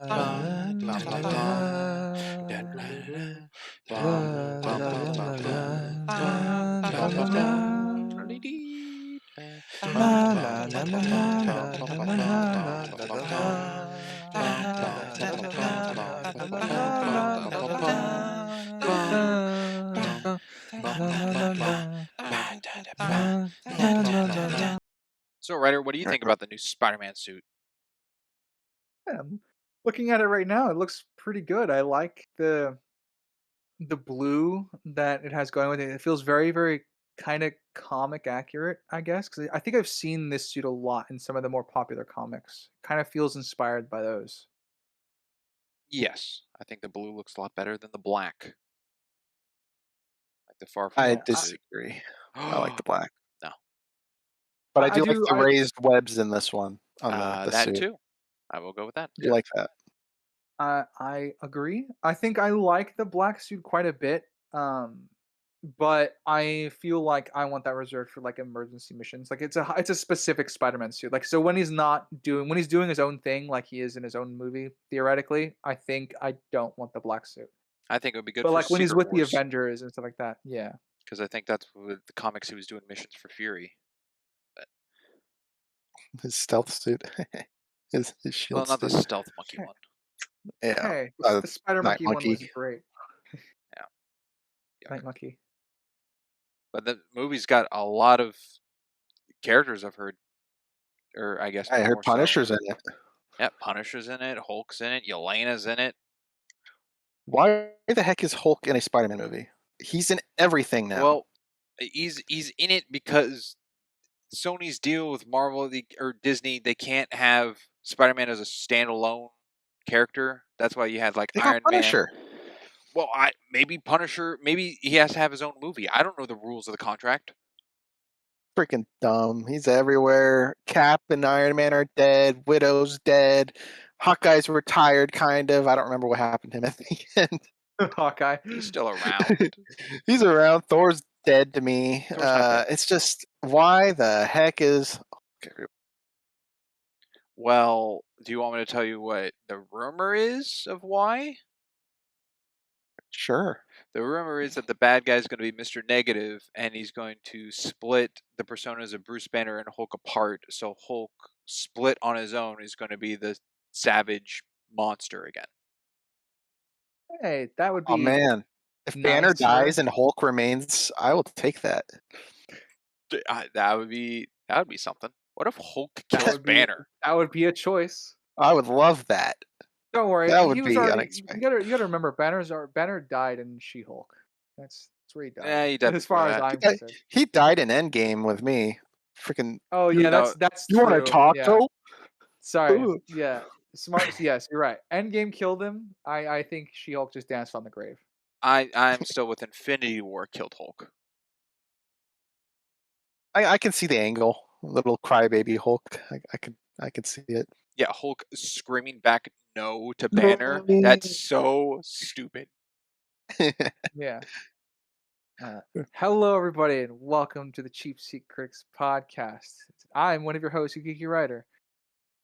So, Ryder, what do you think about the new Spider-Man suit? I'm looking at it right now, it looks pretty good. I like the blue that it has going with it. It feels very, very kind of comic accurate, I guess, because I think I've seen this suit a lot in some of the more popular comics. Kind of feels inspired by those. Yes, I think the blue looks a lot better than the black, like the Far From I Home suit. disagree. I like the black, No, but I I do like do. the raised webs in this one on the that suit. too. I will go with that. I do like that. I agree. I think I like the black suit quite a bit. But I feel like I want that reserved for like emergency missions. Like it's a specific Spider-Man suit. Like so when he's doing his own thing, like he is in his own movie theoretically, I think I don't want the black suit. I think it would be good But for like when he's Secret with the Wars Avengers and stuff like that, yeah. because I think that's with the comics he was doing missions for Fury. But, His stealth suit, his well, shield not the suit. stealth monkey one. Yeah, Hey, the Spider Night Monkey one was Monkey. great. Yeah, Night yuck. Monkey. But the movie's got a lot of characters I've heard, or I guess I heard more so. Punisher's in it. Yeah, Punisher's in it, Hulk's in it, Yelena's in it. Why the heck is Hulk in a Spider-Man movie? He's in everything now. Well, he's in it because Sony's deal with Marvel or Disney, they can't have Spider-Man as a standalone character. That's why you had like they got Iron Punisher. Man. Well, maybe Punisher. Maybe he has to have his own movie. I don't know the rules of the contract. Freaking dumb. He's everywhere. Cap and Iron Man are dead. Widow's dead. Hawkeye's retired, kind of. I don't remember what happened to him at the end. Hawkeye. He's still around. He's around. Thor's dead to me. Thor's not dead. It's just, why the heck is... Okay. Well, do you want me to tell you what the rumor is of why? Sure. The rumor is that the bad guy is going to be Mr. Negative, and he's going to split the personas of Bruce Banner and Hulk apart. So Hulk, split on his own, is going to be the savage monster again. Hey, that would be Oh, man. If Banner nicer. dies and Hulk remains, I will take that. That would be something. What if Hulk kills Banner? That would be a choice. I would love that. Don't worry. That would he was be already, unexpected. you gotta remember, Banner died in She-Hulk. That's where he died. Yeah, he died As far as before I'm concerned. He died in Endgame with me. Freaking. Oh yeah, that's You want true. to talk Yeah. to? Sorry. Ooh. Yeah. Smart. Yes, you're right. Endgame killed him. I think She-Hulk just danced on the grave. I'm still with Infinity War killed Hulk. I can see the angle. Little crybaby Hulk. I can see it. Yeah, Hulk screaming back no to Banner. That's so stupid. Yeah. Hello, everybody, and welcome to the Cheap Seat Critics podcast. I'm one of your hosts, Geeky Writer.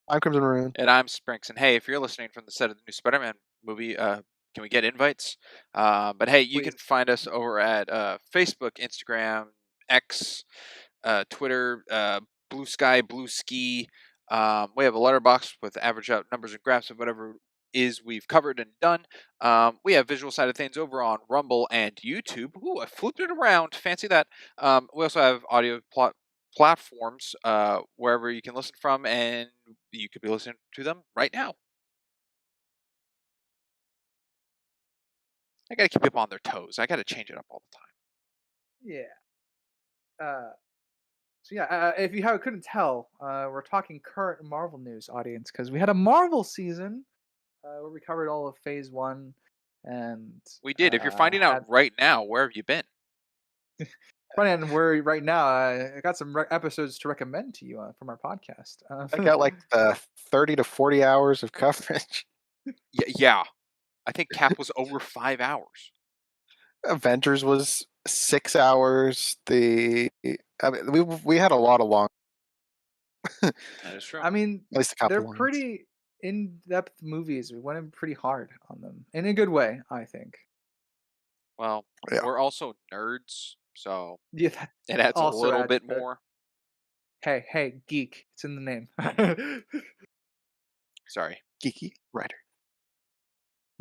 I'm Crimson Maroon. And I'm Sprinks. And hey, if you're listening from the set of the new Spider-Man movie, can we get invites? But hey, you Please. can find us over at Facebook, Instagram, X, Twitter, Blue Sky, Blue Ski. We have a letterbox with average out numbers and graphs of whatever is we've covered and done. We have visual side of things over on Rumble and YouTube. Ooh, I flipped it around. Fancy that. We also have audio platforms wherever you can listen from, and you could be listening to them right now. I gotta keep people on their toes. I gotta change it up all the time. Yeah. So yeah, if you couldn't tell, we're talking current Marvel news, audience, because we had a Marvel season where we covered all of Phase 1, and we did. If you're finding out right now, where have you been? And we're right now. I got some episodes to recommend to you from our podcast. I got like 30 to 40 hours of coverage. Yeah. I think Cap was over 5 hours. Avengers was 6 hours. We had a lot of long. That is true. I mean, at least a couple they're ones. pretty in-depth movies. We went in pretty hard on them in a good way, I think. Well, Yeah. we're also nerds, so Yeah, that it adds a also little adds bit to it. more. Hey, geek. It's in the name. Sorry. Geeky writer.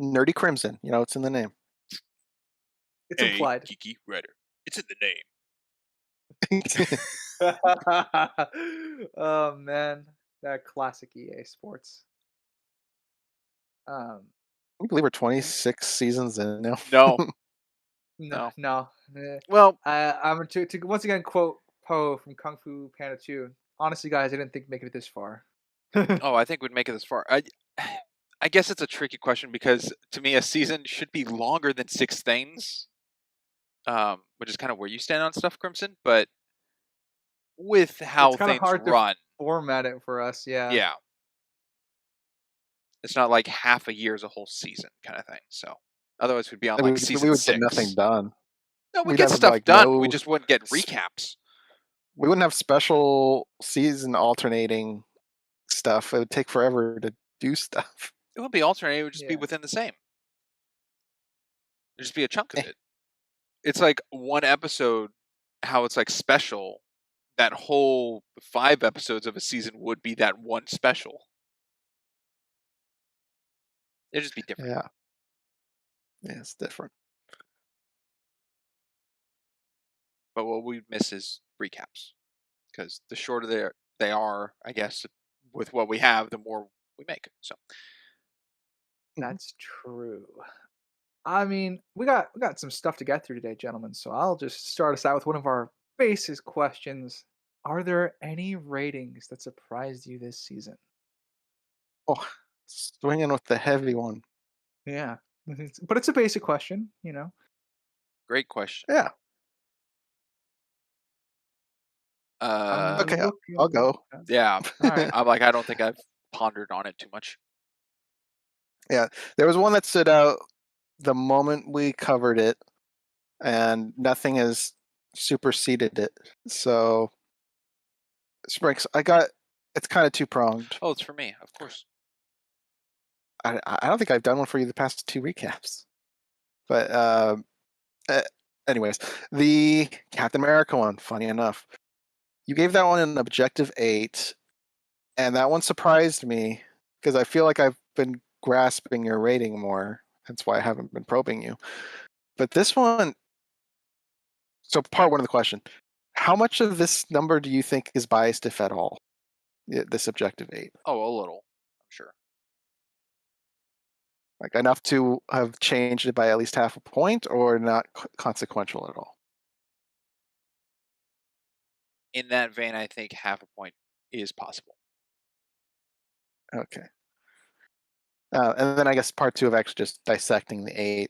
Nerdy Crimson. You know, it's in the name. It's implied. geeky writer. It's in the name. Oh man, that classic EA Sports. I believe we're 26 seasons in now. No, No, no. no. Well, I'm to once again quote Poe from Kung Fu Panda 2. Honestly, guys, I didn't think make it this far. oh, I think we'd make it this far. I guess it's a tricky question because to me, a season should be longer than 6 things, which is kind of where you stand on stuff, Crimson. But with It's how kind of things hard to run, format it for us. Yeah, yeah, it's not like half a year is a whole season kind of thing. So otherwise, we'd be on we, like would- we season would get nothing 6. done. No, we We'd get have stuff like done. We no. just wouldn't get recaps. We wouldn't have special season alternating stuff. It would take forever to do stuff. It wouldn't be alternating. It would just be yeah. within the same. It'd just be a chunk of Eh. it. It's like one episode, how it's like special. That whole 5 episodes of a season would be that one special. It'd just be different. Yeah. Yeah, it's different. But what we miss is recaps, because the shorter they are, I guess, with what we have, the more we make. So That's true. I mean, we got some stuff to get through today, gentlemen. So I'll just start us out with one of our basic questions. Are there any ratings that surprised you this season? Oh, swinging with the heavy one. Yeah, but it's a basic question, you know. great question. Yeah. Uh, Okay, looking. I'll go. yeah, All right. I'm like I don't think I've pondered on it too much. Yeah, there was one that stood out the moment we covered it, and nothing has superseded it. So, Sprinks, it's kind of two pronged. Oh, it's for me, of course. I don't think I've done one for you the past 2 recaps, but anyways, the Captain America one. Funny enough, you gave that one an objective 8, and that one surprised me because I feel like I've been grasping your rating more. That's why I haven't been probing you. But this one, so part one of the question: how much of this number do you think is biased, if at all? This objective 8, Oh, a little, I'm sure. like enough to have changed it by at least half a point, or not consequential at all? In that vein, I think half a point is possible. Okay. And then I guess part 2 of actually just dissecting the 8.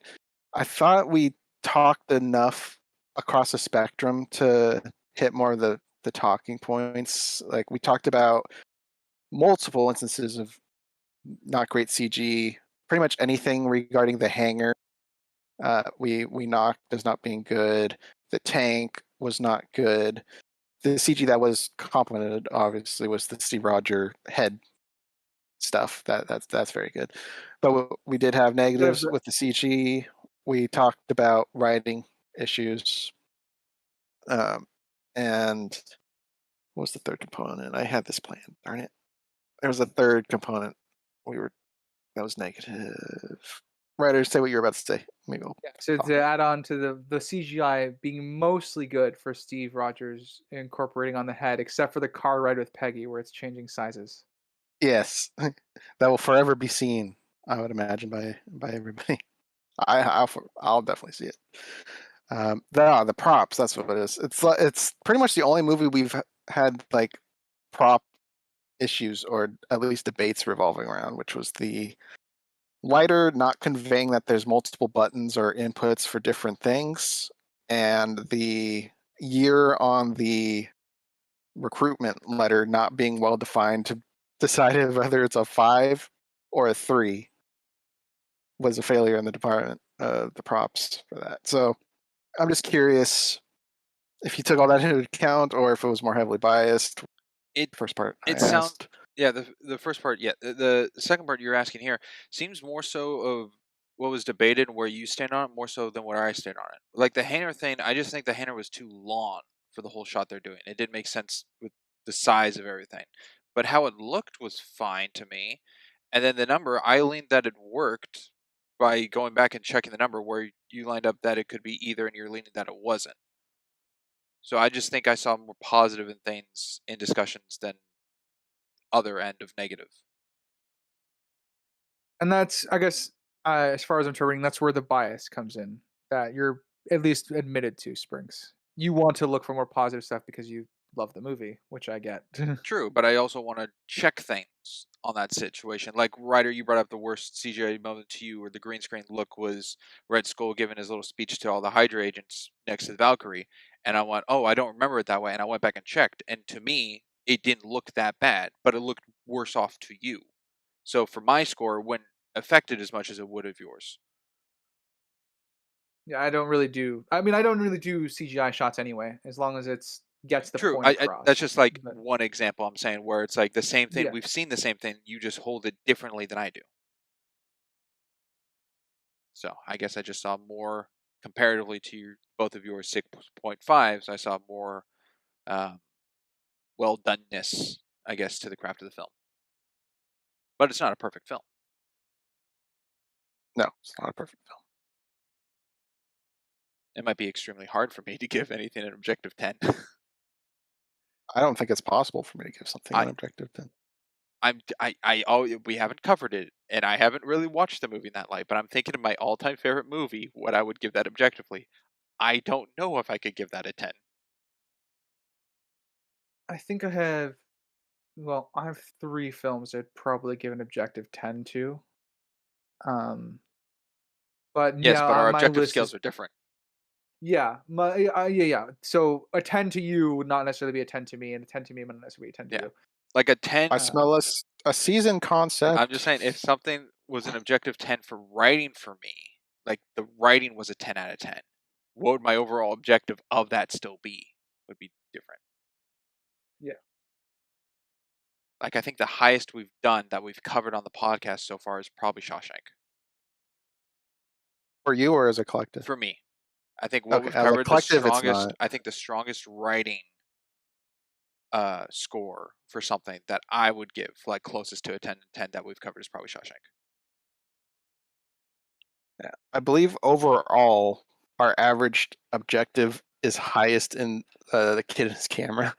I thought we talked enough across the spectrum to hit more of the talking points. Like we talked about multiple instances of not great CG. Pretty much anything regarding the hangar, we knocked as not being good. The tank was not good. The CG that was complimented, obviously, was the Steve Roger head stuff. That's very good. But we did have negatives with the CG. We talked about writing issues. And what was the third component? I had this plan. Darn it. There was a third component. That was negative. Writers, say what you were about to say. Maybe Yeah, so to add on to the CGI being mostly good for Steve Rogers incorporating on the head, except for the car ride with Peggy where it's changing sizes. Yes, that will forever be seen. I would imagine by everybody. I'll definitely see it. The props. That's what it is. It's pretty much the only movie we've had like prop issues or at least debates revolving around, which was the lighter not conveying that there's multiple buttons or inputs for different things, and the year on the recruitment letter not being well defined to decide whether it's a 5 or a 3 was a failure in the department of the props for that. So I'm just curious if you took all that into account or if it was more heavily biased. It First part it I sounds asked. Yeah, the first part, yeah. The second part you're asking here seems more so of what was debated and where you stand on it, more so than where I stand on it. Like the Hainer thing, I just think the Hainer was too long for the whole shot they're doing. It didn't make sense with the size of everything. But how it looked was fine to me. And then the number, I leaned that it worked by going back and checking the number where you lined up that it could be either and you're leaning that it wasn't. So I just think I saw more positive in things in discussions than other end of negative. And that's, I guess, as far as I'm interpreting, that's where the bias comes in. That you're at least admitted to, Springs. You want to look for more positive stuff because you love the movie, which I get. True, but I also want to check things on that situation. Like Ryder, you brought up the worst CGI moment to you, where the green screen look was Red Skull giving his little speech to all the Hydra agents next to the Valkyrie, and I went, "Oh, I don't remember it that way," and I went back and checked, and to me, it didn't look that bad, but it looked worse off to you. So for my score, it wouldn't affect it as much as it would of yours. Yeah, I don't really do. I mean, I don't really do CGI shots anyway, as long as it's gets the True, point that's across. just like But one example I'm saying where it's like the same thing. yeah, We've seen the same thing. You just hold it differently than I do. So I guess I just saw more comparatively to both of yours 6.5s. I saw more um, well doneness, I guess, to the craft of the film. But it's not a perfect film. No, it's not a perfect film. It might be extremely hard for me to give anything an objective 10. I don't think it's possible for me to give something I, an objective 10. we haven't covered it, and I haven't really watched the movie in that light. But I'm thinking of my all-time favorite movie, what I would give that objectively. I don't know if I could give that a 10. I think I have. Well, I have three films I'd probably give an objective 10 to. Um, but Yes, yeah, but our my objective list scales is are different. yeah. So a 10 to you would not necessarily be a 10 to me, and a 10 to me would not necessarily be a 10 to Yeah, you. like a 10. I Uh, smell a seasoned I'm just concept. saying, if something was an objective 10 for writing for me, like the writing was a 10 out of 10, what would my overall objective of that still be? Would be different. yeah. Like, I think the highest we've done that we've covered on the podcast so far is probably Shawshank For you or as a collective? for me. I think what Okay, we've as a covered, collective, it's not. I think the strongest writing score for something that I would give, like closest to a 10 that we've covered, is probably Shawshank. Yeah. I believe overall, our averaged objective is highest in the kid and his camera.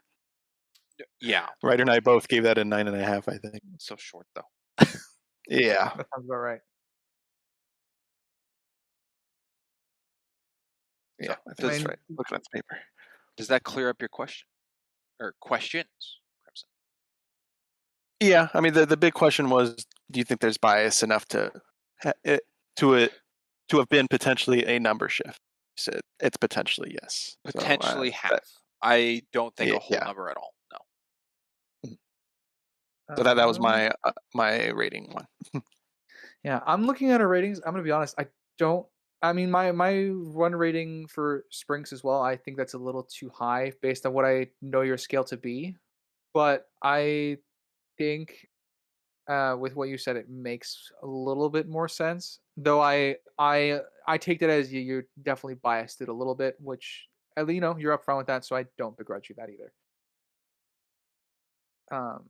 Yeah, Ryder and I both gave that a 9.5, I think. it's so short though. Yeah. That sounds about right. Yeah, I I think that's mean, right. Looking at the paper. Does that clear up your question or questions, Crimson? Yeah, I mean the big question was, do you think there's bias enough to it to have been potentially a number shift? You said it's potentially yes. Potentially half. I don't think a whole Yeah. number at all. No. So that was um, my rating one. yeah, I'm looking at our ratings. I'm gonna be honest. I don't. I mean, my one rating for Sprinks as well. I think that's a little too high based on what I know your scale to be. But I think with what you said, it makes a little bit more sense. Though I take that as you're definitely biased it a little bit, which you're upfront with that, so I don't begrudge you that either. Um,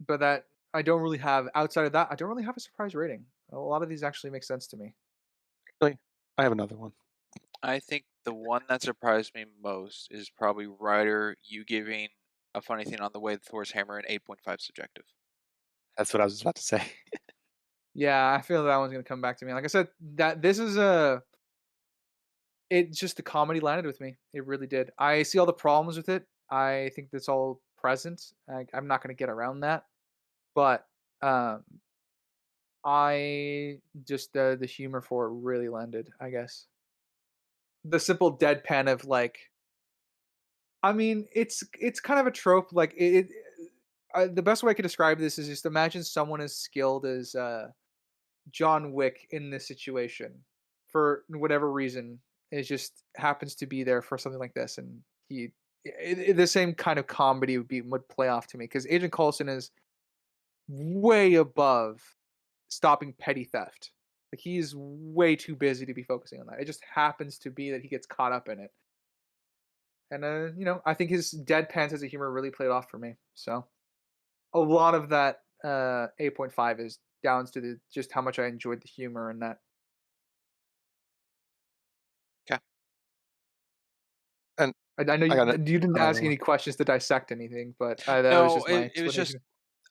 but that I don't really have outside of that. I don't really have a surprise rating. A lot of these actually make sense to me. Actually, I have another one. I think the one that surprised me most is probably Ryder, you giving a funny thing on the way to Thor's hammer an 8.5 subjective. That's what I was about to say. Yeah, I feel that one's gonna come back to me. Like I said, that this is a. It just the comedy landed with me. It really did. I see all the problems with it. I think that's all present. I'm not gonna get around that. But um, I just the humor for it really landed. I guess the simple deadpan of like. I mean, it's kind of a trope. Like the best way I could describe this is just imagine someone as skilled as John Wick in this situation for whatever reason. It just happens to be there for something like this, and the same kind of comedy would play off to me because Agent Coulson is way above stopping petty theft. Like he's way too busy to be focusing on that. It just happens to be that he gets caught up in it. And I think his deadpan sense of humor really played off for me. So a lot of that 8.5 is down to just how much I enjoyed the humor in that. Okay. And I know I got you didn't ask another one. any questions to dissect anything, but that was No, just my it was just explanation.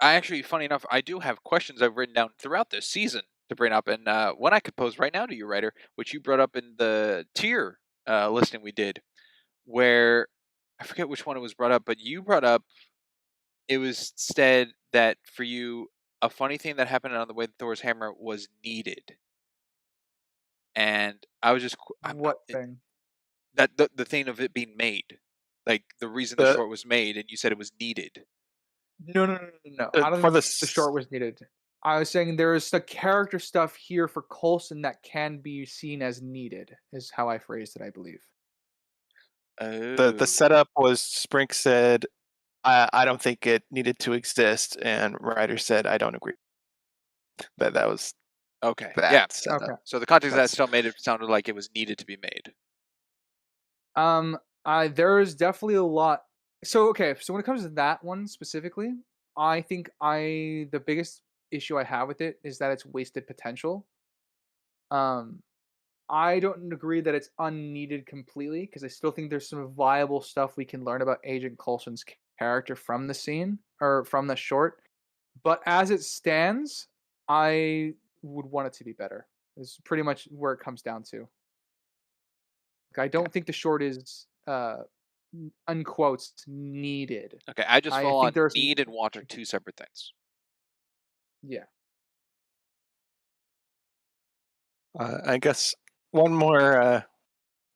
I actually, funny enough, I do have questions I've written down throughout this season to bring up, and one I could pose right now to you, writer, which you brought up in the tier listing we did, where I forget which one it was brought up, but you brought up it was said that for you, a funny thing that happened on the way to Thor's hammer was needed, and I was just What thing? that the thing of it being made, like the reason the The short was made, and you said it was needed. No, no, no, no, no. I don't for think the the short was needed. I was saying there is the character stuff here for Coulson that can be seen as needed, is how I phrased it, I believe. the Oh, setup was Sprink said, I don't think it needed to exist, and Ryder said, I don't agree. That was okay, yeah. that setup. Okay. So the context of that That's still made it sounded like it was needed to be made. There is definitely a lot. So okay, so when it comes to that one specifically, I think the biggest issue I have with it is that it's wasted potential. Um, I don't agree that it's unneeded completely because I still think there's some viable stuff we can learn about Agent Coulson's character from the scene or from the short. But as it stands, I would want it to be better. Is pretty much where it comes down to. Like, I Okay. don't think the short is unquotes needed. Okay, I just I fall think on there's need and want are two separate things. yeah. I guess one more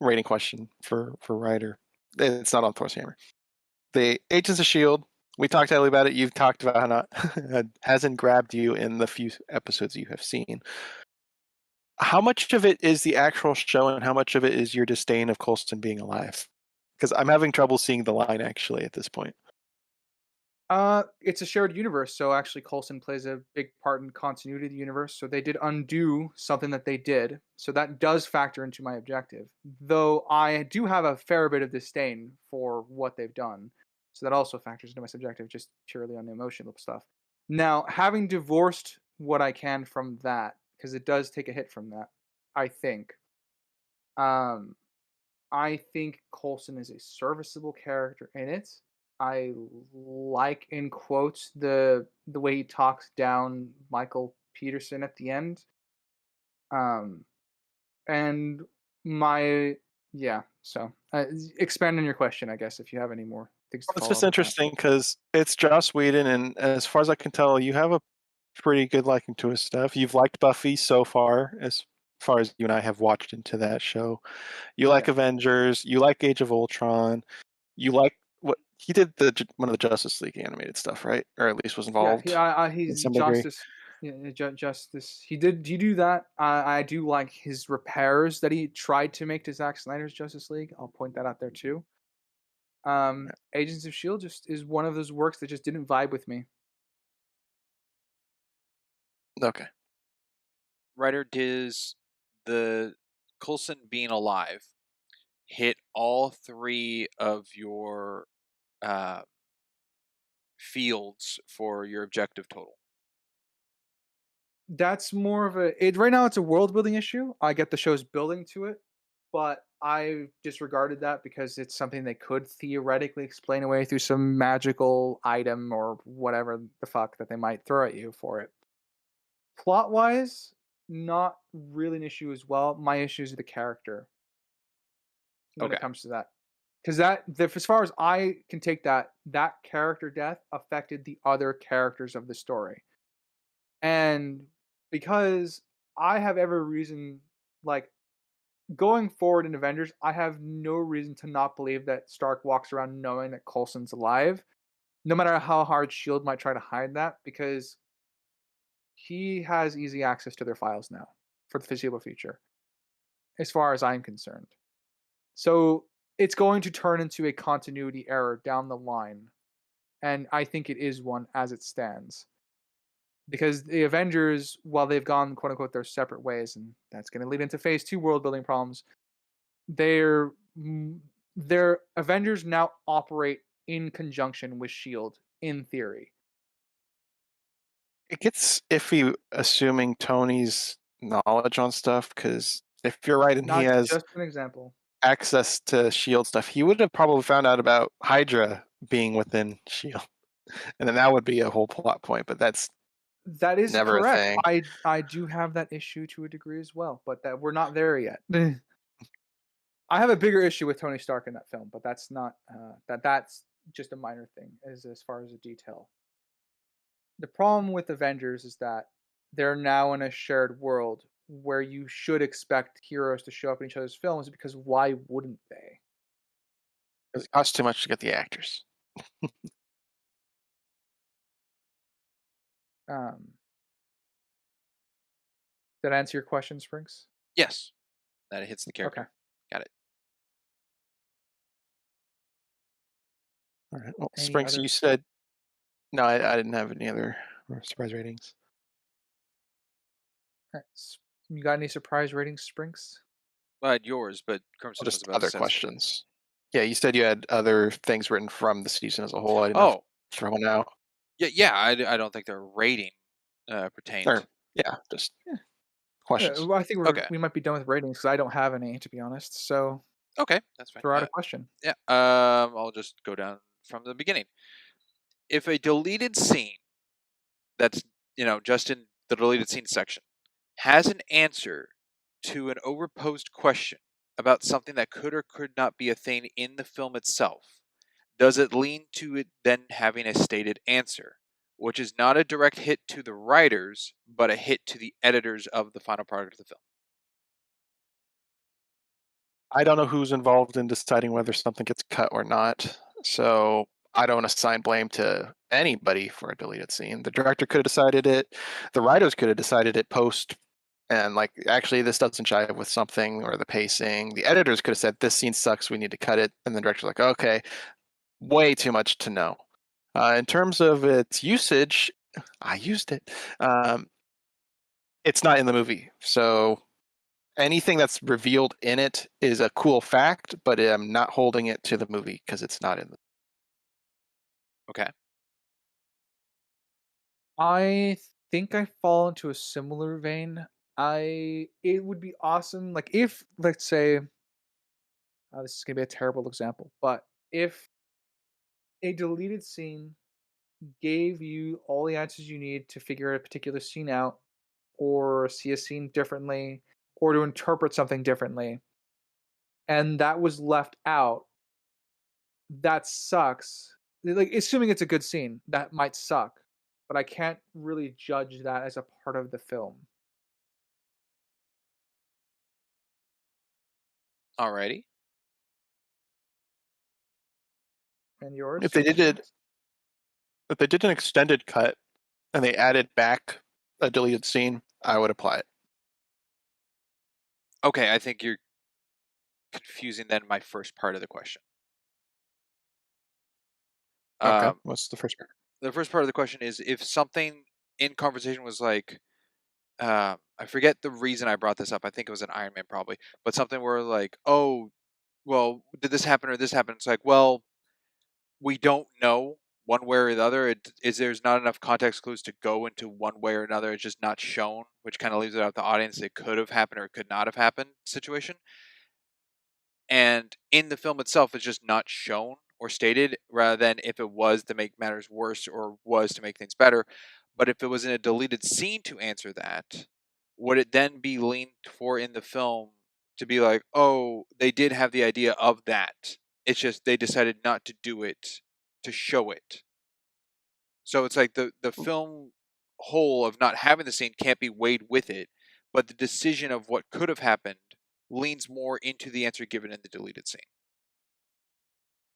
rating question for Ryder. It's not on Thor's hammer. The Agents of Shield. We talked heavily about it. You've talked about how not hasn't grabbed you in the few episodes you have seen. How much of it is the actual show, and how much of it is your disdain of Coulson being alive? Because I'm having trouble seeing the line actually at this point. It's a shared universe, so actually Coulson plays a big part in continuity of the universe. So they did undo something that they did. So that does factor into my objective. Though I do have a fair bit of disdain for what they've done. So that also factors into my subjective just purely on the emotional stuff. Now, having divorced what I can from that, because it does take a hit from that, I think. Um, I think Coulson is a serviceable character in it. I like in quotes the way he talks down Michael Peterson at the end. Um, and my yeah. So expand on your question, I guess, if you have any more things to It's follow just up with that. interesting because it's Joss Whedon, and as far as I can tell, you have a pretty good liking to his stuff. You've liked Buffy so far as you and I have watched into that show. You like Yeah, Avengers. You like Age of Ultron. You like what he did one of the Justice League animated stuff, right? Or at least was yeah. involved in He's some degree. Justice. Yeah, Justice. He do that. I do like his repairs that he tried to make to Zack Snyder's Justice League. I'll point that out there too. Agents of Shield just is one of those works that just didn't vibe with me. Okay. Writer, does the Coulson being alive hit all three of your uh, fields for your objective total? That's more of a it right now. It's a world building issue. I get the show's building to it, but I disregarded that because it's something they could theoretically explain away through some magical item or whatever the fuck that they might throw at you for it. Plot wise, not really an issue as well. My issues are the character when Okay. it comes to that. Because as far as I can take that character death affected the other characters of the story. And because I have every reason, like going forward in Avengers, I have no reason to not believe that Stark walks around knowing that Coulson's alive, no matter how hard Shield might try to hide that, because he has easy access to their files now for the foreseeable future, as far as I'm concerned. So it's going to turn into a continuity error down the line, and I think it is one as it stands. because the Avengers, while they've gone quote unquote their separate ways, and that's going to lead into Phase 2 world building problems, their their Avengers now operate in conjunction with Shield in theory. It gets iffy assuming Tony's knowledge on stuff, because if you're right and he Not has just an example. access to Shield stuff, he would have probably found out about Hydra being within Shield, and then that would be a whole plot point. But that's That is never a correct. thing. I do have that issue to a degree as well, but that we're not there yet. I have a bigger issue with Tony Stark in that film, but that's not that's just a minor thing as far as a detail. The problem with Avengers is that they're now in a shared world where you should expect heroes to show up in each other's films because why wouldn't they? 'Cause it costs too much to get the actors. Um, did that answer your question, Springs? Yes, that hits the Okay. character. Got it. All right. Well, Any Springs, other? you said no. I didn't have any other surprise ratings. You got any surprise ratings, Springs? Well, yours, but Well, Crimson was just about to other say something. questions. Yeah, you said you had other things written from the season as a whole. I didn't know if Oh, throw one out. yeah. I don't think their rating pertained. Or yeah, just questions. Well, I think Okay. we might be done with ratings because I don't have any, to be honest. So Okay, that's fine. throw out a question. Yeah. I'll just go down from the beginning. If a deleted scene that's just in the deleted scene section has an answer to an overposed question about something that could or could not be a thing in the film itself, does it lean to it then having a stated answer, which is not a direct hit to the writers, but a hit to the editors of the final product of the film? I don't know who's involved in deciding whether something gets cut or not, so I don't assign blame to anybody for a deleted scene. The director could have decided it, the writers could have decided it post, and like actually this doesn't jive with something or the pacing. The editors could have said this scene sucks, we need to cut it, and the director's like, okay, way too much to know. In terms of its usage, I used it. It's not in the movie, so anything that's revealed in it is a cool fact, but I'm not holding it to the movie because it's not in the. Okay. I think I fall into a similar vein. It would be awesome, like if let's say this is gonna be a terrible example, but if a deleted scene gave you all the answers you need to figure a particular scene out, or see a scene differently, or to interpret something differently, and that was left out, that sucks. Like, assuming it's a good scene, that might suck, but I can't really judge that as a part of the film. Alrighty. And yours, If they did it, Springs? if they did an extended cut and they added back a deleted scene, I would apply it. Okay, I think you're confusing then my first part of the question. Okay, what's the first part? The first part of the question is if something in conversation was like, I forget the reason I brought this up. I think it was an Iron Man probably, but something where like, oh, well, did this happen or this happen? It's like, well, we don't know one way or the other. There's not enough context clues to go into one way or another. It's just not shown, which kind of leaves it out to the audience. It could have happened or it could not have happened situation. And in the film itself, it's just not shown or stated, rather than if it was to make matters worse or was to make things better. But if it was in a deleted scene to answer that, would it then be leaned for in the film to be like, oh, they did have the idea of that. It's just they decided not to do it to show it. So it's like the film whole of not having the scene can't be weighed with it, but the decision of what could have happened leans more into the answer given in the deleted scene.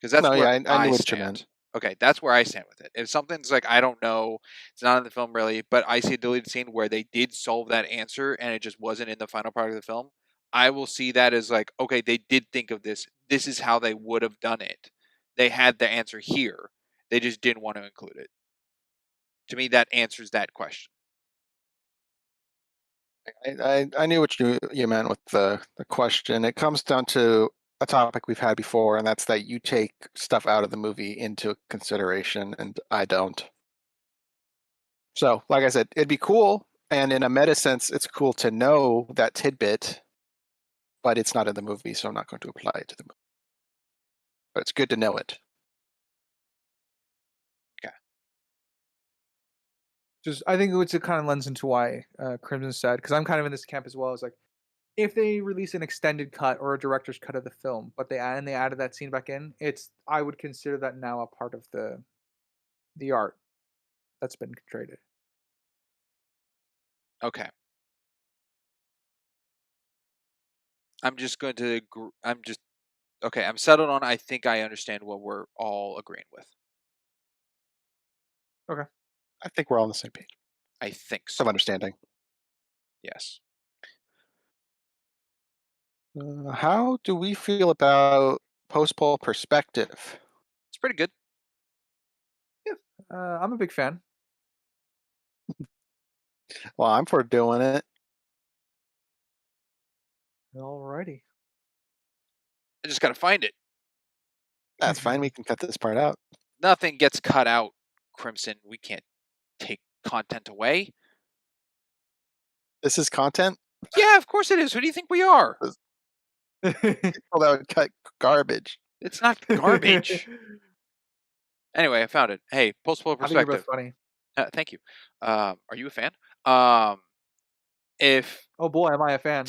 Because that's No, where yeah, I I knew what you meant. stand. Okay, that's where I stand with it. If something's like I don't know, it's not in the film really, but I see a deleted scene where they did solve that answer and it just wasn't in the final part of the film, I will see that as like, okay, they did think of this. This is how they would have done it. They had the answer here. They just didn't want to include it. To me, that answers that question. I knew what you meant with the question. It comes down to a topic we've had before, and that's that you take stuff out of the movie into consideration, and I don't. So, like I said, it'd be cool, and in a meta sense, it's cool to know that tidbit, but it's not in the movie, so I'm not going to apply it to the movie. But it's good to know it. Okay. Just I think it kind of lends into why Crimson said, because I'm kind of in this camp as well. Is like if they release an extended cut or a director's cut of the film, but they added that scene back in, I would consider that now a part of the art that's been traded. Okay. I'm just going to. I'm just okay. I'm settled on. I think I understand what we're all agreeing with. Okay. I think we're all on the same page I think of so. understanding. Yes. How do we feel about post-poll perspective? It's pretty good. Yeah. I'm a big fan. Well, I'm for doing it. Alrighty. I just got to find it. That's fine. We can cut this part out. Nothing gets cut out, Crimson. We can't take content away. This is content. Yeah, of course it is. Who do you think we are? People that would cut garbage. It's not garbage. Anyway, I found it. Hey, post-poll I think you're both perspective. funny. Thank you. Are you a fan? If Oh boy, am I a fan.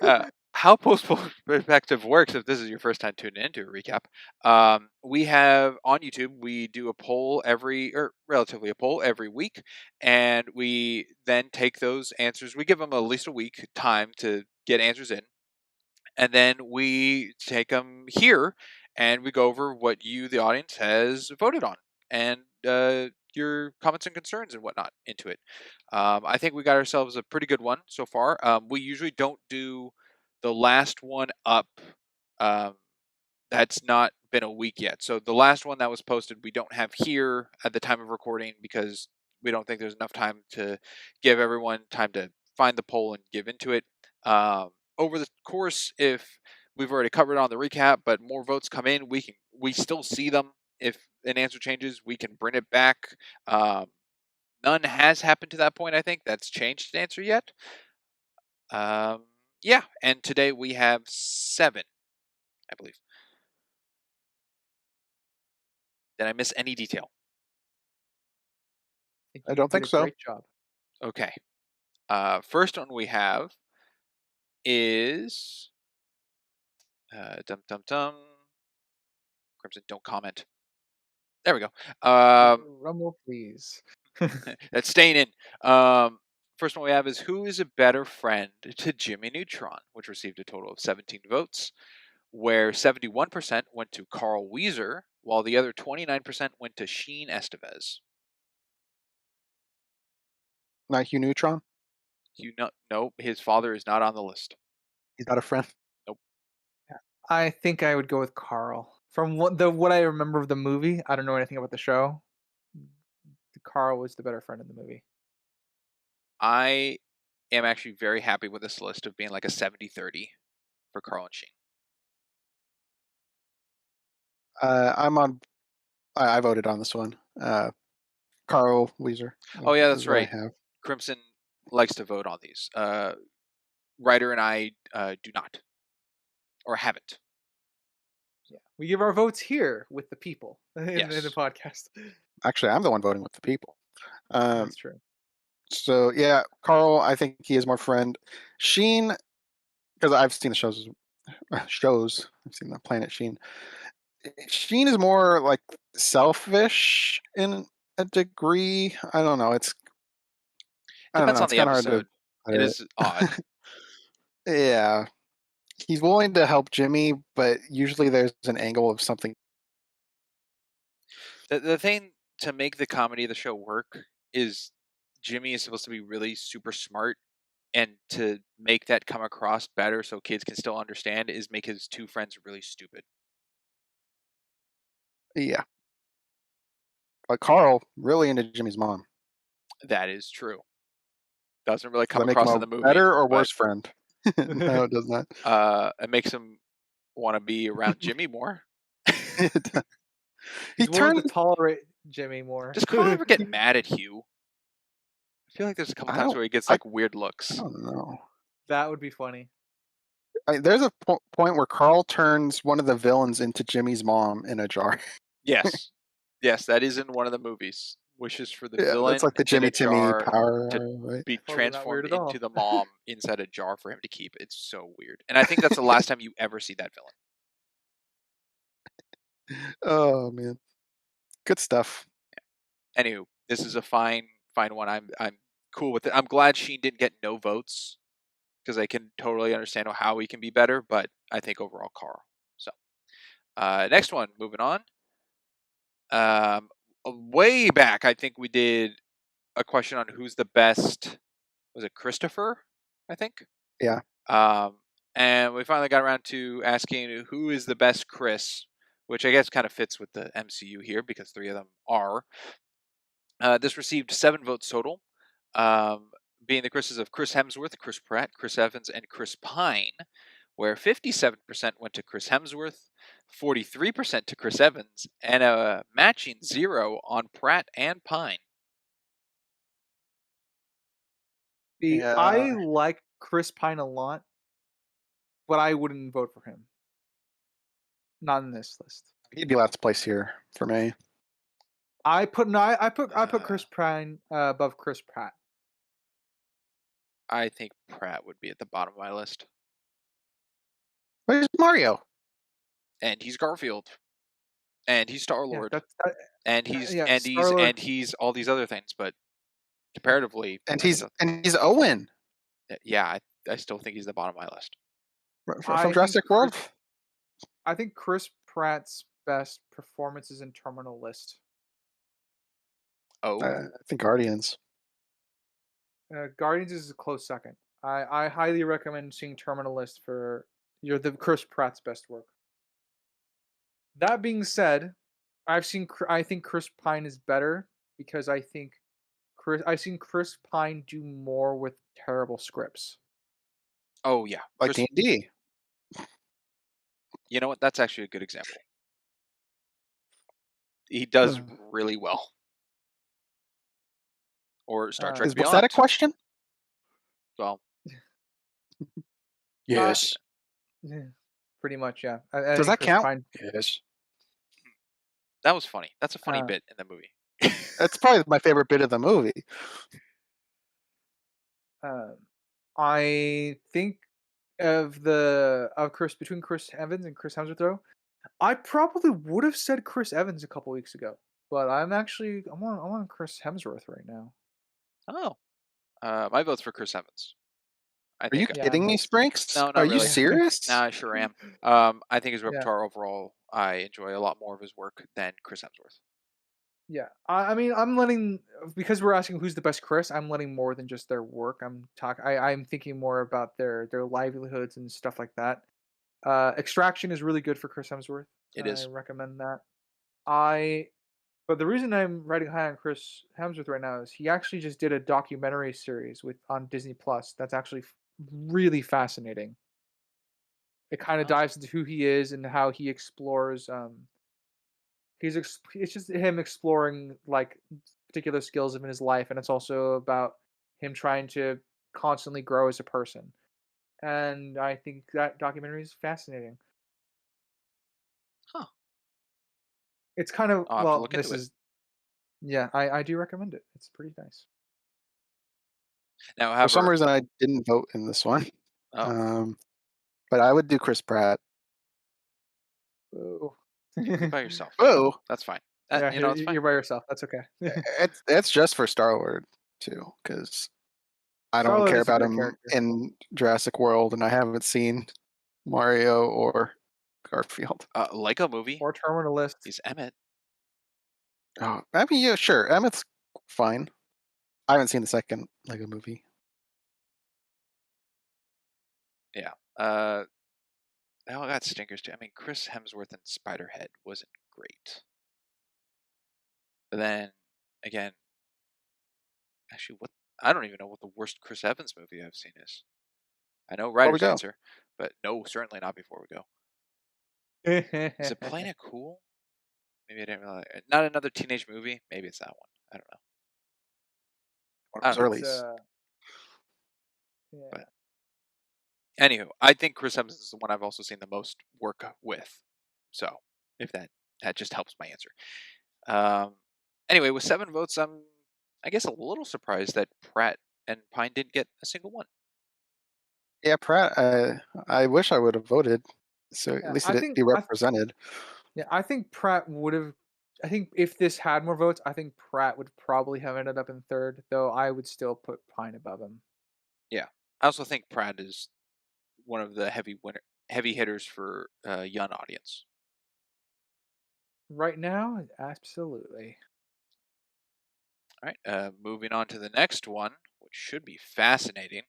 uh, how post-poll perspective works, if this is your first time tuning into a recap, we have on YouTube, we do a poll relatively a poll every week, and we then take those answers. We give them at least a week time to get answers in, and then we take them here and we go over what you, the audience, has voted on, and your comments and concerns and whatnot into it. I think we got ourselves a pretty good one so far. We usually don't do the last one up. Um, that's not been a week yet. So the last one that was posted, we don't have here at the time of recording because we don't think there's enough time to give everyone time to find the poll and give into it. Over the course, if we've already covered on the recap, but more votes come in, we still see them. If an answer changes, we can bring it back. None has happened to that point. I think that's changed an answer yet. Yeah, and today we have 7, I believe. Did I miss any detail? I don't think did a so. great job. Okay. First one we have is dum dum dum. Crimson, don't comment. There we go. Rumble, please. That's staying in. First one we have is who is a better friend to Jimmy Neutron, which received a total of 17 votes, where 71% went to Carl Weezer, while the other 29% went to Sheen Estevez. Not Hugh Neutron. No, his father is not on the list. He's not a friend. Nope. I think I would go with Carl. From what I remember of the movie, I don't know anything about the show. Carl was the better friend in the movie. I am actually very happy with this list of being like a 70-30 for Carl and Sheen. I'm on. I voted on this one. Carl Weezer. Oh yeah, that's is what right. I have. Crimson likes to vote on these. Ryder and I do not, or haven't. Yeah, we give our votes here with the people in the Yes. podcast. Actually, I'm the one voting with the people. That's true. So yeah, Carl. I think he is more friend. Sheen, because I've seen the shows. Shows. I've seen the Planet Sheen. Sheen is more like selfish in a degree. I don't know. I don't Depends know. on It's the kind of hard to episode. put It it. is odd. Yeah, he's willing to help Jimmy, but usually there's an angle of something. The thing to make the comedy of the show work is Jimmy is supposed to be really super smart, and to make that come across better so kids can still understand is make his two friends really stupid. Yeah, but Carl really into Jimmy's mom. That is true. Doesn't really Does come that make him across a in the movie. better or but, worse friend? No, it does not. It makes him want to be around Jimmy more. He He's willing to turned. tolerate Jimmy more. Does Carl ever get mad at Hugh? I feel like there's a couple I times don't. where he gets I, like weird I looks. don't know. That would be funny. There's a point where Carl turns one of the villains into Jimmy's mom in a jar. Yes, yes, that is in one of the movies. Wishes for the Yeah, that's villain like the in Jimmy a Timmy jar power, to right? be Totally not weird transformed at all. into the mom inside a jar for him to keep. It's so weird, and I think that's the last time you ever see that villain. Oh man, good stuff. Anywho, this is a fine one. I'm cool with it. I'm glad Sheen didn't get no votes because I can totally understand how he can be better, but I think overall Carl. So next one, moving on. Way back, I think we did a question on who's the best. Was it Christopher? I think. Yeah. And we finally got around to asking who is the best Chris, which I guess kind of fits with the MCU here because 3 of them are. This received 7 votes total, being the Chris's of Chris Hemsworth, Chris Pratt, Chris Evans, and Chris Pine, where 57% went to Chris Hemsworth, 43% to Chris Evans, and a matching 0 on Pratt and Pine. Yeah. I like Chris Pine a lot, but I wouldn't vote for him. Not in this list. He'd be last place here for me. I put Chris Pine above Chris Pratt. I think Pratt would be at the bottom of my list. Where's Mario? And he's Garfield. And he's Star-Lord. And he's yeah, and he's Star-Lord. and he's all these other things, but comparatively, And he's Owen yeah, I still think he's the bottom of my list. from Jurassic World. I think Chris Pratt's best performance is in Terminal List. Oh, I think Guardians. Guardians is a close second. I highly recommend seeing Terminal List for the Chris Pratt's best work. That being said, I think Chris Pine is better because I've seen Chris Pine do more with terrible scripts. oh yeah, Like D&D. You know what? That's actually a good example. He does really well. Or Star Trek Beyond. Was that a question? Well, yes. Yeah, pretty much, yeah. Does that count? Yes. That was funny. That's a funny bit in the movie. That's probably my favorite bit of the movie. I think between Chris Evans and Chris Hemsworth though, I probably would have said Chris Evans a couple weeks ago, but I'm on Chris Hemsworth right now. Oh, my vote's for Chris Evans. Are you kidding me, Sprinks? No, not Are really. you serious? No, I sure am. I think his repertoire overall, I enjoy a lot more of his work than Chris Hemsworth. Yeah, I mean, I'm letting because we're asking who's the best Chris. I'm letting more than just their work. I'm thinking more about their livelihoods and stuff like that. Extraction is really good for Chris Hemsworth. It is. I recommend that. But the reason I'm writing high on Chris Hemsworth right now is he actually just did a documentary series on Disney Plus. That's actually really fascinating. It kind of dives into who he is and how he explores. It's just him exploring like particular skills in his life, and it's also about him trying to constantly grow as a person. And I think that documentary is fascinating. Huh. It's kind of I'll have to look into it. Yeah, I do recommend it. It's pretty nice. Now, however, for some reason, I didn't vote in this one. But I would do Chris Pratt. Oh. You're by yourself. Oh, that's fine. Yeah, it's fine. You're by yourself. That's okay. It's just for Star-Lord too, because I don't care about him in Jurassic World, and I haven't seen Mario or Garfield. Lego Movie or Terminal List. He's Emmett. Oh, I mean, yeah, sure. Emmett's fine. I haven't seen the second Lego Movie. Yeah. I got stinkers too. I mean, Chris Hemsworth and Spider-Head wasn't great. But then again, actually, what I don't even know what the worst Chris Evans movie I've seen is. I know Before we Writer's go. Answer, but no, certainly not Before We Go. Is it Planet Cool? Maybe I didn't realize. Not another teenage movie. Maybe it's that one. I don't know. One I of don't those know. It's earlies. yeah. But anywho, I think Chris Evans is the one I've also seen the most work with. So if that just helps my answer. Anyway, with 7 votes, I'm I guess a little surprised that Pratt and Pine didn't get a single one. Yeah, Pratt. I wish I would have voted, so at Yeah, least I it'd think be represented. yeah, I think Pratt would have. I think if this had more votes, I think Pratt would probably have ended up in third, though I would still put Pine above him. Yeah, I also think Pratt is one of the heavy hitters for young audience. Right now, absolutely. All right, moving on to the next one, which should be fascinating,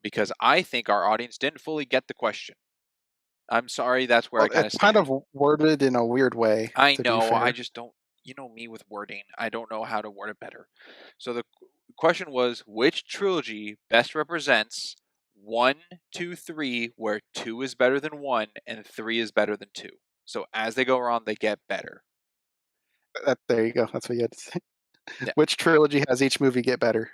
because I think our audience didn't fully get the question. I'm sorry, that's where I Well, kind of it's kind stand. of worded in a weird way, I to be know, I fair. just don't. You know me with wording. I don't know how to word it better. So the question was, which trilogy best represents 1, 2, 3, where 2 is better than 1 and 3 is better than 2? So as they go around, they get better. There you go. That's what you had to say. Yeah, Which trilogy has each movie get better?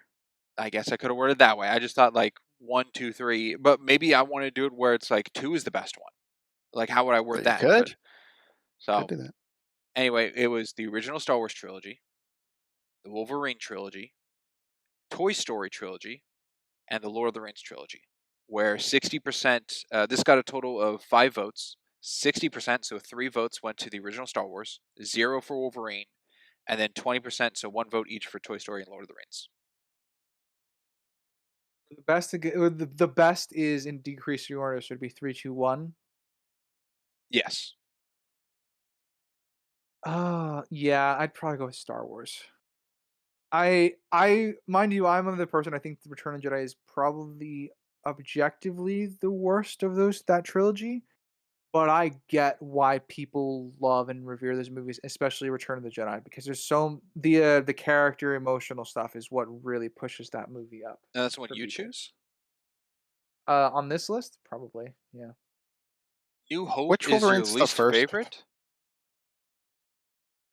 I guess I could have worded it that way. I just thought like 1, 2, 3, but maybe I want to do it where it's like 2 is the best one. Like how would I word You that? could. Could So do that. anyway, it was the original Star Wars trilogy, the Wolverine trilogy, Toy Story trilogy, and the Lord of the Rings trilogy, where 60%, this got a total of 5 votes. 60%, so 3 votes went to the original Star Wars, 0 for Wolverine, and then 20%, so 1 vote each for Toy Story and Lord of the Rings. The best to get the best is in decreasing order, so it'd be 3, 2, 1. Yes. Yeah, I'd probably go with Star Wars. I mind you, I'm the person I think the Return of the Jedi is probably objectively the worst of that trilogy. But I get why people love and revere those movies, especially Return of the Jedi, because there's the character emotional stuff is what really pushes that movie up And that's what for you people. choose? On this list, probably, yeah. New Hope Which is your Wolverine's the least first? favorite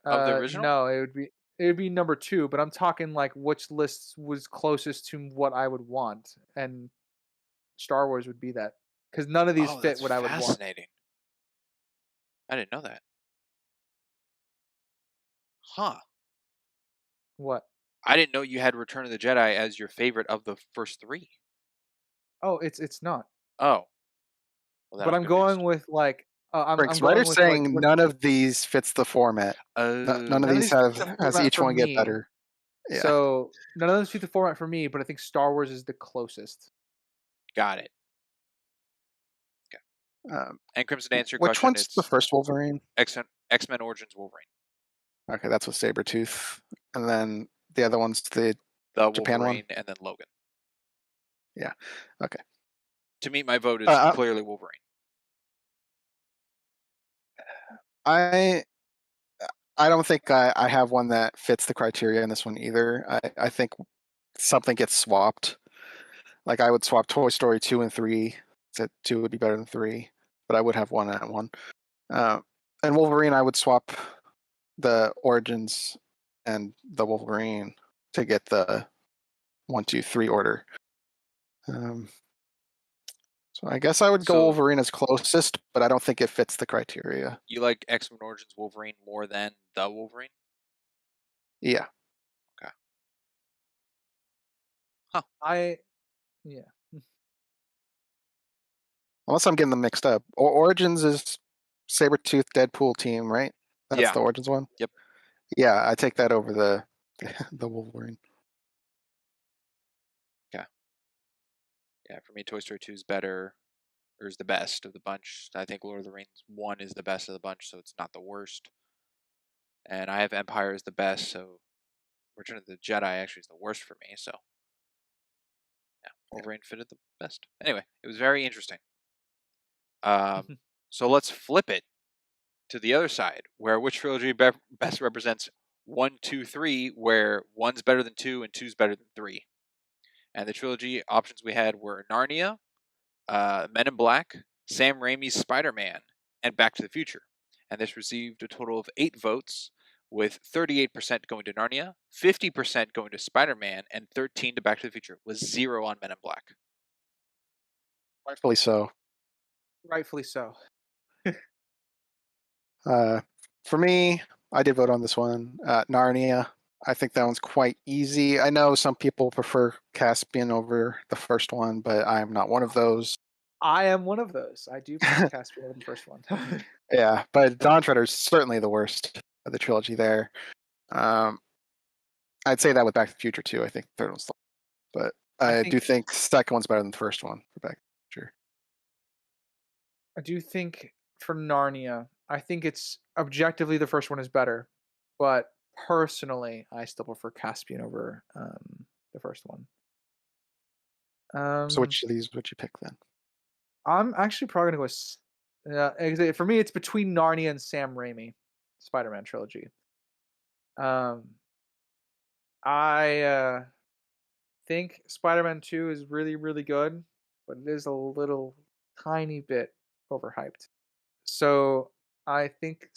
of the original? No, it would be number 2, but I'm talking like which list was closest to what I would want, and Star Wars would be that because none of these Oh, fit that's what I would want. fascinating. I didn't know that. Huh. What? I didn't know you had Return of the Jedi as your favorite of the first 3. Oh, it's not. Oh, well then But I'm I'm confused. going with like I'm Frank's going writer's with like saying what none of these fits the format. None of none of Oh, these these fit the has format each for one get me. better. Yeah. So none of those fit the format for me, but I think Star Wars is the closest. got it. Um, And Crimson, to answer your which question, one's the it's first Wolverine? X-Men Origins Wolverine. Okay, that's with Sabretooth. And then the other one's the The Japan one? Wolverine and then Logan. Yeah. Okay. To me, my vote is Uh, clearly Wolverine. I I don't think I have one that fits the criteria in this one either. I think something gets swapped. Like I would swap Toy Story 2 and 3. That 2 would be better than 3, but I would have one at one. And Wolverine, I would swap the Origins and the Wolverine to get the 1, 2, 3 order. So I guess I would go So Wolverine as closest, but I don't think it fits the criteria. you like X-Men Origins Wolverine more than the Wolverine? Yeah. Okay. Huh. Yeah. Unless I'm getting them mixed up. Origins is Sabretooth Deadpool team, right? That's Yeah. the Origins one? Yep. Yeah, I take that over the the Wolverine. Okay. Yeah, for me, Toy Story 2 is better, or is the best of the bunch. I think Lord of the Rings 1 is the best of the bunch, so it's not the worst. And I have Empire as the best, so Return of the Jedi actually is the worst for me, so yeah, Wolverine fitted the best. Anyway, it was very interesting. So let's flip it to the other side, where which trilogy best represents 1, 2, 3, where 1's better than 2 and 2's better than 3. And the trilogy options we had were Narnia, Men in Black, Sam Raimi's Spider-Man, and Back to the Future. And this received a total of 8 votes, with 38% going to Narnia, 50% going to Spider-Man, and 13 to Back to the Future, with 0 on Men in Black. Rightfully so. Rightfully so. For me, I did vote on this one. Narnia. I think that one's quite easy. I know some people prefer Caspian over the first one, but I'm not one of those. I am one of those. I do prefer Caspian over the first one. Yeah, but Dawn Treader's certainly the worst of the trilogy there. I'd say that with Back to the Future too. I think the third one's, but I do think the second one's better than the first one for Back to the Future. I do think for Narnia, I think it's objectively the first one is better, but personally, I still prefer Caspian over the first one. So which of these would you pick then? I'm actually probably gonna go. For me, it's between Narnia and Sam Raimi, Spider-Man trilogy. I think Spider-Man 2 is really, really good, but it is a little tiny bit overhyped. So I think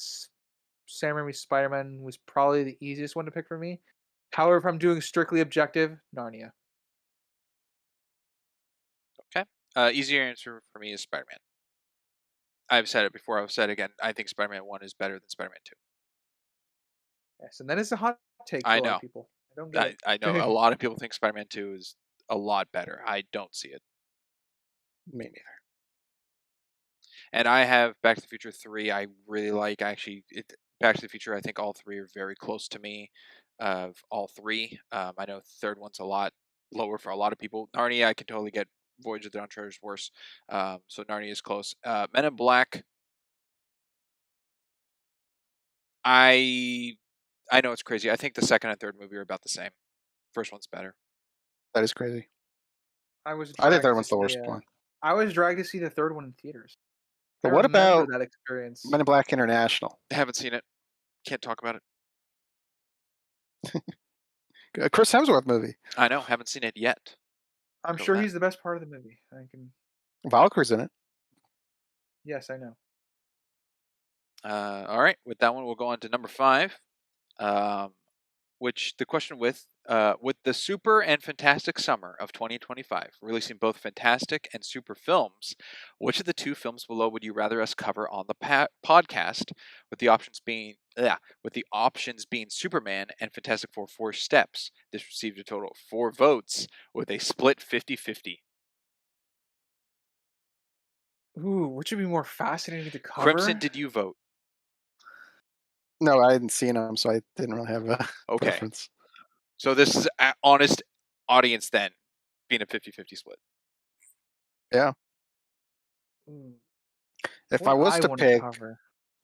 Sam Raimi's Spider-Man was probably the easiest one to pick for me. However, if I'm doing strictly objective, Narnia. Okay. Easier answer for me is Spider-Man. I've said it before. I've said it again. I think Spider-Man 1 is better than Spider-Man 2. Yes, and that is a hot take I for a lot know. of people. I don't get it. I know a lot of people think Spider-Man 2 is a lot better. I don't see it. Me neither. And I have Back to the Future 3. I really like Back to the Future. I think all 3 are very close to me. Of all 3, I know the third one's a lot lower for a lot of people. Narnia, I can totally get. Voyage of the Dawn Treader is worse. So Narnia is close. Men in Black. I know it's crazy. I think the second and third movie are about the same. First one's better. That is crazy. I think the third one's the worst one. I was dragged to see the third one in theaters. But what about that experience? Men in Black International? I haven't seen it. Can't talk about it. Chris Hemsworth movie. I know. Haven't seen it yet. I'm sure he's the best part of the movie. I can. Valkyrie's in it. Yes, I know. All right. With that one, we'll go on to number 5. Which the question with the super and fantastic summer of 2025, releasing both fantastic and super films, which of the 2 films below would you rather us cover on the podcast? With the options being Superman and Fantastic Four: Four Steps. This received a total of 4 votes with a split 50-50. Ooh, which would be more fascinating to cover? Crimson, did you vote? No, I hadn't seen them, so I didn't really have a preference. So this is an honest audience then, being a 50-50 split. Yeah. If I was to pick,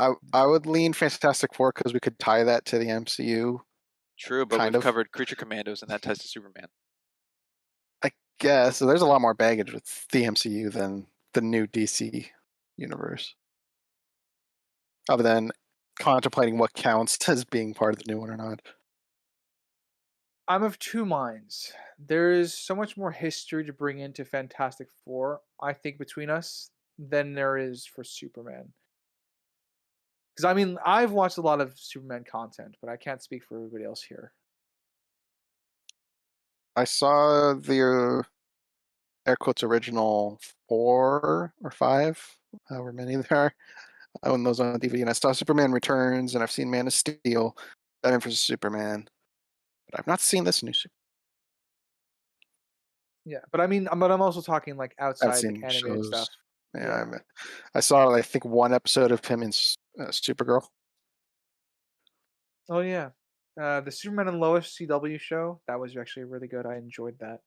I would lean Fantastic Four because we could tie that to the MCU. True, but we've covered Creature Commandos, and that ties to Superman. I guess. So there's a lot more baggage with the MCU than the new DC universe. Other than contemplating what counts as being part of the new one or not. I'm of 2 minds. There is so much more history to bring into Fantastic Four, I think, between us than there is for Superman. Because, I mean, I've watched a lot of Superman content, but I can't speak for everybody else here. I saw the air quotes original 4 or 5, however many there are. I own those on DVD, and I saw Superman Returns, and I've seen Man of Steel, Batman vs Superman, but I've not seen this new Superman. Yeah, but I mean, I'm also talking like outside the animated stuff. Yeah, I saw I think 1 episode of him in Supergirl. Oh yeah, the Superman and Lois CW show, that was actually really good. I enjoyed that.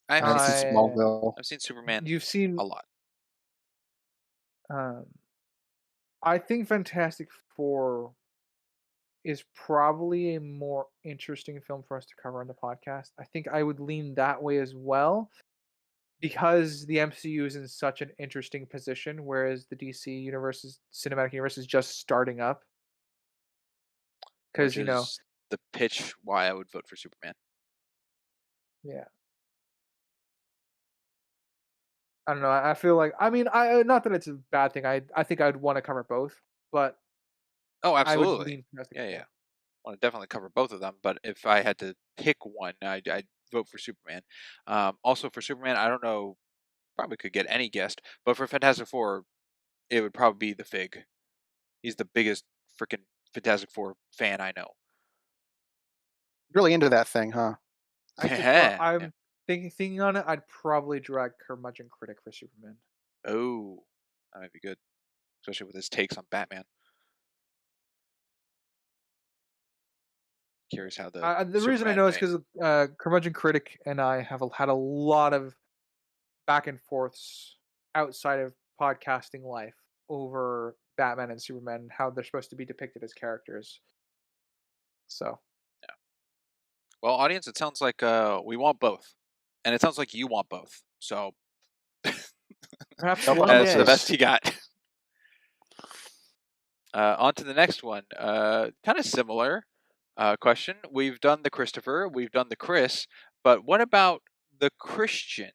I've seen Smallville. I've seen Superman. You've seen a lot. I think Fantastic Four is probably a more interesting film for us to cover on the podcast. I think I would lean that way as well, because the MCU is in such an interesting position, whereas the DC cinematic universe is just starting up. Because the pitch why I would vote for Superman. Yeah. I don't know. I feel like I mean, not that it's a bad thing. I think I'd want to cover both, but Oh, I would absolutely. lean Fantastic Yeah, yeah. Four. Want to definitely cover both of them, but if I had to pick one, I'd vote for Superman. Also for Superman, I don't know, probably could get any guest, but for Fantastic Four, it would probably be the Fig. He's the biggest freaking Fantastic Four fan I know. Really into that thing, huh? I could. Yeah. I'm thinking on it. I'd probably drag Curmudgeon Critic for Superman. Oh, that might be good, especially with his takes on Batman. Curious how the The reason I Superman know is vein. because Curmudgeon Critic and I have had a lot of back and forths outside of podcasting life over Batman and Superman, how they're supposed to be depicted as characters. So Yeah. Well, audience, it sounds like we want both, and it sounds like you want both. So perhaps Double one that's the day. best you got. On to the next one. Kind of similar question. We've done the Christopher, we've done the Chris, but what about the Christian?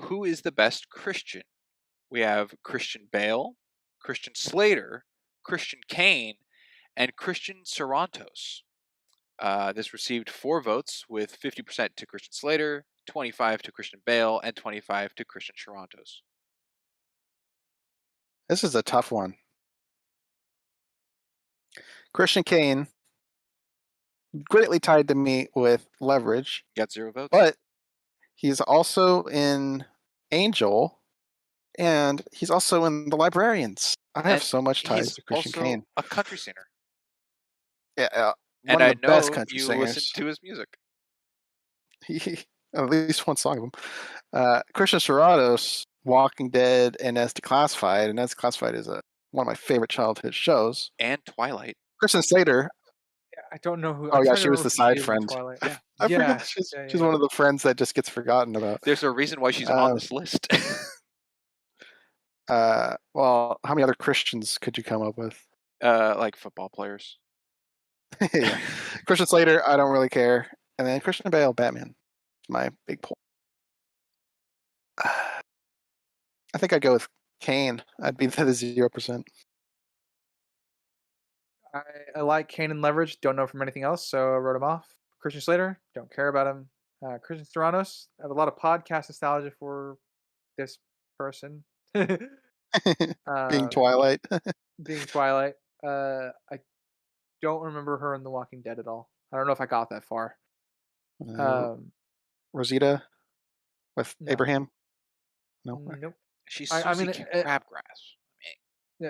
Who is the best Christian? We have Christian Bale, Christian Slater, Christian Kane, and Christian Sarantos. This received 4 votes, with 50% to Christian Slater, 25 to Christian Bale, and 25 to Christian Sarantos. This is a tough one. Christian Kane, greatly tied to me with leverage, Got 0 votes. but he's also in Angel, and he's also in The Librarians. I have And so much ties he's to Christian also Kane. a country singer, Yeah, and one of I the best know country you listen singers. to his music. At least one song of him. Christian Serratos, Walking Dead, and As Declassified. And As Declassified is one of my favorite childhood shows. And Twilight. Kristen Slater. I don't know who. Oh I'm yeah, trying to she was remember the who she side is in friend. Twilight. Yeah. I forgot Yes. she's Yeah, she's yeah. one of the friends that just gets forgotten about. There's a reason why she's on this list. Well, how many other Christians could you come up with? Like football players. Yeah. Christian Slater, I don't really care. And then Christian Bale, Batman. My big pull. I think I'd go with Kane. I'd be the 0%. I like Kane and Leverage. Don't know from anything else, so I wrote him off. Christian Slater. Don't care about him. Christian Serranos. I have a lot of podcast nostalgia for this person. Being uh, Twilight. being Twilight. I don't remember her in The Walking Dead at all. I don't know if I got that far. Rosita with No. Abraham? No. Nope. She's I Susie mean, Crabgrass. yeah,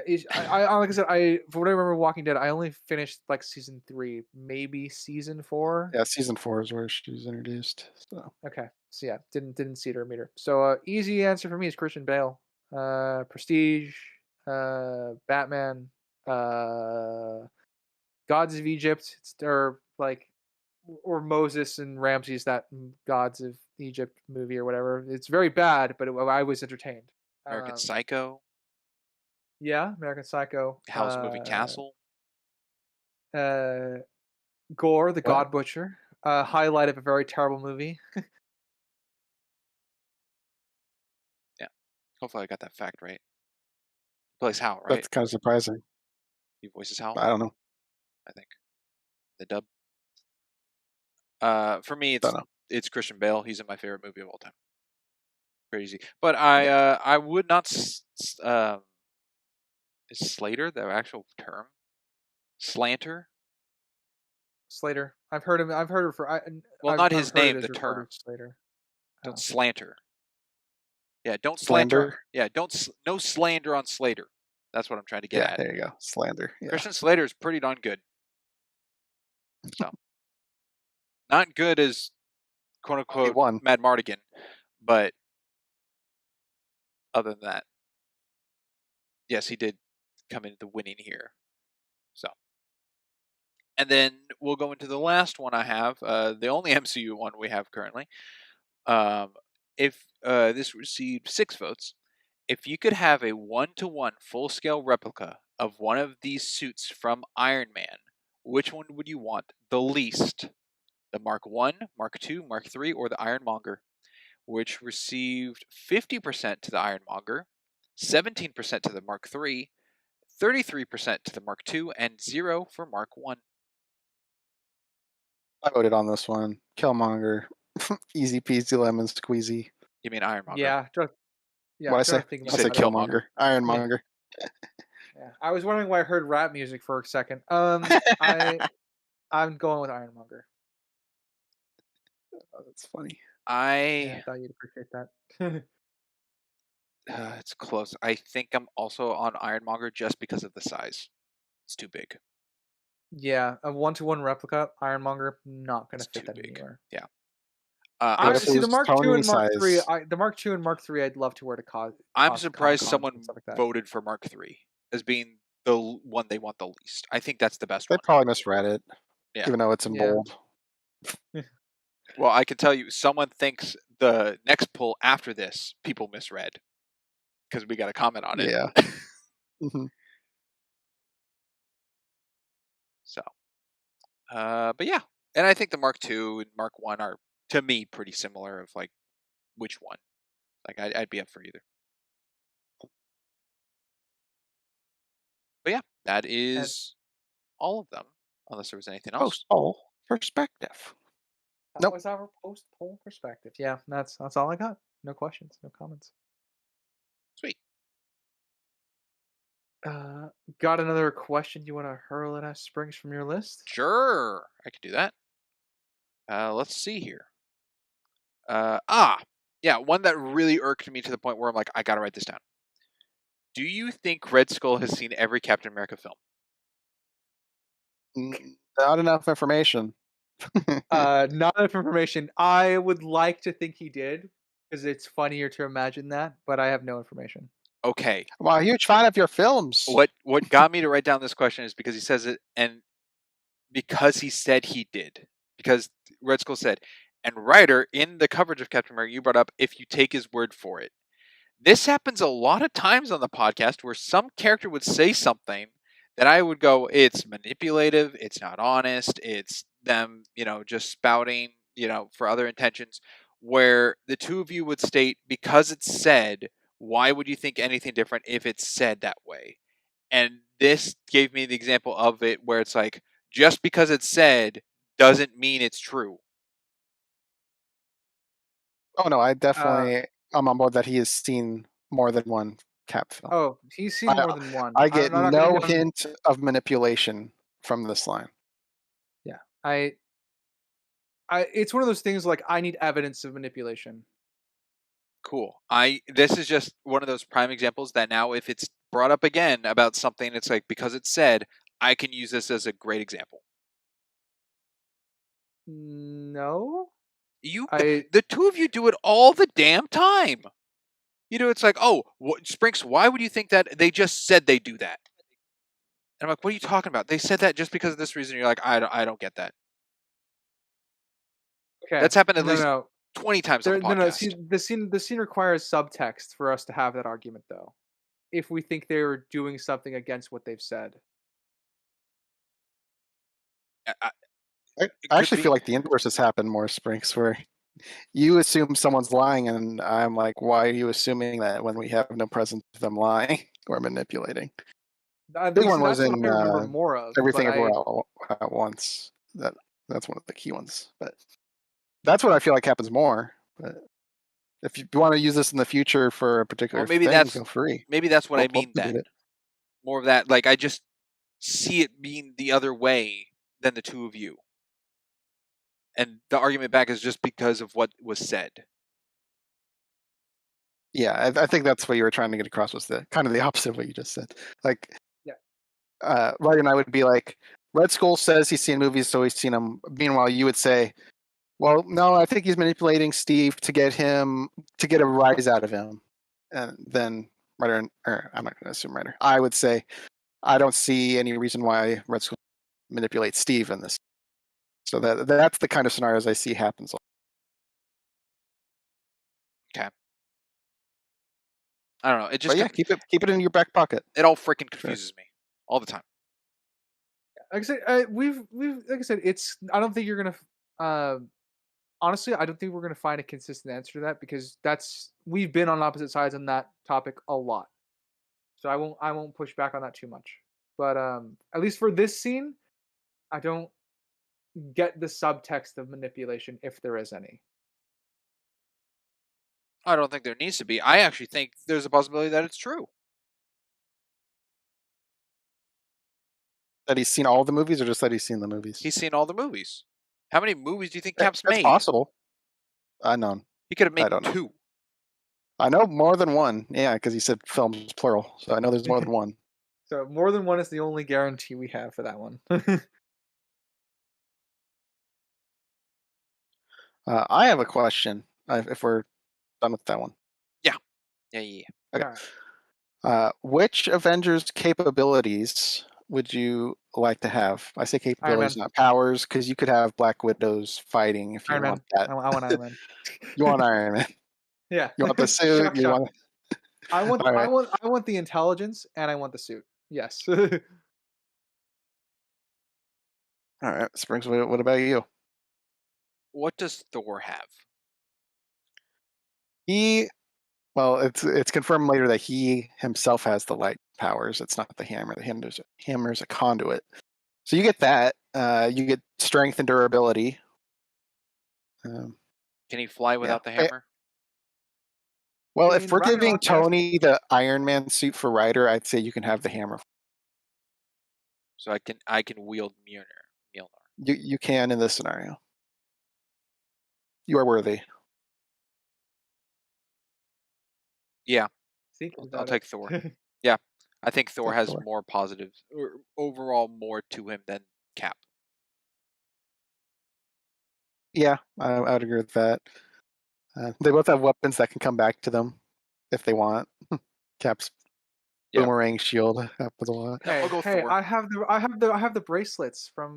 like I said, from what I remember, Walking Dead, I only finished like season 3, maybe season 4. Yeah, season 4 is where she's introduced. So Okay, so yeah, didn't see it or meet her. So easy answer for me is Christian Bale, Prestige, Batman, Gods of Egypt, or like, or Moses and Ramses, that Gods of Egypt movie or whatever. It's very bad, but I was entertained. American Psycho. Yeah, American Psycho. Howl's Moving Castle. Gore, the What? God Butcher. Highlight of a very terrible movie. Yeah. Hopefully I got that fact right. He plays Hal, right? That's kind of surprising. He voices Hal, I don't know. I think. The dub. For me, Don't know. it's Christian Bale. He's in my favorite movie of all time. Pretty easy. But I would not. Is Slater the actual term? Slanter. Slater. I've heard him. I've heard her for. Well, not his I've heard name, it as the referred to term. as Slater. Don't Oh. slanter. Yeah, don't slander. Slander? Yeah, no slander on Slater. That's what I'm trying to get at. There you go. Slander. Yeah. Christian Slater is pretty darn good. So, not good as quote unquote won. Mad Mardigan, but other than that, yes, he did come into the winning here. So, and then we'll go into the last one I have, the only MCU one we have currently. If this received 6 votes, if you could have a 1-to-1 full-scale replica of one of these suits from Iron Man, which one would you want the least? the Mark I, Mark II, Mark III, or the Ironmonger, which received 50% to the Ironmonger, 17% to the Mark III, 33% to the Mark II, and 0 for Mark I. I voted on this one. Killmonger. Easy peasy lemon squeezy. You mean Ironmonger? Yeah, What I say? thinking I about said that. Killmonger. Ironmonger. Yeah, I was wondering why I heard rap music for a second. I'm going with Ironmonger. Oh, that's funny. Yeah, I thought you'd appreciate that. It's close. I think I'm also on Ironmonger just because of the size. It's too big. Yeah, a 1-to-1 replica Ironmonger, not gonna It's fit too that big. anywhere. Yeah. What if it See the was Mark II Tony and Mark III. size? The Mark II and Mark III, I'd love to wear to I'm Comic surprised Cons someone and stuff like that. voted for Mark III as being the one they want the least. I think that's the best They one. probably misread it, Yeah. even though it's in bold. Well, I can tell you, someone thinks the next poll after this, people misread because we got a comment on it. Yeah. Mhm. So, but yeah, and I think the Mark II and Mark I are, to me, pretty similar. Of like, which one? Like, I'd be up for either. But yeah, that is all of them, unless there was anything else. Post poll perspective. That Nope. was our post poll perspective. Yeah, that's all I got. No questions, no comments. Sweet. Got another question you want to hurl at us, Springs, from your list? Sure, I can do that. Let's see here. Yeah, one that really irked me to the point where I'm like, I gotta write this down. Do you think Red Skull has seen every Captain America film? Not enough information. Not enough information. I would like to think he did, because it's funnier to imagine that, but I have no information. Okay. Well, huge fan of your films. What got me to write down this question is because he says it, and because he said he did. Because Red Skull said, and Ryder, in the coverage of Captain America, you brought up if you take his word for it. This happens a lot of times on the podcast where some character would say something that I would go, it's manipulative, it's not honest, it's them, just spouting, for other intentions, where the two of you would state, because it's said, why would you think anything different if it's said that way? And this gave me the example of it where it's like, just because it's said doesn't mean it's true. Oh no, I definitely I'm on board that he has seen more than one Cap film. Oh, he's seen more than one. I get I'm not gonna no give him- hint of manipulation from this line. Yeah, it's one of those things like I need evidence of manipulation. Cool. This is just one of those prime examples that now if it's brought up again about something, it's like, because it's said, I can use this as a great example. No, the two of you do it all the damn time. It's like, oh, Sprinks, why would you think that? They just said they do that. And I'm like, what are you talking about? They said that just because of this reason. You're like, I don't get that. okay, That's happened at least 20 times on the podcast. No. See, the scene requires subtext for us to have that argument, though. If we think they were doing something against what they've said. I actually feel like the inverse has happened more, Sprinks, where you assume someone's lying, and I'm like, why are you assuming that when we have no presence of them lying or manipulating? Big one was in more of Everything Everywhere All at Once. That's one of the key ones. But that's what I feel like happens more. But if you want to use this in the future for a particular thing, feel free. Maybe that's what I mean then. More of that, like I just see it being the other way than the two of you. And the argument back is just because of what was said. Yeah, I think that's what you were trying to get across, was the kind of the opposite of what you just said. Like, Ryder and I would be like, Red Skull says he's seen movies, so he's seen them. Meanwhile, you would say, well, no, I think he's manipulating Steve to get a rise out of him. And then Ryder, or I'm not going to assume Ryder, I would say, I don't see any reason why Red Skull manipulates Steve in this. So that's the kind of scenarios I see happens. Okay. I don't know. It just keep it in your back pocket. It all freaking confuses me all the time. Like I said, we've like I said, it's. I don't think you're gonna Um, honestly, I don't think we're gonna find a consistent answer to that because we've been on opposite sides on that topic a lot. So I won't push back on that too much. But at least for this scene, I don't get the subtext of manipulation if there is any. I don't think there needs to be. I actually think there's a possibility that it's true. That he's seen all the movies, or just that he's seen the movies? He's seen all the movies. How many movies do you think Cap's That's made? possible. I know. He could have I made don't know. 2. I know more than one. Yeah, because he said films plural, so I know there's more than one. So more than one is the only guarantee we have for that one. I have a question. If we're done with that one. Yeah. Okay. Alright. Which Avengers capabilities would you like to have? I say capabilities, Man. not powers, because you could have Black Widows fighting if you Iron Man. want that. I want Iron Man. You want Iron Man. Yeah. You want the suit. Shock, You shock. want. I want All right. I want the intelligence and I want the suit. Yes. All right, Springs. What about you? What does Thor have? Well, it's confirmed later that he himself has the light powers. It's not the hammer. The hammer's a conduit. So you get that. You get strength and durability. Can he fly without the hammer? Well, In if we're giving Ragnarok, yes. Tony the Iron Man suit for Ryder, I'd say you can have the hammer. So I can wield Mjolnir. You can in this scenario. You are worthy. Yeah. Thinking I'll about take it. Thor. Yeah. I think Thor Take has Thor. more positives, or overall more to him than Cap. Yeah, I would agree with that. They both have weapons that can come back to them if they want. Cap's Yeah. boomerang shield happens a lot. Yeah, I'll go Hey, Thor. I have the bracelets for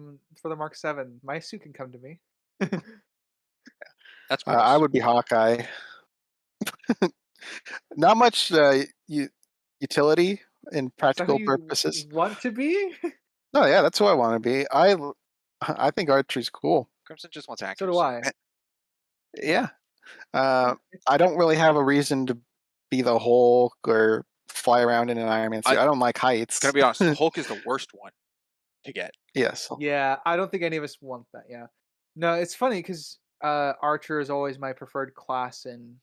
the Mark 7. My suit can come to me. That's gross. I would be Hawkeye. Not much utility in Is that practical who you purposes. want to be? No, yeah, that's who I want to be. I think archery's cool. Crimson just wants So accuracy. do I. Yeah. I don't really have a reason to be the Hulk or fly around in an Iron Man suit. I don't like heights. Gonna be honest, the Hulk is the worst one to get. Yes. Yeah, I don't think any of us want that. Yeah. No, it's funny because Archer is always my preferred class in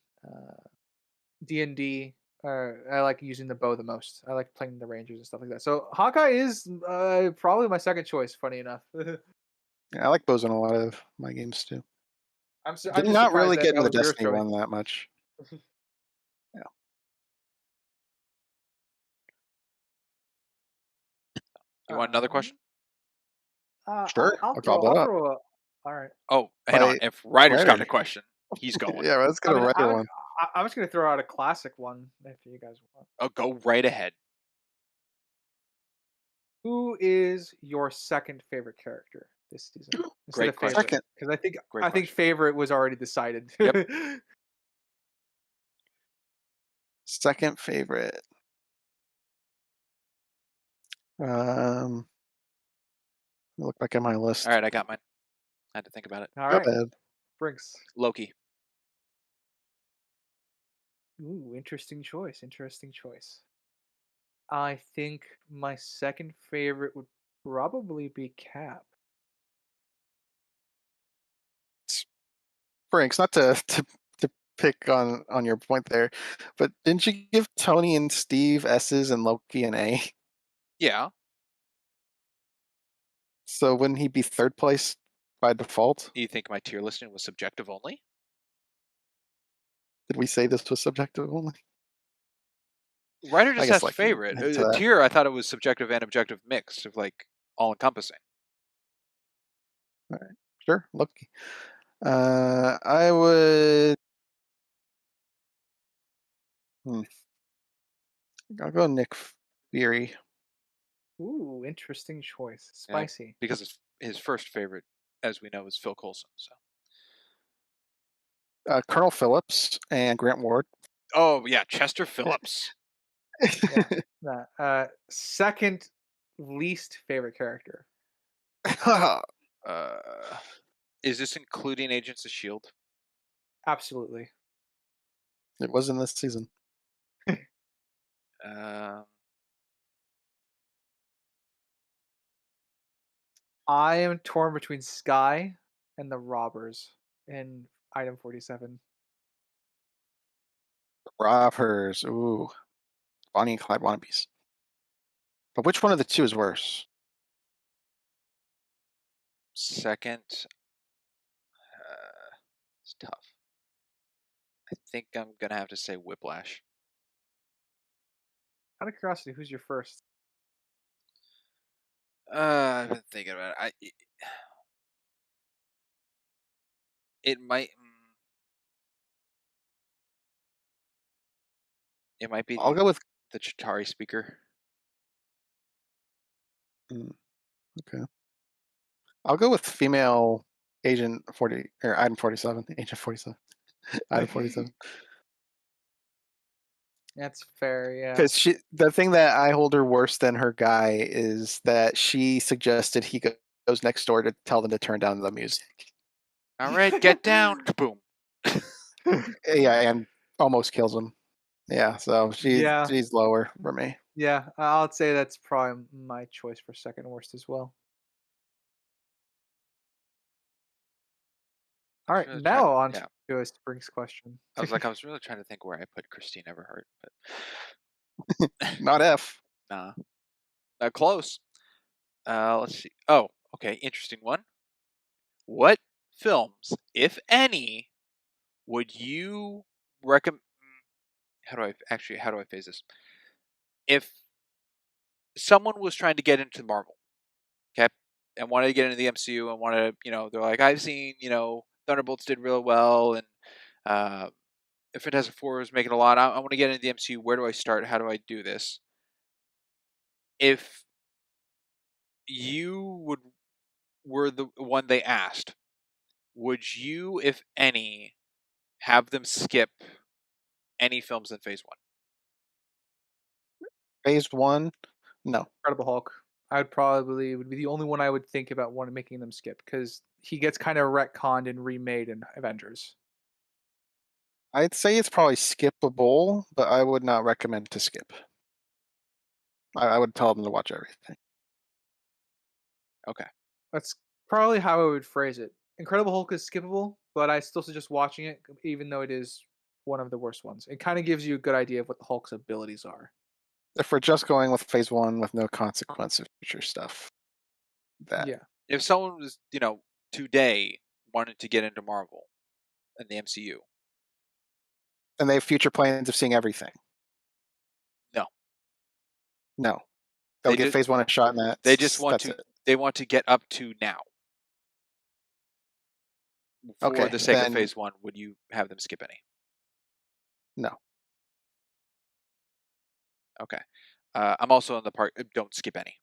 D&D. I like using the bow the most. I like playing the Rangers and stuff like that. So Hawkeye is probably my second choice. Funny enough. Yeah, I like bows in a lot of my games too. I'm Did just not surprised really that get into the was your Destiny choice. one that much. You want another question? Sure, I'll I'll throw. gobble it I'll up. throw a. All right. Oh, hang on. If Ryder's got Ryder. a question, he's going. Yeah, let's get I mean, a Ryder one. I was gonna throw out a classic one if you guys want. Oh, go right ahead. Who is your second favorite character this season? Great Instead of question. favorite, Second. because I think Great I think question. favorite was already decided. Yep. Second favorite. Look back at my list. All right, I got mine. I had to think about it. All Go right, ahead. Brinks. Loki. Ooh, interesting choice. Interesting choice. I think my second favorite would probably be Cap. Franks, not to pick on your point there, but didn't you give Tony and Steve S's and Loki an A? Yeah. So wouldn't he be third place by default? You think my tier listing was subjective only? Did we say this was subjective only? Ryder just guess, has like, favorite. into that. Tier, I thought it was subjective and objective mixed, of like all encompassing. All right, sure, Loki. I would. I'll go Nick Fury. Ooh, interesting choice. Spicy. Because his first favorite, as we know, is Phil Coulson. So. Colonel Phillips and Grant Ward. Oh yeah, Chester Phillips. Second least favorite character. Is this including Agents of Shield? Absolutely. It was in this season. Um, I am torn between Sky and the Robbers in item 47. Robbers. Ooh. Bonnie and Clyde wannabes. But which one of the two is worse? second, it's tough. I think I'm gonna have to say Whiplash. Out of curiosity, who's your first? I've been thinking about it. It might. It might be I'll go with. the Chitauri speaker. Okay. I'll go with female Agent 40 or item 47. Agent 47. Item 47. That's fair, yeah. Because the thing that I hold her worse than her guy is that she suggested he goes next door to tell them to turn down the music. All right, get down, kaboom. Yeah, and almost kills him. Yeah, so Yeah. she's lower for me. Yeah, I'll say that's probably my choice for second worst as well. All right, really now on yeah. to a Springs question. I was really trying to think where I put Christine Everhart, but Not F. nah, not close. Let's see. Oh, okay, interesting one. What films, if any, would you recommend? How do I phase this? If someone was trying to get into Marvel, okay, and wanted to get into the MCU and wanted to, they're like, I've seen, Thunderbolts did real well, and if Fantastic Four is making a lot, I want to get into the MCU. Where do I start? How do I do this? If you were the one they asked, would you, if any, have them skip any films in Phase 1? Phase 1? No. Incredible Hulk. Would be the only one I would think about making them skip because he gets kind of retconned and remade in Avengers. I'd say it's probably skippable, but I would not recommend to skip. I would tell them to watch everything. Okay. That's probably how I would phrase it. Incredible Hulk is skippable, but I still suggest watching it, even though it is one of the worst ones. It kind of gives you a good idea of what the Hulk's abilities are. If we're just going with Phase 1 with no consequence of future stuff, Yeah. If someone was, today wanted to get into Marvel and the MCU, and they have future plans of seeing everything. No. They'll give Phase 1 a shot, and they just want to. They want to get up to now. For the sake of Phase 1, would you have them skip any? No. Okay. I'm also on the part, don't skip any.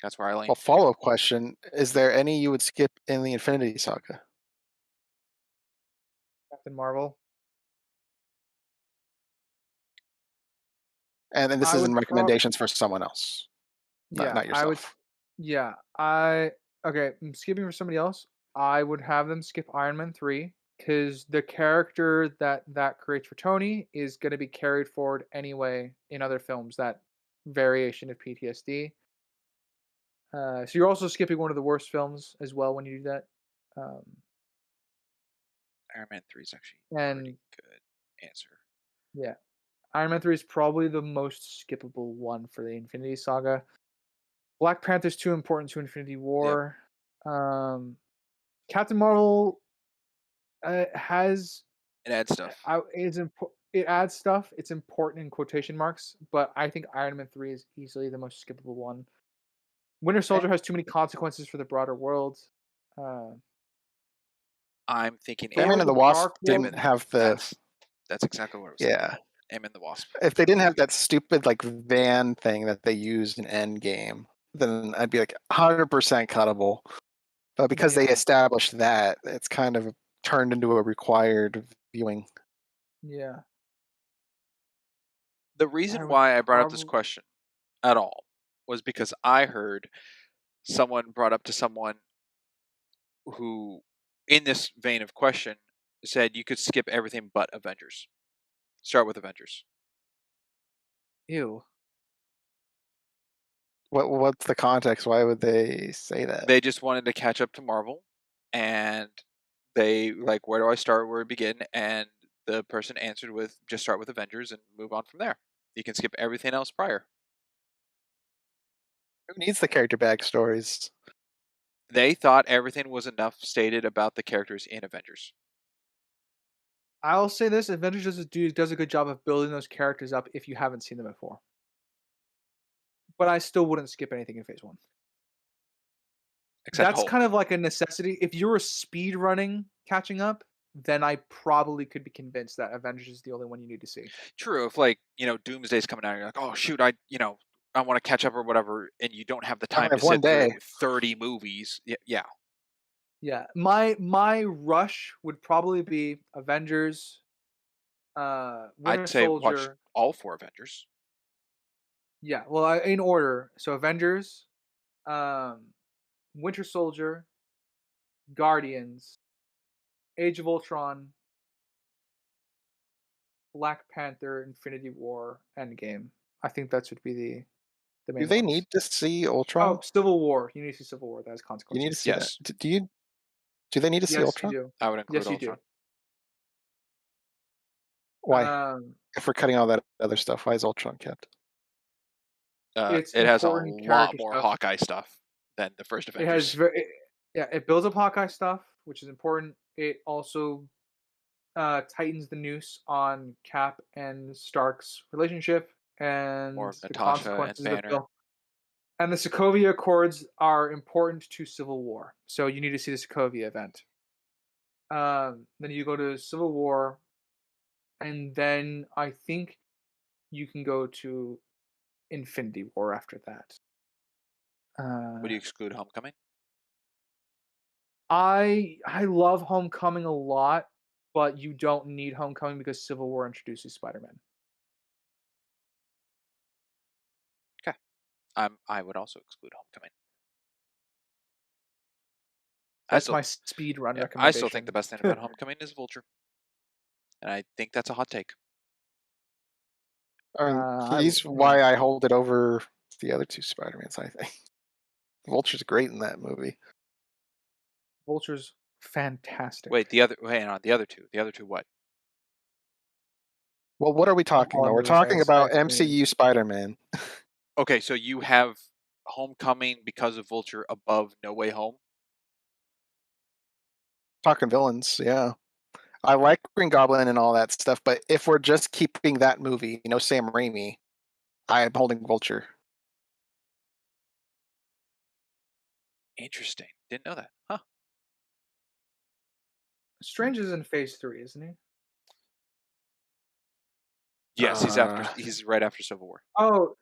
That's where I lean. Well, follow-up question, is there any you would skip in the Infinity Saga? Captain Marvel. And then this is in recommendations for someone else, not yourself. Okay, I'm skipping for somebody else. I would have them skip Iron Man 3 because the character that creates for Tony is going to be carried forward anyway in other films, that variation of PTSD. So you're also skipping one of the worst films as well when you do that. Iron Man 3 is actually a pretty good answer. Yeah. Iron Man 3 is probably the most skippable one for the Infinity Saga. Black Panther's too important to Infinity War. Yep. Captain Marvel has... It adds stuff. It adds stuff. It's important in quotation marks, but I think Iron Man 3 is easily the most skippable one. Winter Soldier has too many consequences for the broader world. I'm thinking Ant-Man and the Wasp didn't have the... That's exactly what I was thinking. Yeah. Ant-Man and the Wasp. If they didn't have that stupid van thing that they used in Endgame, then I'd be 100% cuttable. But because they established that, it's kind of turned into a required viewing. Yeah. The reason why I brought up this question at all was because I heard someone brought up to someone, who, in this vein of question, said you could skip everything but Avengers. Start with Avengers. Ew. What's the context? Why would they say that? They just wanted to catch up to Marvel, and they like, where do I start? Where do I begin? And the person answered with, just start with Avengers and move on from there. You can skip everything else prior. Who needs the character backstories? They thought everything was enough stated about the characters in Avengers. I'll say this: Avengers does a good job of building those characters up if you haven't seen them before. But I still wouldn't skip anything in Phase 1. Except That's Hulk. kind of like a necessity. If you were speed running catching up, then I probably could be convinced that Avengers is the only one you need to see. True, if like, Doomsday's coming out, you're like, oh shoot, I want to catch up or whatever, and you don't have the I time to have one sit through day. 30 movies. Yeah. Yeah, my rush would probably be Avengers, Winter I'd say watch Soldier. all 4 Avengers. Yeah, well, in order. So Avengers, um, Winter Soldier, Guardians, Age of Ultron, Black Panther, Infinity War, Endgame. I think that should be the Do main they ones. need to see Ultron? Oh, Civil War. You need to see Civil War. That has You consequences. need to see Yes. that. Do they need to see Yes, you Ultron? do. I would include Yes, you Ultron. do. Why? If we're cutting all that other stuff, why is Ultron kept? It's It has a important lot character more stuff. Hawkeye stuff than the first It Avengers. has it builds up Hawkeye stuff, which is important. It also tightens the noose on Cap and Stark's relationship and More of the Natasha and consequences of Banner. Bill. And the Sokovia Accords are important to Civil War, so you need to see the Sokovia event. Then you go to Civil War, and then I think you can go to Infinity War after that. Would you exclude Homecoming? I love Homecoming a lot, but you don't need Homecoming because Civil War introduces Spider-Man. Okay. I would also exclude Homecoming. That's my speed run I recommendation. still think the best thing about Homecoming is Vulture. And I think that's a hot take. He's why I hold it over the other 2 Spider-Mans, I think. Vulture's great in that movie. Vulture's fantastic. Wait, the other 2. The other 2 what? Well, what are we talking about? We're talking about MCU Spider-Man. Okay, so you have Homecoming because of Vulture above No Way Home? Talking villains, yeah. I like Green Goblin and all that stuff, but if we're just keeping that movie, Sam Raimi, I'm holding Vulture. Interesting. Didn't know that. Huh. Strange is in Phase 3, isn't he? Yes, he's right after Civil War. Oh,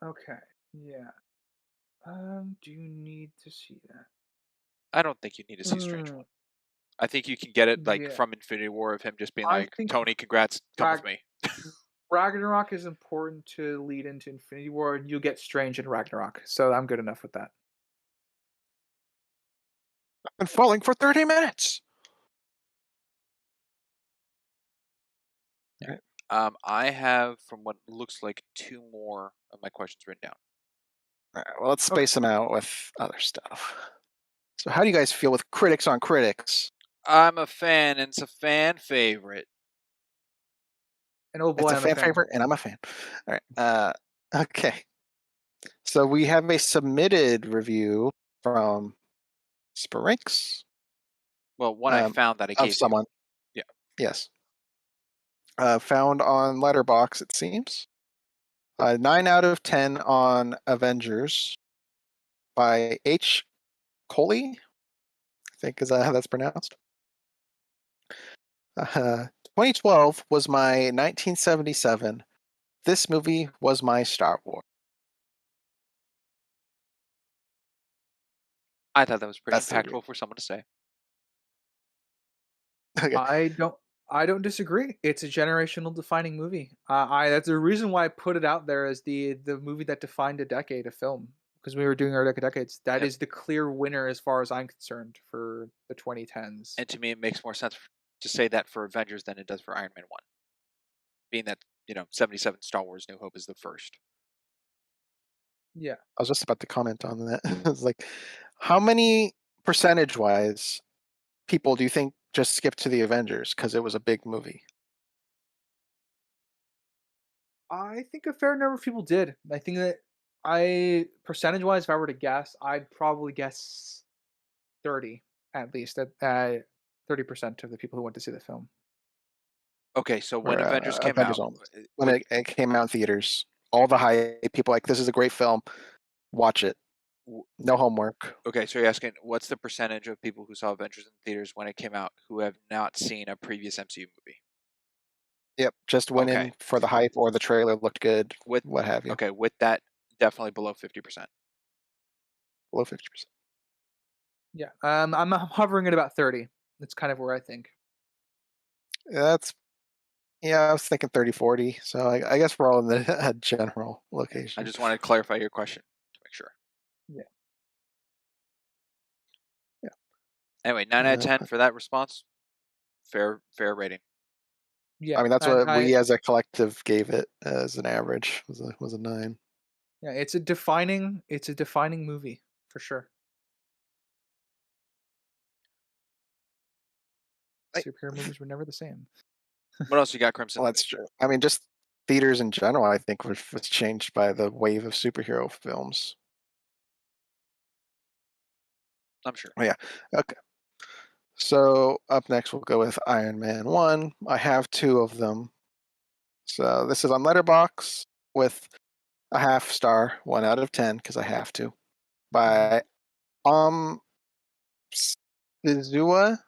okay. Yeah. Do you need to see that? I don't think you need to see Strange One. I think you can get it from Infinity War of him just being like, Tony, congrats, come with me. Ragnarok is important to lead into Infinity War, and you'll get Strange in Ragnarok, so I'm good enough with that. I've been falling for 30 minutes. All right. I have, from what looks like, 2 more of my questions written down. All right, well, let's space them out with other stuff. So how do you guys feel with Critics on Critics? I'm a fan, and it's a fan favorite. And oh boy, it's a fan favorite, and I'm a fan. All right. Okay. So we have a submitted review from Sparinx. Well, one I found that I gave of someone. You. Yeah. Yes. Found on LetterBoxd, it seems. 9 out of 10 on Avengers by H. Coley, I think is how that's pronounced. 2012 was my 1977. This movie was my Star Wars. I thought that was pretty impactful for someone to say. Okay. I don't disagree. It's a generational defining movie. That's the reason why I put it out there as the movie that defined a decade of film. because we were doing our decades. That Yep. is the clear winner as far as I'm concerned for the 2010s. And to me, it makes more sense to say that for Avengers than it does for Iron Man 1. Being that, 77 Star Wars New Hope is the first. Yeah. I was just about to comment on that. It's like, how many percentage-wise people do you think just skipped to the Avengers because it was a big movie? I think a fair number of people did. I think that percentage-wise, if I were to guess, I'd probably guess 30 at least. At 30% of the people who went to see the film. Okay, so when Or Avengers came Avengers out, only. When it came out in theaters, all the hype, people like, this is a great film, watch it. No homework. okay, so you're asking what's the percentage of people who saw Avengers in theaters when it came out who have not seen a previous MCU movie? Yep, just went Okay. in for the hype or the trailer looked good, With what have you. Okay, with that, definitely below 50%. Below 50%. Yeah. I'm hovering at about 30. That's kind of where I think. I was thinking 30, 40. So I guess we're all in the general location. I just wanted to clarify your question to make sure. Yeah. Yeah. Anyway, 9 out of 10 for that response. Fair rating. Yeah. I mean, that's what we as a collective gave it as an average, was a 9. Yeah, it's a defining movie for sure. Superhero movies were never the same. What else you got, Crimson? Well, that's true. I mean, just theaters in general, I think, was changed by the wave of superhero films. I'm sure. Oh, yeah. Okay. So up next, we'll go with Iron Man 1. I have 2 of them. So this is on LetterBoxd with a half star, 1 out of 10, because I have to, by Szua,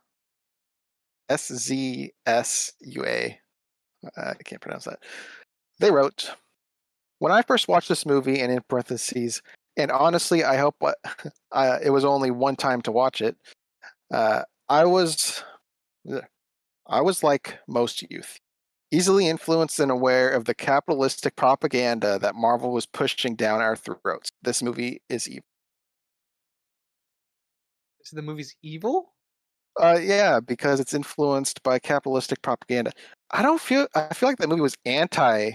Szsua. I can't pronounce that. They wrote, when I first watched this movie, and in parentheses, and honestly, I hope it was only one time to watch it, I was like most youth, easily influenced and aware of the capitalistic propaganda that Marvel was pushing down our throats. This movie is evil. So the movie's evil? Yeah, because it's influenced by capitalistic propaganda. I feel like that movie was anti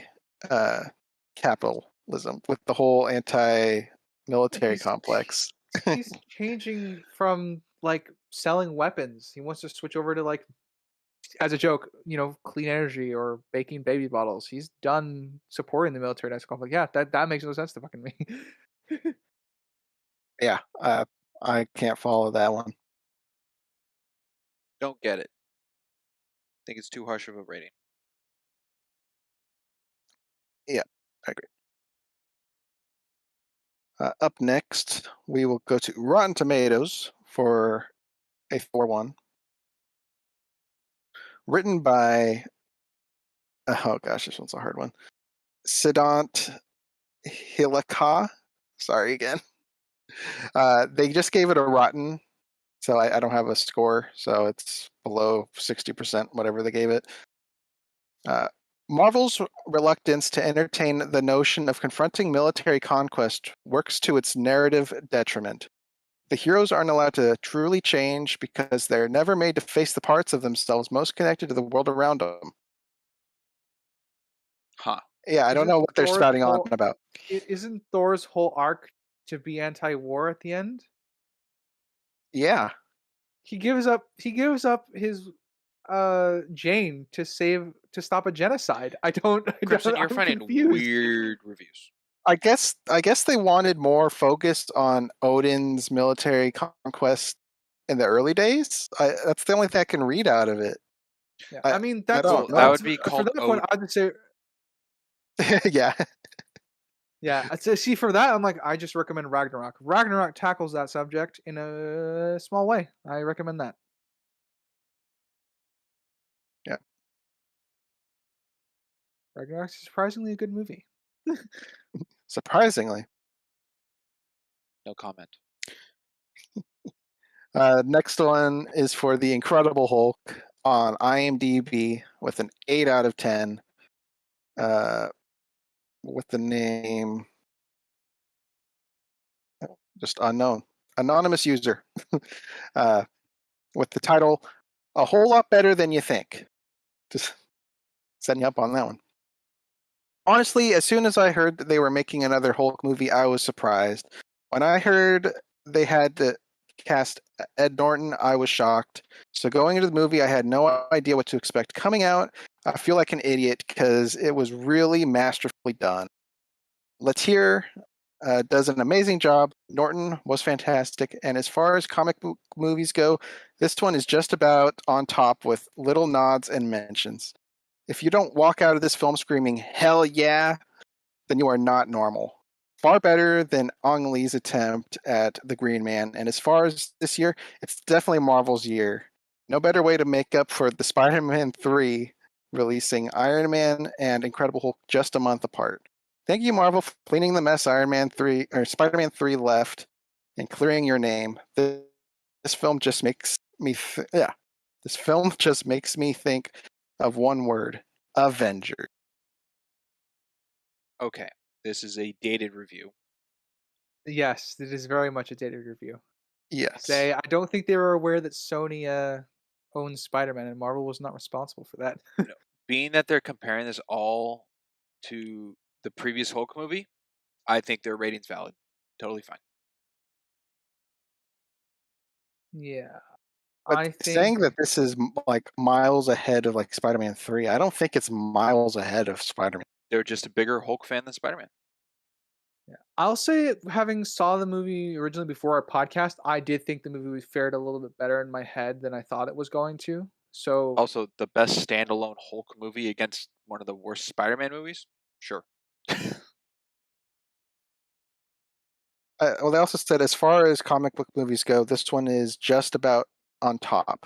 capitalism with the whole anti-military complex. He's changing from like selling weapons. He wants to switch over to like, as a joke, clean energy or baking baby bottles. He's done supporting the military next conflict. Yeah, that makes no sense to fucking me. Yeah, I can't follow that one. Don't get it. Think it's too harsh of a rating. Yeah, I agree. Up next, we will go to Rotten Tomatoes for a 4-1. Written by, oh gosh, this one's a hard one. Siddhant Hilaka. Sorry again. They just gave it a rotten, so I don't have a score, so it's below 60%, whatever they gave it. Marvel's reluctance to entertain the notion of confronting military conquest works to its narrative detriment. The heroes aren't allowed to truly change because they're never made to face the parts of themselves most connected to the world around them. Huh. Yeah, I don't know what they're spouting on about. Isn't Thor's whole arc to be anti-war at the end? Yeah. He gives up his Jane to stop a genocide. Crimson, you're I'm finding confused. weird reviews. I guess they wanted more focused on Odin's military conquest in the early days. That's the only thing I can read out of it. Yeah, I mean that would be called for that point. I'd say, yeah. Yeah, see for that, I'm like, I just recommend Ragnarok. Ragnarok tackles that subject in a small way. I recommend that. Yeah. Ragnarok's surprisingly a good movie. Surprisingly. No comment. Next one is for The Incredible Hulk on IMDb with an 8 out of 10. With the name just unknown, anonymous user, with the title "A Whole Lot Better Than You Think." Just setting you up on that one. Honestly, as soon as I heard that they were making another Hulk movie, I was surprised. When I heard they had to cast Ed Norton, I was shocked. So going into the movie, I had no idea what to expect. Coming out, I feel like an idiot because it was really masterfully done. Let's hear does an amazing job. Norton was fantastic. And as far as comic book movies go, this one is just about on top with little nods and mentions. If you don't walk out of this film screaming, hell yeah, then you are not normal. Far better than Ang Lee's attempt at the Green Man. And as far as this year, it's definitely Marvel's year. No better way to make up for the Spider-Man 3 releasing Iron Man and Incredible Hulk just a month apart. Thank you, Marvel, for cleaning the mess Iron Man 3 or Spider-Man 3 left and clearing your name. This film just makes me This film just makes me think of one word: Avenger. Okay, this is a dated review. Yes, it is very much a dated review. Yes. Say, I don't think they were aware that Sony owns Spider-Man, and Marvel was not responsible for that. No, being that they're comparing this all to the previous Hulk movie, I think their rating's valid. Totally fine. Yeah, But I saying think that this is like miles ahead of like Spider-Man 3, I don't think it's miles ahead of Spider-Man. They're just a bigger Hulk fan than Spider-Man. yeah. I'll say having saw the movie originally before our podcast, I did think the movie fared a little bit better in my head than I thought it was going to. So Also, the best standalone Hulk movie against one of the worst Spider-Man movies? Sure. Well, they also said as far as comic book movies go, this one is just about on top.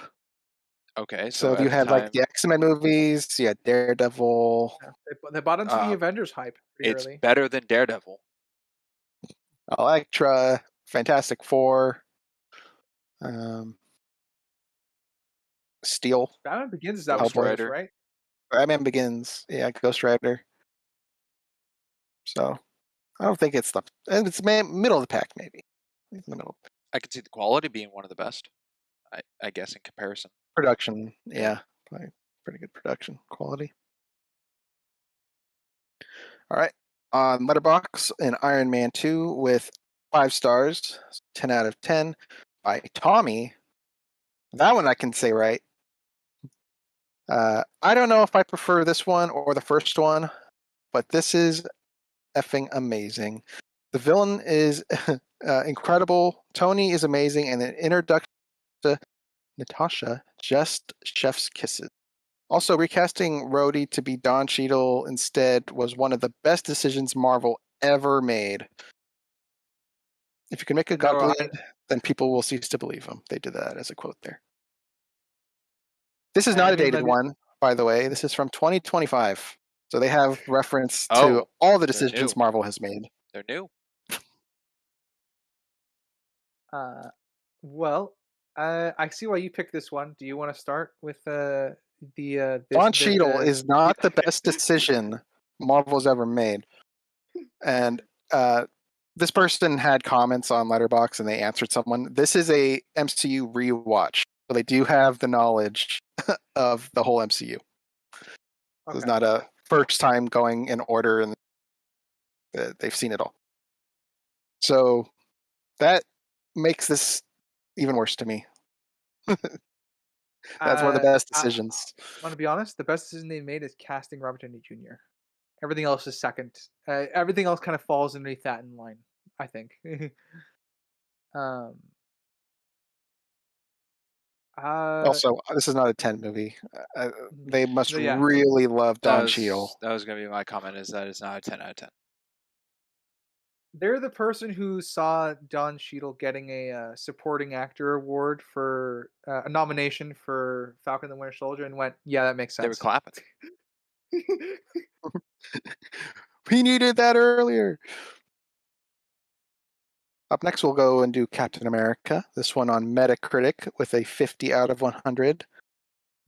Okay, so So at you the had like time, the X-Men movies, you had Daredevil, yeah, they bought into the uh, Avengers hype pretty it's early. better than Daredevil. Elektra, Fantastic Four, um, Steel, Batman Begins is out Ghost before Hellboy, this, Rider. right? Batman Begins, yeah, Ghost Rider. So I don't think it's and it's middle of the pack maybe. In the middle. I can see the quality being one of the best. I guess in comparison. Production, yeah, pretty good production quality. All right, on Letterboxd, an Iron Man 2 with 5 stars, 10 out of 10 by Tommy. That one I can say right. I don't know if I prefer this one or the first one, but this is effing amazing. The villain is incredible. Tony is amazing, and an introduction to Natasha, just chef's kisses. Also, recasting Rhodey to be Don Cheadle instead was one of the best decisions Marvel ever made. If you can make a god No, bleed, then people will cease to believe him. They did that as a quote there. This is not I a mean, dated one, by the way. This is from 2025. So they have reference to Oh, all the they're new. decisions Marvel has made. They're new. uh, well, I see why you picked this one. Do you want to start with Don Cheadle is the not the best decision Marvel's ever made. And this person had comments on Letterboxd and they answered someone. This is a MCU rewatch. So they do have the knowledge of the whole MCU. Okay. It's not a first time going in order and they've seen it all. So that makes this even worse to me. That's one of the best I decisions. want to be honest. The best decision they made is casting Robert Downey Jr. Everything else is second. Everything else kind of falls underneath that in line, I think. um. Uh. Also, this is not a 10 movie. They must So yeah, really love That Don Cheadle. was gonna be my comment. Is that it's not a 10 out of 10. they're the person who saw Don Cheadle getting a supporting actor award for a nomination for Falcon and the Winter Soldier and went, "Yeah, that makes They were sense." clapping. We needed that earlier. Up next, we'll go and do Captain America. This one on Metacritic with a 50 out of 100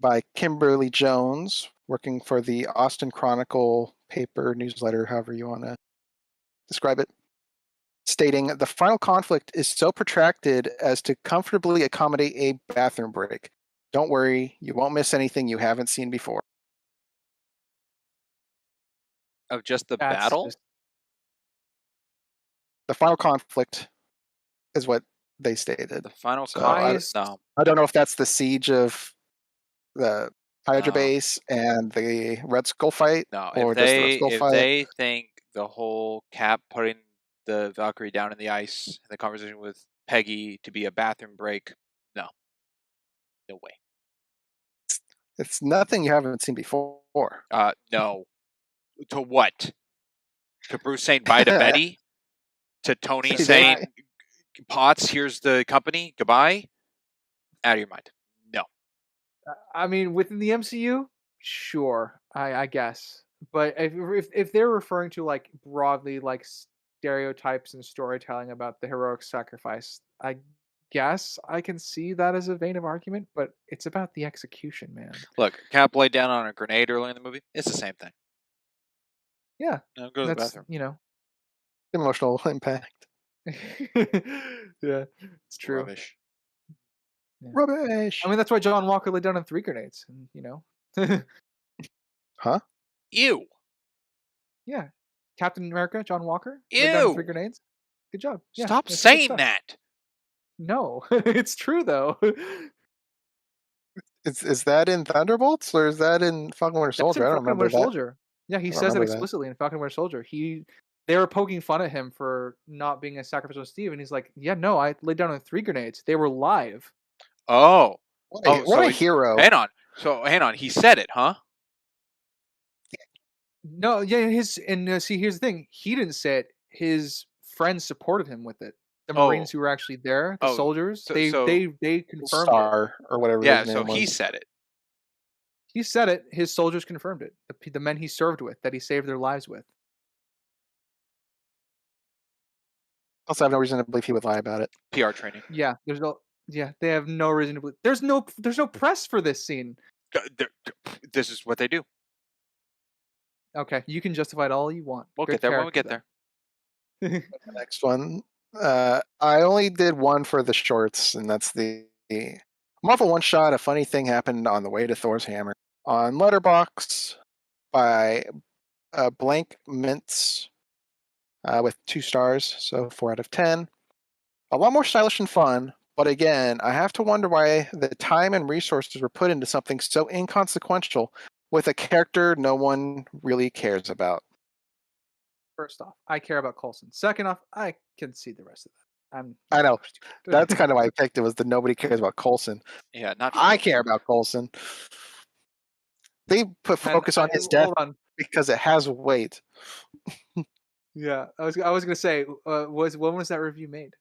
by Kimberly Jones, working for the Austin Chronicle paper newsletter, however you want to describe it. stating the final conflict is so protracted as to comfortably accommodate a bathroom break. Don't worry, you won't miss anything you haven't seen before. Of just the That's battle? just The final conflict is what they stated. The final So no. I don't know if that's the siege of the Hydra No. base and the Red Skull fight, No. or just the Red Skull If fight. they think the whole Cap putting the Valkyrie down in the ice in the conversation with Peggy to be a bathroom break, no. No way. It's nothing you haven't seen before. No. To what? To Bruce saying bye to Betty? To Tony Say saying, bye. Potts, here's the company, goodbye? Out of your mind. No. I mean, within the MCU, sure, I guess. But if they're referring to like broadly like stereotypes and storytelling about the heroic sacrifice, I guess I can see that as a vein of argument. But it's about the execution, man. Look, Cap laid down on a grenade early in the movie. It's the same thing. Yeah, No, go to the that's bathroom. Emotional impact. Yeah, it's true. Rubbish. Yeah. Rubbish. I mean, that's why John Walker laid down on 3 grenades, and Huh? Ew. yeah, Captain America, John Walker, laid down 3 Ew. grenades. Good job. Yeah, Stop it's good saying stuff. that. No, it's true though. Is that in Thunderbolts or is that in Falcon Winter That's Soldier? in I don't Falcon and remember Winter that. Soldier. Yeah, he I don't says it remember that. explicitly in Falcon and Winter Soldier. They were poking fun at him for not being a sacrificial Steve, and he's like, "Yeah, no, I laid down on 3 grenades. They were live." Oh. What a hero. Hang on. So, hang on. He said it, huh? No, yeah, see, here's the thing. He didn't say it. His friends supported him with it. The Marines who were actually there, the soldiers, so, they confirmed it. Star or whatever yeah, his so name was. he said it. He said it. His soldiers confirmed it. The men he served with, that he saved their lives with. Also, I have no reason to believe he would lie about it. PR training. Yeah, they have no reason to believe. There's no press for this scene. This is what they do. Okay, you can justify it all you want. We'll Good get there when we get character, there. though. The next one. I only did one for the shorts, and that's the Marvel one shot. A funny thing happened on the way to Thor's hammer on LetterBoxd by Blank Mints with 2 stars, so 4 out of 10. A lot more stylish and fun, but again, I have to wonder why the time and resources were put into something so inconsequential with a character no one really cares about. First off, I care about Coulson. Second off, I can see the rest of that. I know. That's kind of why I picked it, was that nobody cares about Coulson. Yeah, not I care about Coulson. They put focus on his death Hold on. because it has weight. Yeah, I was gonna say, when was that review made?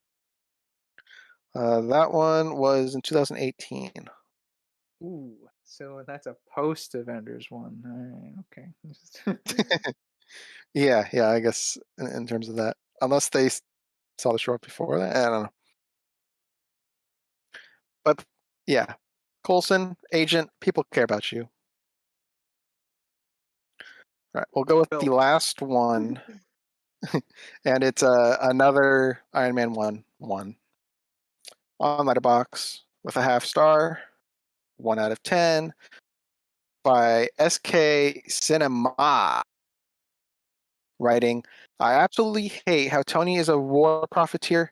That one was in 2018. Ooh, so that's a post Avengers one. All right, okay. Yeah, I guess in terms of that, unless they saw the short before that, I don't know. But yeah, Coulson, Agent, people care about you. All right, we'll go with the last one, and it's another Iron Man 1 on Letterboxd with a half star, 1 out of 10 by SK Cinema. Writing, I absolutely hate how Tony is a war profiteer,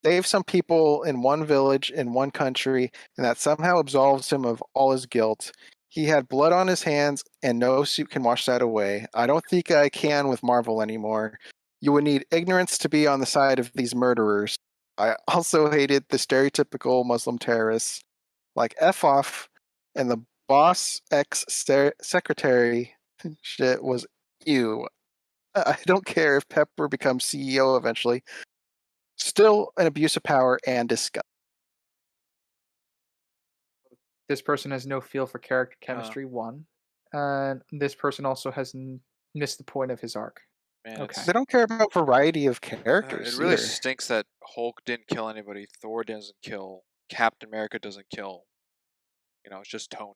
saves some people in one village in one country, and that somehow absolves him of all his guilt. He had blood on his hands, and no suit can wash that away. I don't think I can with Marvel anymore. You would need ignorance to be on the side of these murderers. I also hated the stereotypical Muslim terrorists, like F off, and the boss ex secretary shit was ew. I don't care if Pepper becomes CEO eventually. Still an abuse of power and disgust. This person has no feel for character chemistry. One, and this person also has missed the point of his arc. Man, Okay. They don't care about variety of characters. It really either. stinks that Hulk didn't kill anybody. Thor doesn't kill. Captain America doesn't kill. It's just Tony.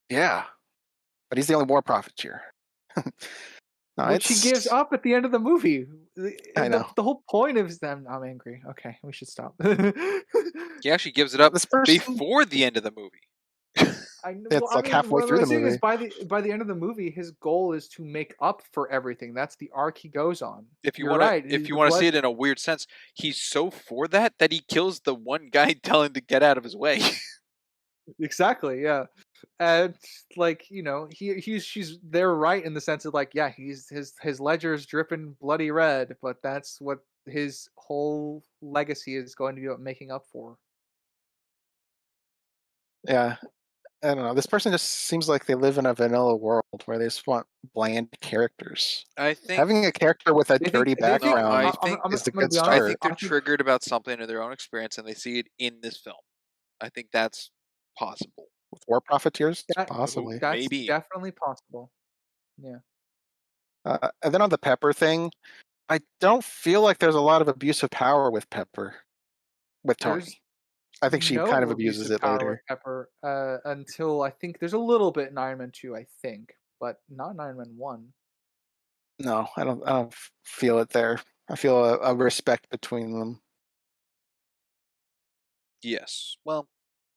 Yeah, but he's the only war profiteer. No, which he gives up at the end of the movie. I know. The whole point is them. I'm angry. Okay, we should stop. He actually gives it up This person, before the end of the movie. Well, it's I like mean, halfway what through I'm the saying is movie. by the end of the movie, his goal is to make up for everything. That's the arc he goes on. If you You're want to, right. if you The want to see blood it in a weird sense, he's so for that he kills the one guy telling to get out of his way. exactly, yeah. And like, they're right in the sense of like, yeah, his ledger's dripping bloody red, but that's what his whole legacy is going to be about making up for. Yeah, I don't know. This person just seems like they live in a vanilla world where they just want bland characters. I think Having a character with a dirty They think no, background I I'm think is a gonna good be I honest. start. think they're I think triggered about something in their own experience, and they see it in this film. I think that's possible. With war profiteers, that possibly. that's Maybe. definitely possible. Yeah. And then on the Pepper thing, I don't feel like there's a lot of abuse of power with Pepper, with There's Tony. I think she kind of no abuses abusive it power with later. Pepper, until I think there's a little bit in Iron Man 2, I think, but not in Iron Man 1. No, I don't feel it there. I feel a respect between them. Yes. Well,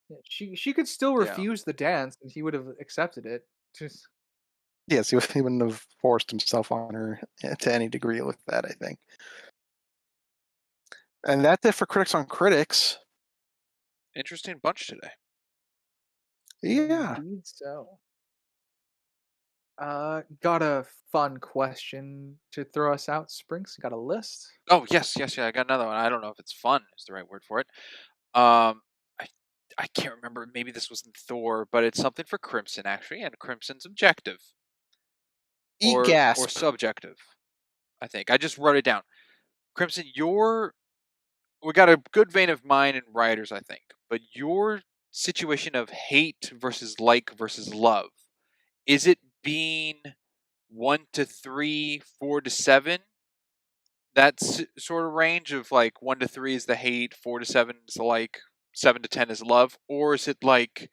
Yeah, she could still yeah. refuse the dance, and he would have accepted it. Just Yes, he wouldn't have forced himself on her to any degree with that, I think. And that's it for Critics on Critics. Interesting bunch today. Yeah. indeed so. Got a fun question to throw us out, Sprinks? Got a list? Oh yes, yes, yeah. I got another one. I don't know if it's fun is the right word for it. Um, I I can't remember. Maybe this was in Thor, but it's something for Crimson actually, and Crimson's objective or Gasp. subjective. I think I just wrote it down. Crimson, we got a good vein of mind and writers, I think, but your situation of hate versus like versus love, is it being 1 to 3, 4 to 7? That's sort of range of like 1 to 3 is the hate, 4 to 7 is the like, 7 to 10 is love, or is it like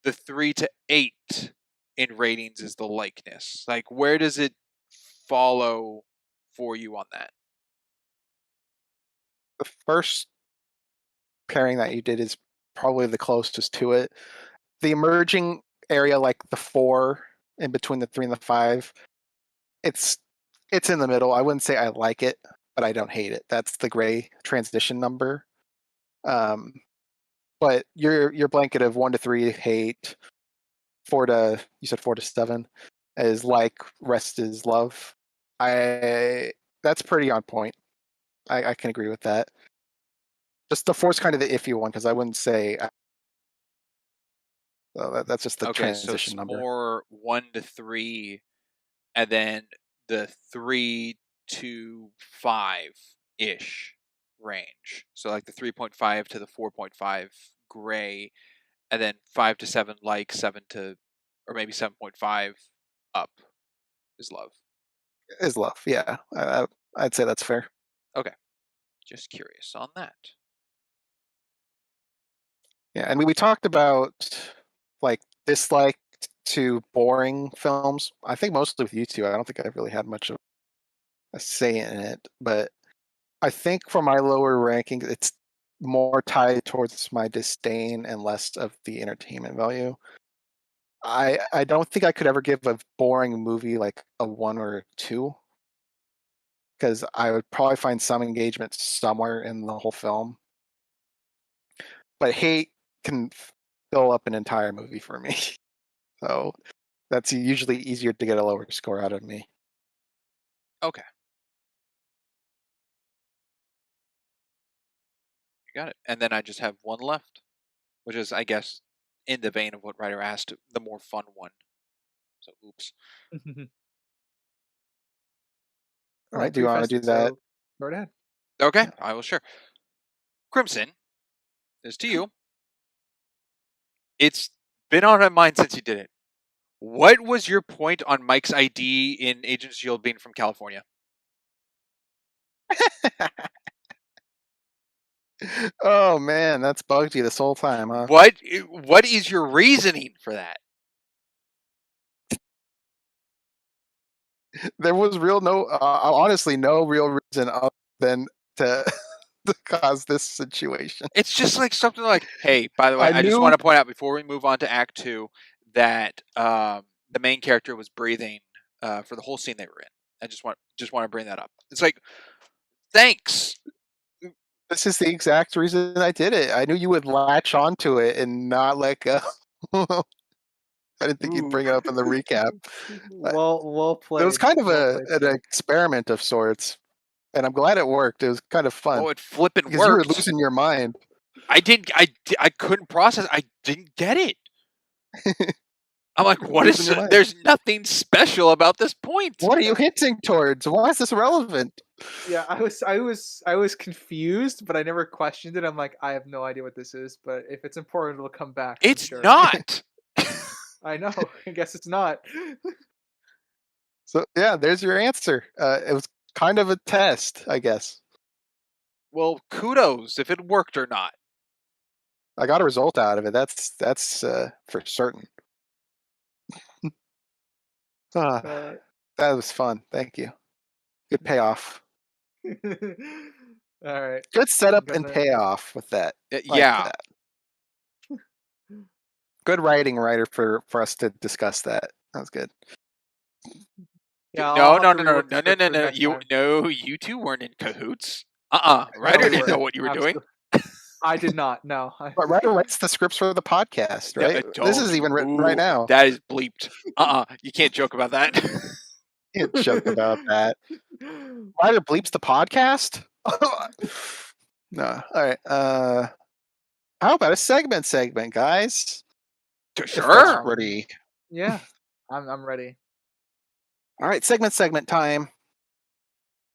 the 3 to 8 in ratings is the likeness? Like, where does it follow for you on that? The first pairing that you did is probably the closest to it. The emerging area, like the 4 in between the 3 and the 5, it's in the middle. I wouldn't say I like it, but I don't hate it. That's the gray transition number. But your blanket of 1 to 3 hate, you said 4 to 7 is like, rest is love. That's pretty on point. I can agree with that. Just the 4 is kind of the iffy one because I wouldn't say. That's just the Okay, so transition it's number. more 1 to 3, and then the 3 to 5 ish range. So like the 3.5 to the 4.5 gray, and then 5 to 7 like, 7 to, or maybe 7.5 up is love. Is love, yeah. I'd say that's fair. Okay, just curious on that. Yeah, and we talked about like dislike to boring films. I think mostly with you two. I don't think I've really had much of a say in it, but I think for my lower ranking, it's more tied towards my disdain and less of the entertainment value. I don't think I could ever give a boring movie like a 1 or a 2 because I would probably find some engagement somewhere in the whole film. But hate can fill up an entire movie for me. So that's usually easier to get a lower score out of me. Okay. Got it. And then I just have one left, which is, I guess, in the vein of what Ryder asked, the more fun one. So, oops. All right, do you want to do that? So go ahead. Okay, Yeah. I will share. Crimson, is to you. It's been on my mind since you did it. What was your point on Mike's ID in Agent Shield being from California? Oh man, that's bugged you this whole time, huh? What is your reasoning for that? There was honestly no real reason other than to to cause this situation. It's just like something like, hey, by the way, I I just knew want to point out before we move on to Act 2 that the main character was breathing for the whole scene they were in. I just want to bring that up. It's like, thanks. this is the exact reason I did it. I knew you would latch onto it and not let go. I didn't think you'd Ooh. bring it up in the recap. Well It was played. kind of Well played, an sir. experiment of sorts, and I'm glad it worked. It was kind of fun Oh, it flippin' because you were worked. losing your mind. I couldn't process. I didn't get it. I'm like, what Losing is? your mind. There's nothing special about this point. What are you hinting towards? Why is this relevant? Yeah, I was confused, but I never questioned it. I'm like, I have no idea what this is, but if it's important, it'll come back. I'm It's sure. not. I know. I guess it's not. So yeah, there's your answer. It was kind of a test, I guess. Well, kudos if it worked or not. I got a result out of it. That's for certain. Ah, Uh, that was fun. Thank you. Good payoff. all right. Good setup I'm and gonna. payoff with that. Like Yeah. that. Good writer for us to discuss that. That was good. Yeah, I'll No, have no, to no, no, rework the no, no, script no, for no. next time. You two weren't in cahoots. No, Writer we didn't were. know what you were doing. Absolutely. I did not. No. But writer writes the scripts for the podcast, Yeah, right? This don't is you? even written right Ooh, now. that is bleeped. You can't joke about that. Can't joke about that. Writer bleeps the podcast? No. All right. How about a segment, guys? If that's Sure. ready. Yeah, I'm ready. All right, segment time.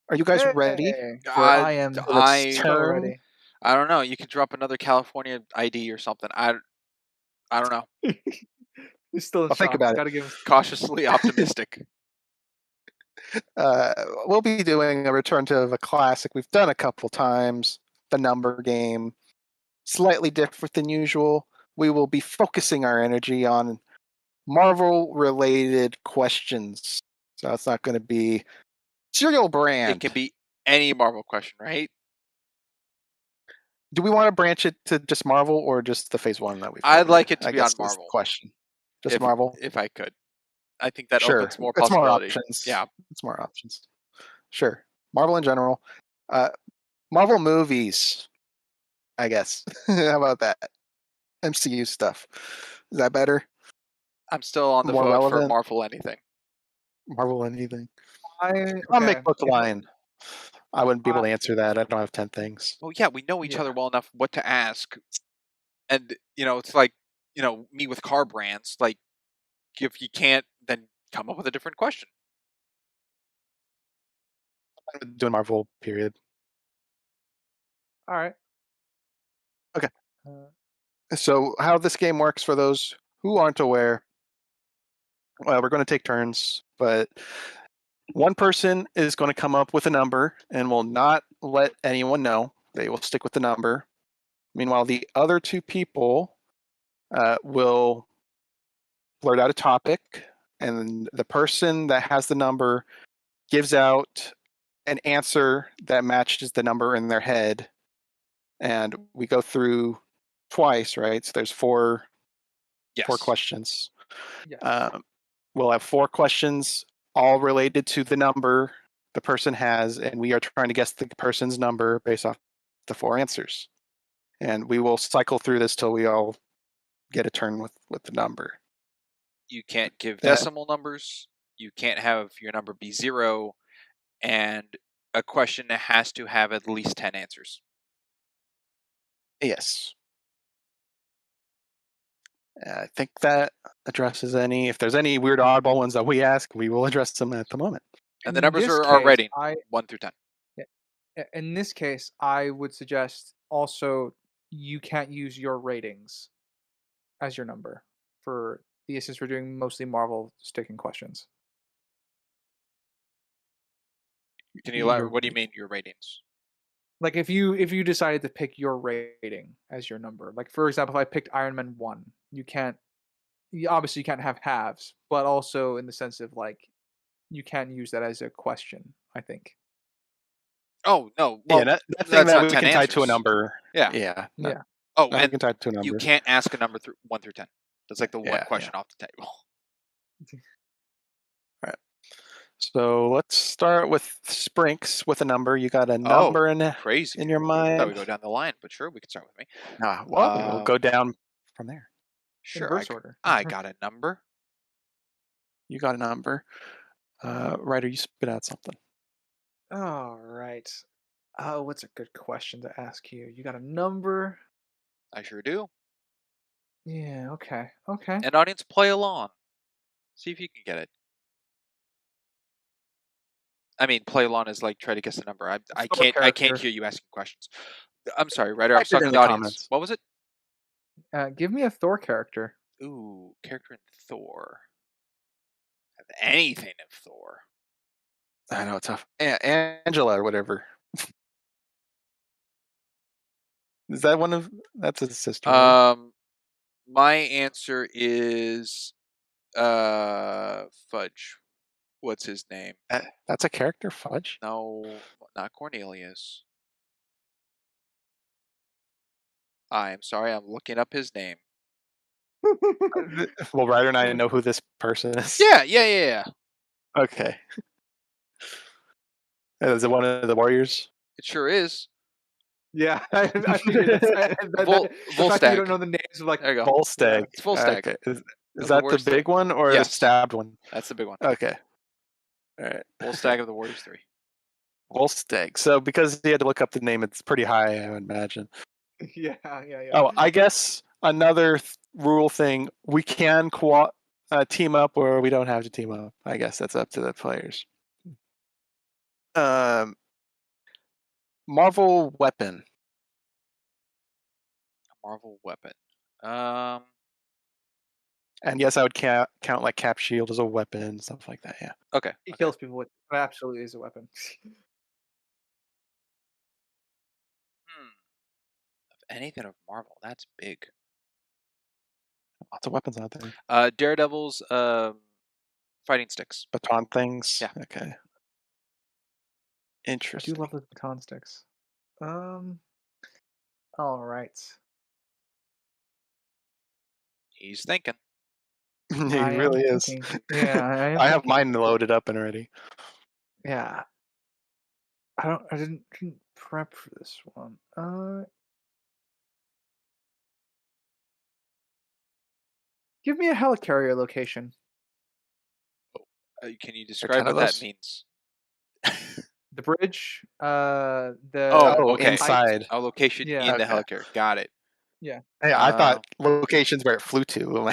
Are you guys ready Hey, for I, I am for its I, so turn? ready. I don't know. You could drop another California ID or something. I don't know. He's still in I'll think shock. about it. Gotta give him. Cautiously optimistic. We'll be doing a return to a classic we've done a couple times, the number game. Slightly different than usual. We will be focusing our energy on Marvel-related questions. So it's not going to be cereal It brand. can be any Marvel question, right? Do we want to branch it to just Marvel or just the Phase 1 that we've I'd covered? like it to I be on guess is the Marvel, question. Just Marvel? if I could. I think that Sure. opens more It's more possibility. options. Yeah. It's more options. Sure. Marvel in general. Marvel movies, I guess. How about that? MCU stuff. Is that better? I'm still on the More vote for relevant? Marvel anything. Marvel anything? Okay. Comic book line. I wouldn't be able I- to answer that. I don't have 10 things. Well, yeah, we know each Yeah. other well enough what to ask. And, it's like, me with car brands. Like, if you can't, then come up with a different question. Doing Marvel, period. All right. Okay. Uh, So, how this game works for those who aren't aware, well, we're going to take turns, but one person is going to come up with a number and will not let anyone know. They will stick with the number. Meanwhile, the other two people will blurt out a topic, and the person that has the number gives out an answer that matches the number in their head. And we go through twice, right? So there's four Yes. questions. yeah. We'll have four questions, all related to the number the person has, and we are trying to guess the person's number based off the four answers. And we will cycle through this till we all get a turn with the number. You can't give Yeah. decimal numbers. You can't have your number be 0. And a question that has to have at least 10 answers. Yes. I think that addresses any. If there's any weird oddball ones that we ask, we will address them at the moment. And the In numbers this are case, rating I 1 through 10. in this case, I would suggest also you can't use your ratings as your number for the since we're doing mostly Marvel sticking questions. Can you elaborate? Your What do you mean your ratings? Like if you decided to pick your rating as your number, like for example, if I picked Iron Man 1, you can't. Obviously, you can't have halves, but also in the sense of like you can't use that as a question, I think. Oh no, Yeah, well nothing that's that not we 10 can tie to a answers. number. Yeah. Yeah. Yeah. Oh, Nothing and can tie to a you number. can't ask a number 1 through 10. That's like the one Yeah, question off the table. Right. So let's start with Sprinks with a number. You got a Oh, number in crazy. your I thought mind? we'd go down the line, but sure, we can start with me. Well, we'll go down from there. In Sure, verse order. I got a number. You got a number. Ryder, you spit out something. All right. Oh, what's a good question to ask you? You got a number? I sure do. Yeah, okay. Okay. And audience, play along. See if you can get it. I mean, play along is like try to guess the number. I can't character. hear you asking questions. I'm sorry, Ryder. I was Type it talking in to the the audience. comments. What was it? Give me a Thor character. Ooh, character in Thor. Have anything of Thor. I know it's tough. Angela or whatever. Is that one of? That's his sister. Right? My answer is Fudge. What's his name? That's a character, Fudge. No, not Cornelius. I'm sorry, I'm looking up his name. Well, Ryder and I know who this person is. Yeah. Okay. Is it one of the Warriors? It sure is. Yeah, I figured that's the fact that you don't know the names of like there you go. Volstagg. It's Volstagg. Okay. Is Of that the the big one or Yes. the stabbed one? That's the big one. Okay. All right. Volstagg of the Warriors 3. Volstagg. So because he had to look up the name, it's pretty high, I would imagine. Yeah. Oh, I guess another rule thing: we can team up, or we don't have to team up. I guess that's up to the players. Marvel weapon. Marvel weapon. And yes, I would count like Cap Shield as a weapon, stuff like that. Yeah. Okay. He kills people with it. Absolutely is a weapon. Anything of Marvel, that's big. Lots of weapons out there. Daredevil's fighting sticks. Baton things. Yeah. Okay. I Interesting. do love those baton sticks. All right. He's thinking. He I am really is. thinking. Yeah, I am I have thinking. mine loaded up and ready. Yeah. I didn't prep for this one. Give me a helicarrier location. Can you describe what that means? The bridge. Oh, okay. Inside. A location Yeah. in the Okay. helicarrier. Got it. Yeah. Hey, I thought locations where it flew to.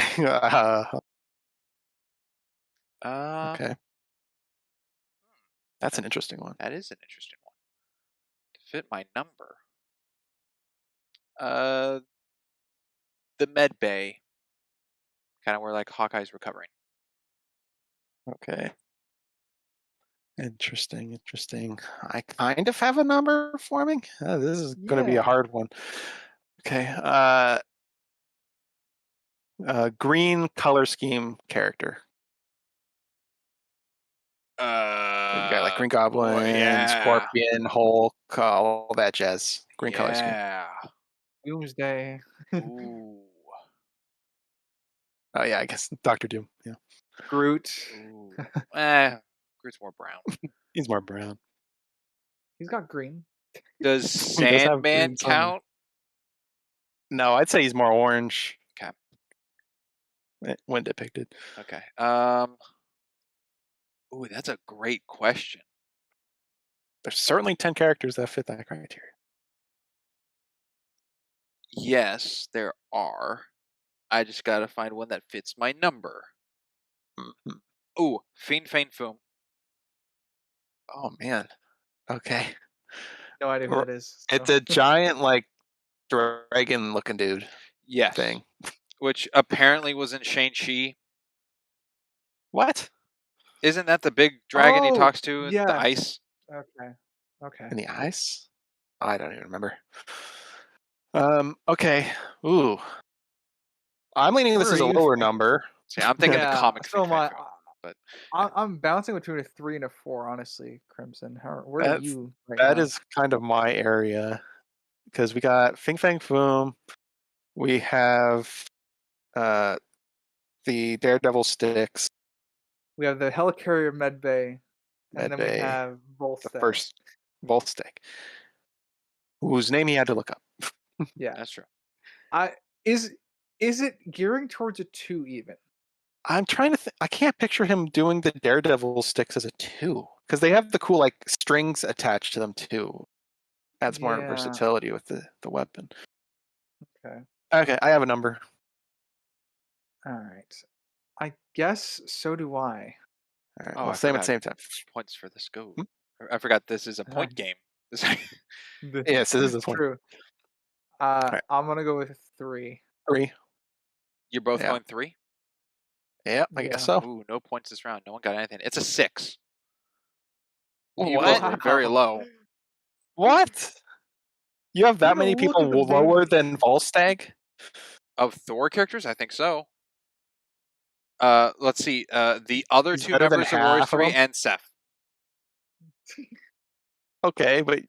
Okay. That's an interesting one. That is an interesting one. To fit my number. The med bay. Kind of where like Hawkeye's recovering. Okay. Interesting. I kind of have a number forming. This is going to be a hard one. Okay. Green color scheme character. You got like Green Goblin, Scorpion, Hulk, all that jazz. Green color scheme. Yeah. Doomsday. Ooh. Oh yeah, I guess Doctor Doom. Yeah. Groot. Ooh. Groot's more brown. He's more brown. He's got green. Does He does have Sandman green somewhere. count? No, I'd say he's more orange. Okay. When depicted. Okay. Ooh, that's a great question. There's certainly 10 characters that fit that criteria. Yes, there are. I just gotta find one that fits my number. Mm-hmm. Ooh, Fiend Fein Foom. Oh man. Okay. No idea who that is. It's a giant like dragon looking dude. Yes. Thing. Which apparently was in Shang-Chi. What? Isn't that the big dragon he talks to in the ice? Okay. In the ice? I don't even remember. Okay. Ooh. I'm leaning this as a lower number. See, I'm thinking the comic. So But I'm bouncing between a 3 and a 4, honestly, Crimson. Where are That's you right that now? is kind of my area because we got Fing Fang Foom. We have uh, the Daredevil sticks, We have the Helicarrier Medbay, and then we Medbay, have the Volstagg. first Volt stick, whose name he had to look up. Yeah. that's true. I is is it gearing towards a 2 even? I'm trying to. I can't picture him doing the Daredevil sticks as a 2 because they have the cool like strings attached to them too. Adds more Yeah. versatility with the weapon. Okay. Okay, I have a number. All right. I guess so do I. All right, Oh, well, I same at the forgot same time. points for this. Go. Hmm? I forgot this is a Uh, point game. This- Yes, this is this one. True. All right, I'm gonna go with 3. 3. You're both Yeah, going 3. yeah, I guess Yeah. so. Ooh, no points this round. No one got anything. It's a 6. You both What? were very Wow. low. What? You have that Dude, many look people at the lower movie. than Volstagg? Of Thor characters, I think so. Let's see. The other He's two better than members of Warriors half of 3 them. and Seth. Okay, but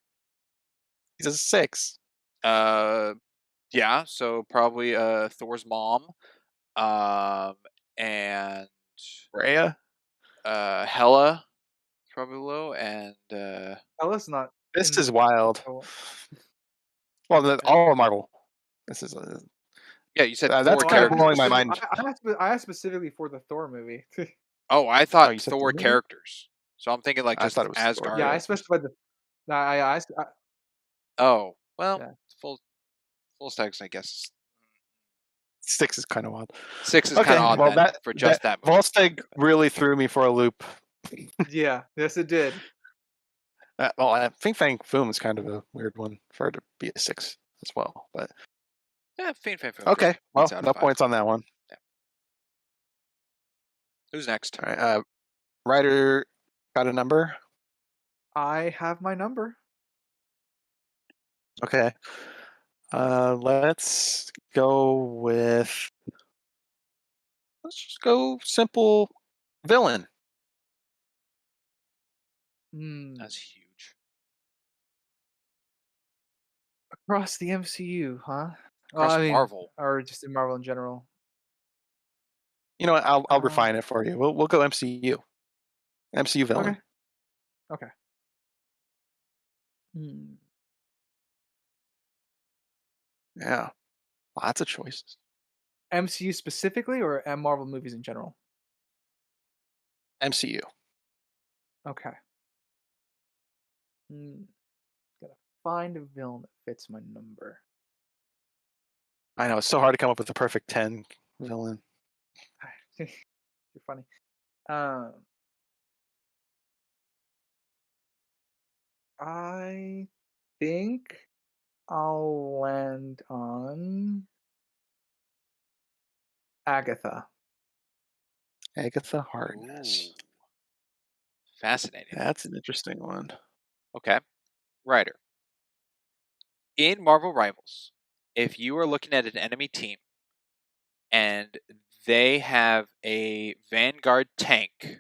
he's a 6. Uh, yeah. So probably Thor's mom. Um, and Rhea. Hela probably low, and Ella's not This in. is wild. Oh, Well, yeah, all of Marvel. This is yeah. You said that's Thor well, I kind of asked blowing my characters. mind. I asked specifically for the Thor movie. Oh, I Oh, thought you said Thor Thor movie? characters. So I'm thinking like I thought just it was Thor Yeah, I Asgardian. characters. specified the. I Oh, well, yeah. full stacks, I guess. 6 is kind of wild. 6 is kind of Okay, odd well then that for that just that movie. Volstagg really threw me for a loop. Yeah. Yes, it did. Well, I think Fang Foom is kind of a weird one for it to be a 6 as well. But Yeah, Fiend Fan Film okay, beats well, out of no 5. points on that one. Yeah. Who's next? All right, Ryder got a number. I have my number. Okay, let's go with. Let's just go simple villain. Hmm. That's huge. Across the MCU, huh? Well, Across I mean, Marvel. or just in Marvel in general. You know what? I'll Uh, refine it for you. We'll go MCU. MCU villain. okay. Okay. Hmm. Yeah, lots of choices. MCU specifically, or Marvel movies in general? MCU. Okay. Hmm. Gotta find a villain that fits my number. I know it's so hard to come up with the perfect 10 villain. You're funny. Um, I think I'll land on Agatha. Agatha Harkness. Ooh, fascinating. That's an interesting one. Okay. Ryder. In Marvel Rivals, if you are looking at an enemy team and they have a Vanguard tank,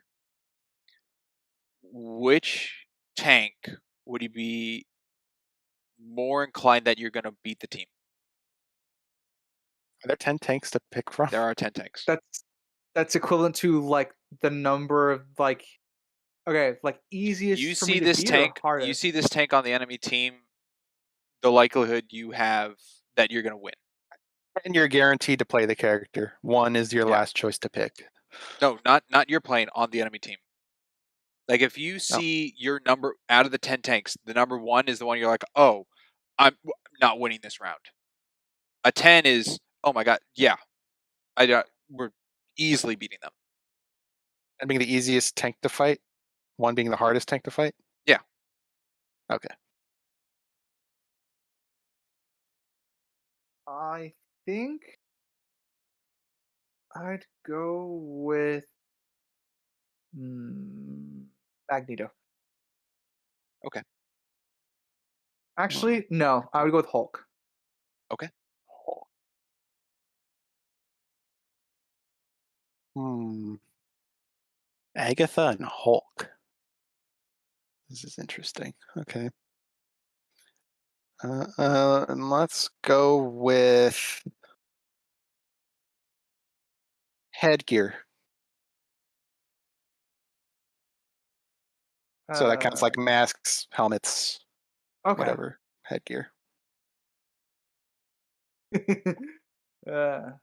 which tank would you be more inclined that you're going to beat the team? Are there 10 tanks to pick from? There are 10 tanks. That's equivalent to like the number of like okay, like easiest You for me see to this beat or tank, you hardest. see this tank on the enemy team, the likelihood you have that you're going to win. And you're guaranteed to play the character. One is your Yeah. last choice to pick. No, not you're playing on the enemy team. Like if you Oh, see your number out of the 10 tanks, the number 1 is the one you're like, "Oh, I'm not winning this round." A 10 is, "Oh my god, yeah. We're easily beating them." and being the easiest tank to fight, one being the hardest tank to fight. Yeah. Okay. I think I'd go with Magneto. Okay. Hmm. Actually, no, I would go with Hulk. Okay. Hmm. Agatha and Hulk. This is interesting. Okay. And let's go with headgear. So that counts like masks, helmets, Okay. whatever, headgear. uh, Let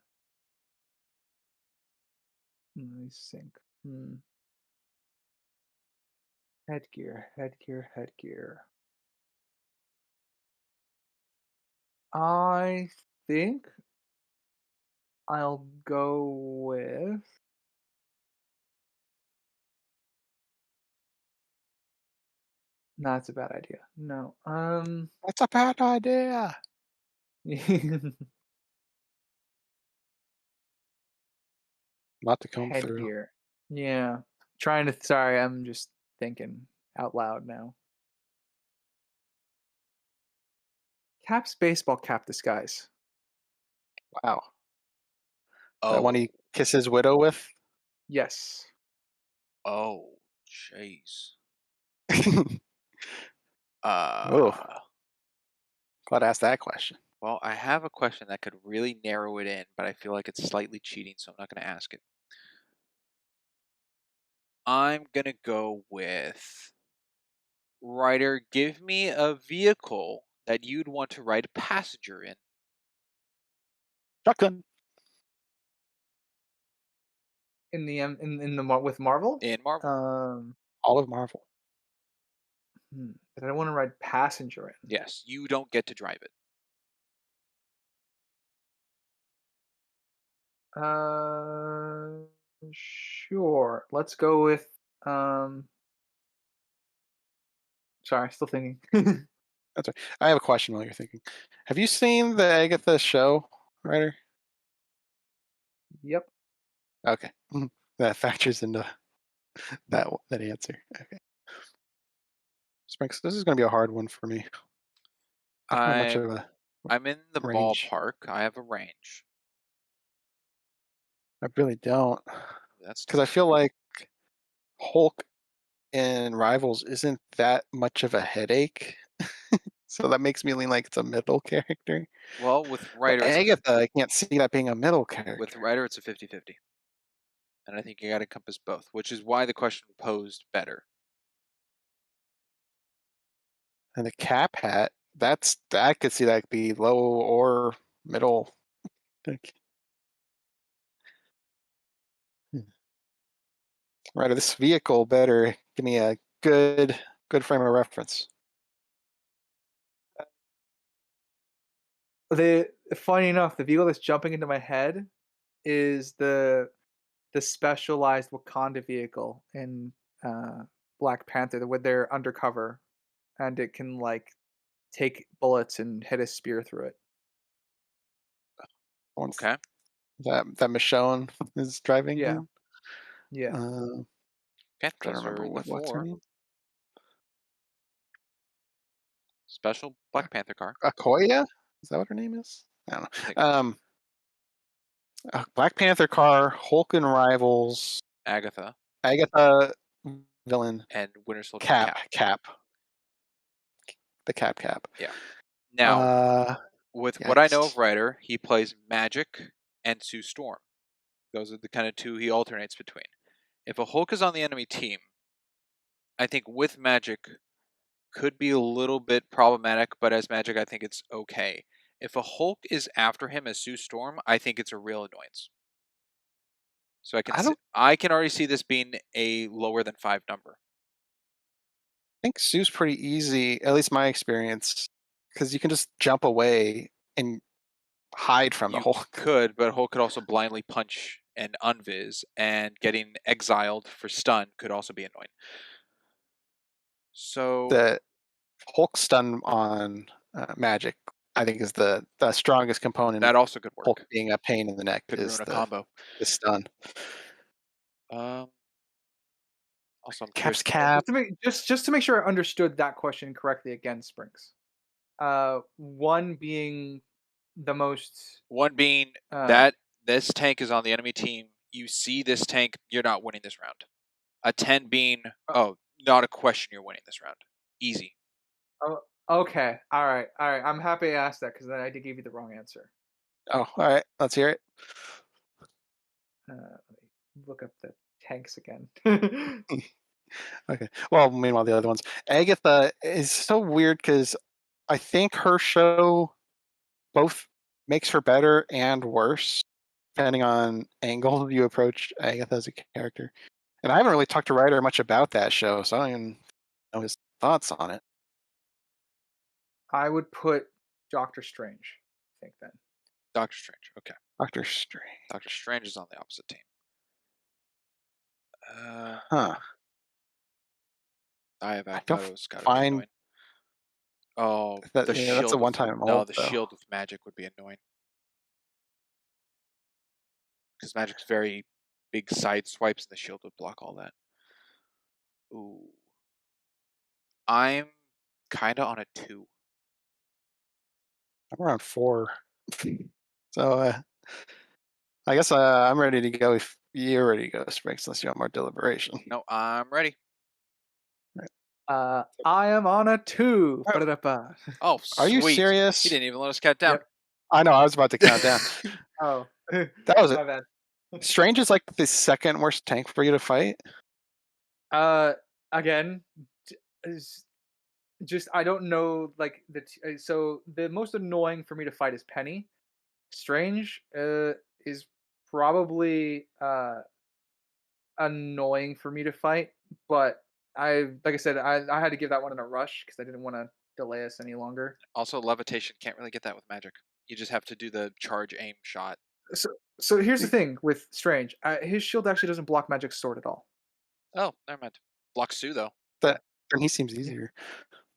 me think. Headgear, headgear, headgear. I think I'll go with. No, that's a bad idea. No. That's a bad idea. Lot to comb through. Headgear. Yeah. Trying to. Sorry, I'm just thinking out loud now. Cap's baseball cap disguise. Wow. That one Oh, he kisses his widow with? Yes. oh, jeez. Oh, Uh, glad I asked that question. well, I have a question that could really narrow it in, but I feel like it's slightly cheating, so I'm not going to ask it. I'm going to go with Ryder, give me a vehicle that you'd want to ride a passenger in. Shotgun. With Marvel. In Marvel. All of Marvel. But I don't want to ride passenger in. Yes, you don't get to drive it. Sure. Let's go with sorry, still thinking. That's right. I have a question while you're thinking. Have you seen the Agatha show, Ryder? Yep. Okay. That factors into that answer. Okay. Sprinks, this is going to be a hard one for me. I don't have much of a I'm in the range. ballpark. I have a range. I really don't. That's Because I feel like Hulk in Rivals isn't that much of a headache. So that makes me lean like it's a middle character. well with But Ryder. Agatha, I can't see that being a middle character. With Ryder, it's a 50-50. And I think you got to encompass both, which is why the question posed better. And the cap hat, I could see that be low or middle. Right, this vehicle better give me a good frame of reference. Funny enough, the vehicle that's jumping into my head is the specialized Wakanda vehicle in Black Panther, where they're undercover and it can like take bullets and hit a spear through it. Okay. That Michonne is driving Yeah. in. Yeah. Okay. Trying to Those remember are the what's her four. name. Special Black Panther car. Okoye? Is that what her name is? I don't I think know. Black Panther car, Hulk and Rivals, Agatha Agatha villain, and Winter Soldier Cap. The Cap. Yeah. Now, with what I know of Yikes. Ryder, he plays Magic and Sue Storm. Those are the kind of two he alternates between. If a Hulk is on the enemy team, I think with Magic could be a little bit problematic, but as Magic, I think it's okay. If a Hulk is after him as Sue Storm, I think it's a real annoyance. So I can already see this being a lower than 5 number. I think Sue's pretty easy, at least my experience, because you can just jump away and hide from the Hulk. Could, but Hulk could also blindly punch and unviz, and getting exiled for stun could also be annoying. So The Hulk stun on Magic, I think, is the strongest component. That also could work. Hulk being a pain in the neck could is ruin a combo. The stun. Also, I'm Cap's curious. cap. Just to make sure I understood that question correctly again, Springs. One being the most. One being that this tank is on the enemy team. You see this tank, you're not winning this round. A 10 being, Uh, not a question you're winning this round. Easy. Oh, okay. All right. All right. I'm happy I asked that because then I did give you the wrong answer. Oh, all right. Let's hear it. Let me look up the tanks again. Okay. Well, meanwhile, the other ones. Agatha is so weird because I think her show both makes her better and worse, depending on angle you approach Agatha as a character. And I haven't really talked to Ryder much about that show, so I don't even know his thoughts on it. I would put Doctor Strange, I think then. Doctor Strange. Okay. Doctor Strange. Doctor Strange is on the opposite team. Huh. I have I don't avocados. Gotta be find annoying. Oh, that. the Yeah, that's a shield. one-time No, ult, the though. shield with magic would be annoying. Because magic's very big side swipes, and the shield would block all that. Ooh. I'm kind of on a 2. I'm around 4. So I guess I'm ready to go if you're ready to go, Spriggs, unless you want more deliberation. No, I'm ready. I am on a 2. Oh. Ba-da-da-ba. Oh, Are you sweet. serious? He didn't even let us count down. Yep. I know, I was about to count down. Oh, That was it. my bad. Strange is like the second worst tank for you to fight. Again, is just I don't know like so the most annoying for me to fight is Penny. Strange is probably annoying for me to fight, but like I said, I had to give that one in a rush because I didn't want to delay us any longer. Also, levitation can't really get that with magic. You just have to do the charge aim shot. So so here's the thing with Strange. His shield actually doesn't block magic sword at all. Oh, never mind. Block Sue though. That and he seems easier.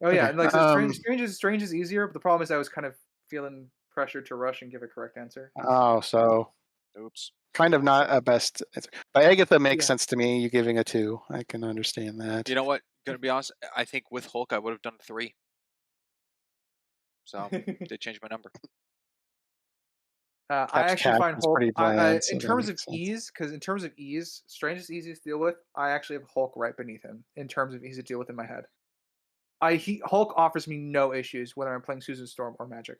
Oh yeah, Okay. and like so Strange is easier, but the problem is I was kind of feeling pressure to rush and give a correct answer. Oh, so Oops. kind of not a best answer. But Agatha makes Yeah. sense to me. You giving a 2, I can understand that. You know what? Gonna be honest. I think with Hulk, I would have done 3. So did change my number. I Cap's actually cat find is Hulk. pretty bland, In so that terms of makes sense. ease, because in terms of ease, Strange is easiest to deal with. I actually have Hulk right beneath him in terms of easy to deal with in my head. Hulk offers me no issues whether I'm playing Susan Storm or Magic.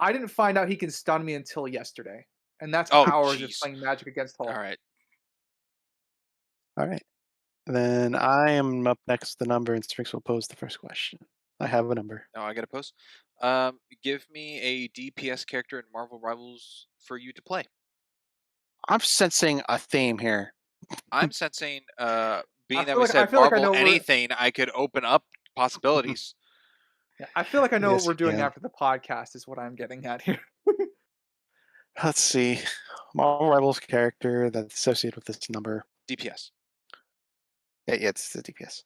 I didn't find out he can stun me until yesterday, and that's Oh, hours of jeez. playing Magic against Hulk. All right. All right. Then I am up next with the number, and Spriggs will pose the first question. I have a number. Now I got to post. Give me a DPS character in Marvel Rivals for you to play. I'm sensing a theme here. I'm sensing, being that feel we like- I said feel like I Marvel know we're- anything, I could open up possibilities. Yeah, I feel like I know Yes, what we're you doing can. after the podcast. Is what I'm getting at here. Let's see. Marvel Rivals character that's associated with this number. DPS. Yeah, it's the DPS.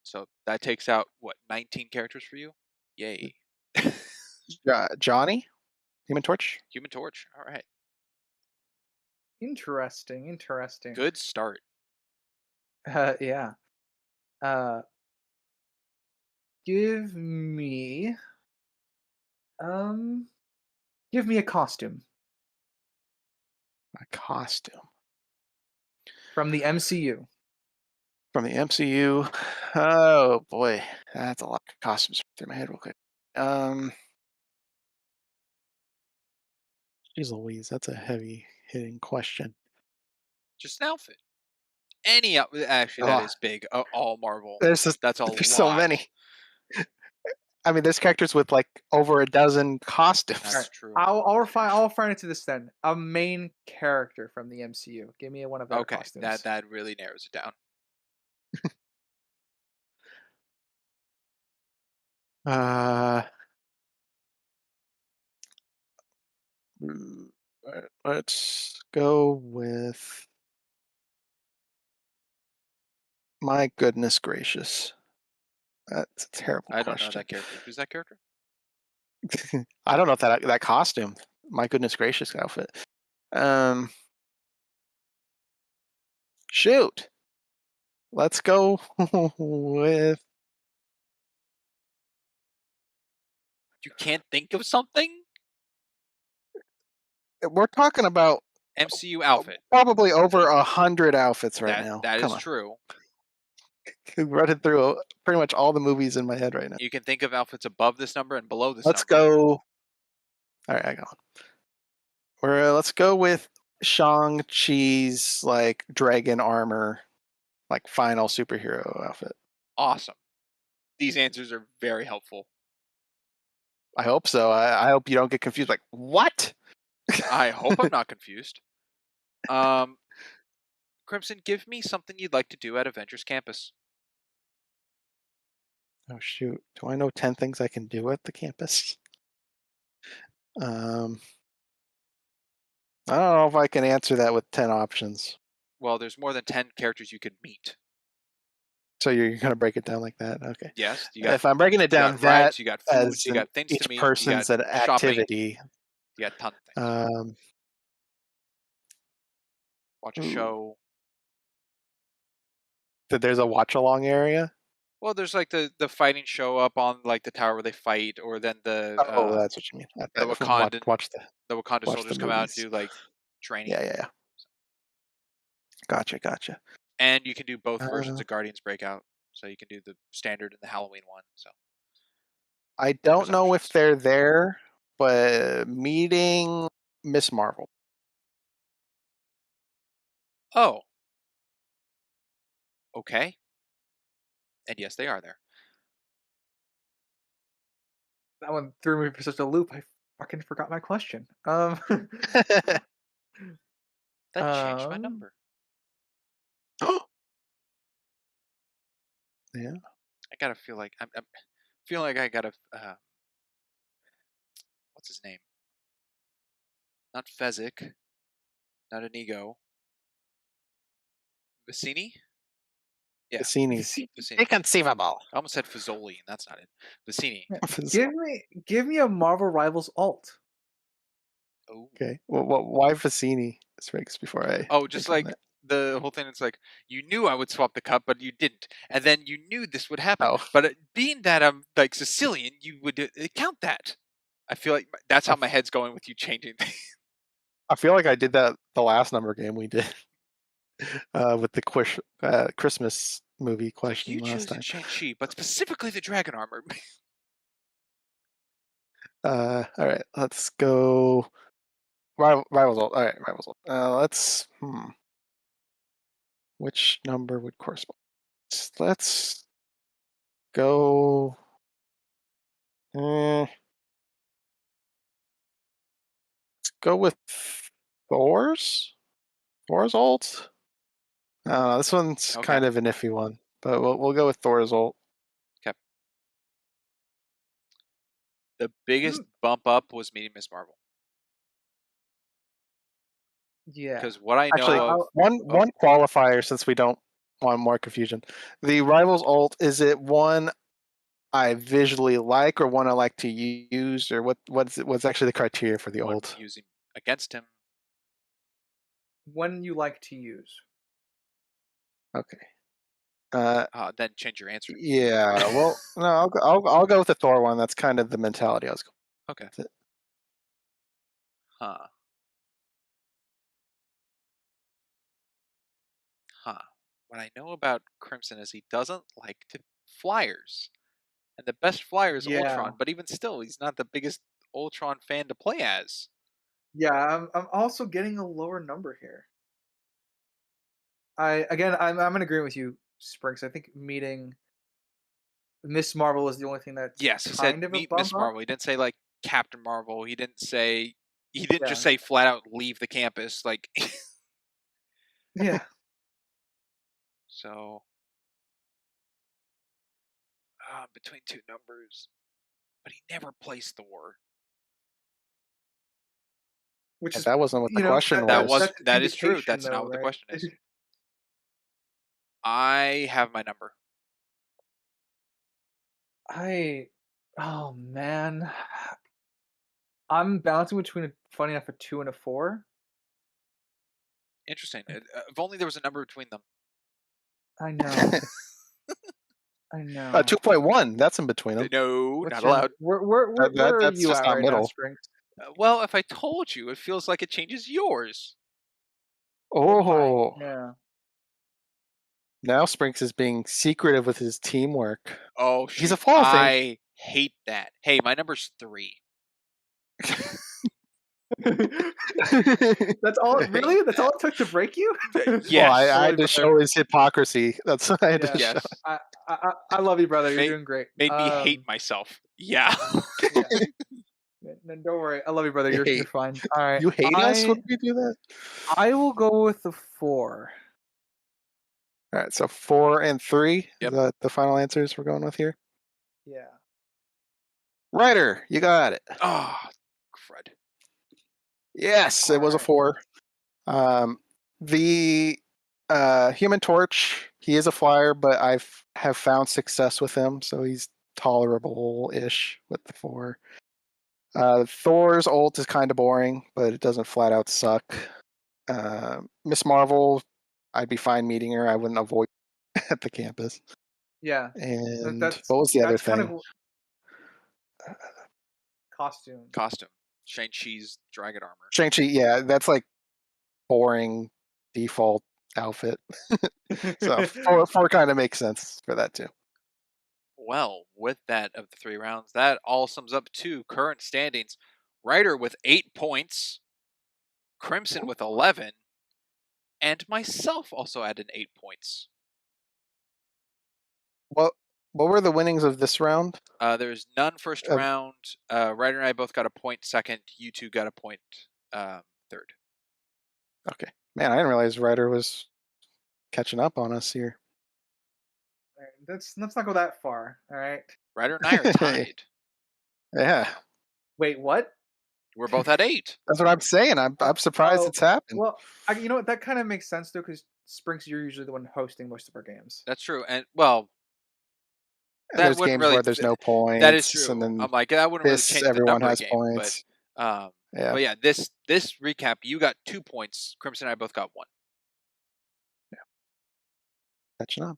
So that takes out what 19 characters for you? Yay. Johnny, Human Torch. Human Torch. All right. Interesting. Interesting. Good start. Yeah. Give me give me a costume A costume from the MCU. from the MCU. Oh boy, that's a lot of costumes through my head real quick. Jeez Louise, that's a heavy hitting question. Just an outfit. Any actually that Ah. is big. All Marvel. There's That's a there's lot. so many. I mean, there's characters with like over a dozen costumes. That's true. I'll refine it to this then. A main character from the MCU. Give me one of their Okay, costumes. that really narrows it down. Let's go with. My goodness gracious, that's a terrible I don't question. know that character. Who's that character? I don't know if that costume. My goodness gracious outfit. Shoot. Let's go with. You can't think of something? We're talking about MCU outfit. Probably over 100 outfits right now. That Come is on. true. Running through pretty much all the movies in my head right now. You can think of outfits above this number and below this Let's number. go. All right, I got one. Let's go with Shang-Chi's like dragon armor, like final superhero outfit. Awesome. These answers are very helpful. I hope so. I hope you don't get confused. Like, what? I hope I'm not confused. Crimson, give me something you'd like to do at Avengers Campus. Oh shoot! Do I know 10 things I can do at the campus? I don't know if I can answer that with 10 options. Well, there's more than 10 characters you could meet. So you're gonna break it down like that? Okay. Yes. If I'm breaking it down, you got rides, you got food, as you got things each to meet, person's you an got shopping, activity. you got tons of things. Watch a show. There's a watch along area. Well, there's like the fighting show up on like the tower where they fight, or then the That's what you mean. the Wakanda watch the Wakanda watch soldiers the come out and movies. do like training. Yeah. Gotcha. And you can do both versions of Guardians Breakout, so you can do the standard and the Halloween one. So I don't know if they're there, but meeting Miss Marvel. Oh. Okay. And yes, they are there. That one threw me for such a loop. I fucking forgot my question. That changed my number. Yeah. I gotta feel like I'm feeling like I gotta. What's his name? Not Fezzik. Not Inigo. Vicini? Yeah. Vicini. Inconceivable. I almost said Fazoli, and that's not it. Vicini. Give me a Marvel Rivals alt. Oh. Okay. Well, why Vicini? Before I. Oh, just like the whole thing. It's like you knew I would swap the cup, but you didn't, and then you knew this would happen. Oh. But being that I'm like Sicilian, you would count that. I feel like that's how my head's going with you changing things. I feel like I did that the last number game we did with the Christmas movie question you last time. Shang-Chi, but specifically the dragon armor. All right, let's go. Rivals. All right, Rivals. Let's. Which number would correspond? Let's go. Let's go with Thor's ult. This one's kind of an iffy one, but we'll go with Thor's ult. Okay. The biggest bump up was meeting Miss Marvel. Yeah. Because what I know of one qualifier, since we don't want more confusion, the Rivals ult, is it one I visually like or one I like to use, or what's actually the criteria for the ult? Using against him. One you like to use. Okay. Then change your answer. Yeah. Well, no, I'll go with the Thor one. That's kind of the mentality I was going. Okay. Huh. What I know about Crimson is he doesn't like flyers, and the best flyer is Ultron. But even still, he's not the biggest Ultron fan to play as. Yeah, I'm also getting a lower number here. I'm in agreement with you, Sprinks. I think meeting Miss Marvel is the only thing that's he said meet Miss Marvel. He didn't say like Captain Marvel. He didn't just say flat out leave the campus. Like yeah. So between two numbers, but he never placed Thor. Which is, that wasn't what the question was. That is true. That's not what the question is. I have my number. Oh man, I'm bouncing between funny enough a 2 and a 4. Interesting. If only there was a number between them. I know. I know. 2.1. That's in between them. No, not allowed. Where that's are you just at not right middle. now, Sprinks? Well, if I told you, it feels like it changes yours. Oh, Yeah. now Sprinks is being secretive with his teamwork. Oh He's a shoot! fall thing. I hate that. Hey, my number's 3. That's all. Really? That's all it took to break you? Well, I Yes. had to show his hypocrisy. That's what I had to show. Yes. I love you, brother. You're Made, doing great. made me hate myself. Yeah. Yeah. No, don't worry. I love you, brother. You're fine. All right. You hate us when we do that? I will go with the 4. All right, so 4 and 3 Yep. is that the final answers we're going with here? Yeah. Ryder, you got it. Oh, crud. Yes, it was a Alright. 4. The Human Torch, he is a flyer, but have found success with him, so he's tolerable-ish with the 4. Thor's ult is kind of boring, but it doesn't flat out suck. Miss Marvel, I'd be fine meeting her. I wouldn't avoid at the campus. Yeah. And That's what was the other that's kind thing? of costume. Costume. Shang-Chi's dragon armor. Shang-Chi, yeah, that's like boring default outfit. So 4 kind of makes sense for that too. Well, with that of the 3 rounds, that all sums up to current standings. Ryder with 8 points, Crimson with 11, and myself also added 8 points. What were the winnings of this round? There's none first round. Ryder and I both got a point second. You two got a point third. Okay. Man, I didn't realize Ryder was catching up on us here. Let's not go that far. All right. Ryder and I are tied. Yeah. Wait, what? We're both at 8. That's what I'm saying. I'm surprised it's happened. Well, you know what? That kind of makes sense though, because Sprinks, you're usually the one hosting most of our games. That's true. And well, And that there's wouldn't games really where there's no points. That is true. And then I'm like, that wouldn't really this, change the everyone number has of the game, points. But Yeah. but yeah, this recap, you got 2 points. Crimson and I both got 1. Yeah. Catching up.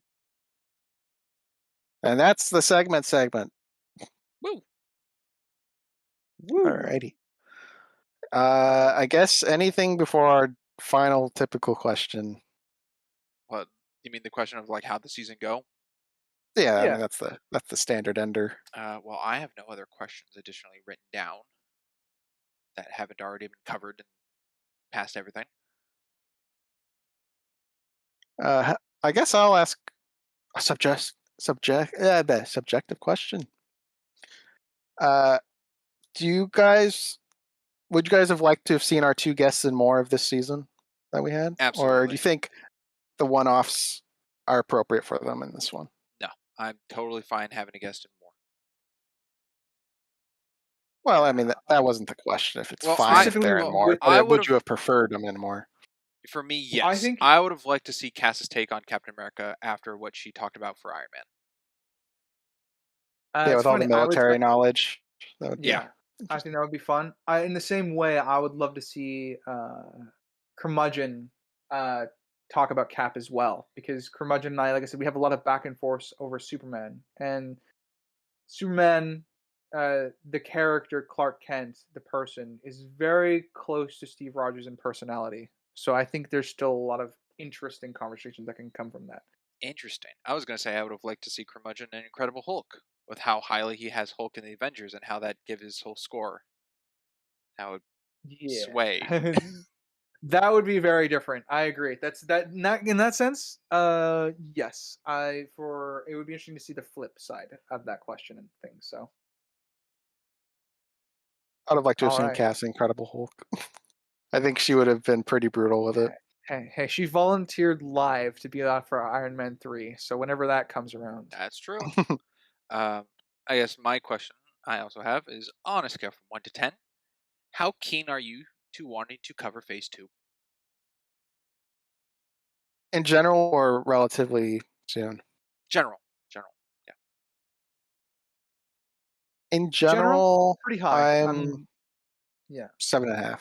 And that's the segment. Woo. Woo. Alrighty. I guess anything before our final typical question. What you mean, the question of like how the season go? Yeah, I Yeah. mean that's the standard ender. Well, I have no other questions additionally written down that haven't already been covered and past everything. I guess I'll ask a subjective question. Would you guys have liked to have seen our 2 guests in more of this season that we had? Absolutely. Or do you think the one-offs are appropriate for them in this one? No, I'm totally fine having a guest in more. Well, I mean that wasn't the question. If it's Well, fine if they're in more, would you have preferred them in more? For me, yes. I would have liked to see Cass's take on Captain America after what she talked about for Iron Man. Yeah, with all the military knowledge. Yeah. I think that would be fun. In the same way, I would love to see Curmudgeon talk about Cap as well, because Curmudgeon and I, like I said, we have a lot of back and forth over Superman. And Superman, the character Clark Kent, the person, is very close to Steve Rogers in personality. So I think there's still a lot of interesting conversations that can come from that. Interesting. I was going to say I would have liked to see Curmudgeon and Incredible Hulk, with how highly he has Hulk in the Avengers and how that gives his whole score. How it sway. That would be very different. I agree. In that sense. Yes. It would be interesting to see the flip side of that question and things. So I'd have liked to have seen Cass Incredible Hulk. I think she would have been pretty brutal with it. Hey, she volunteered live to be out for Iron Man 3, so whenever that comes around. That's true. I guess my question I also have is, on a scale from 1 to 10, how keen are you to wanting to cover Phase 2? In general or relatively soon? General, yeah. In general, pretty high. I'm 7.5.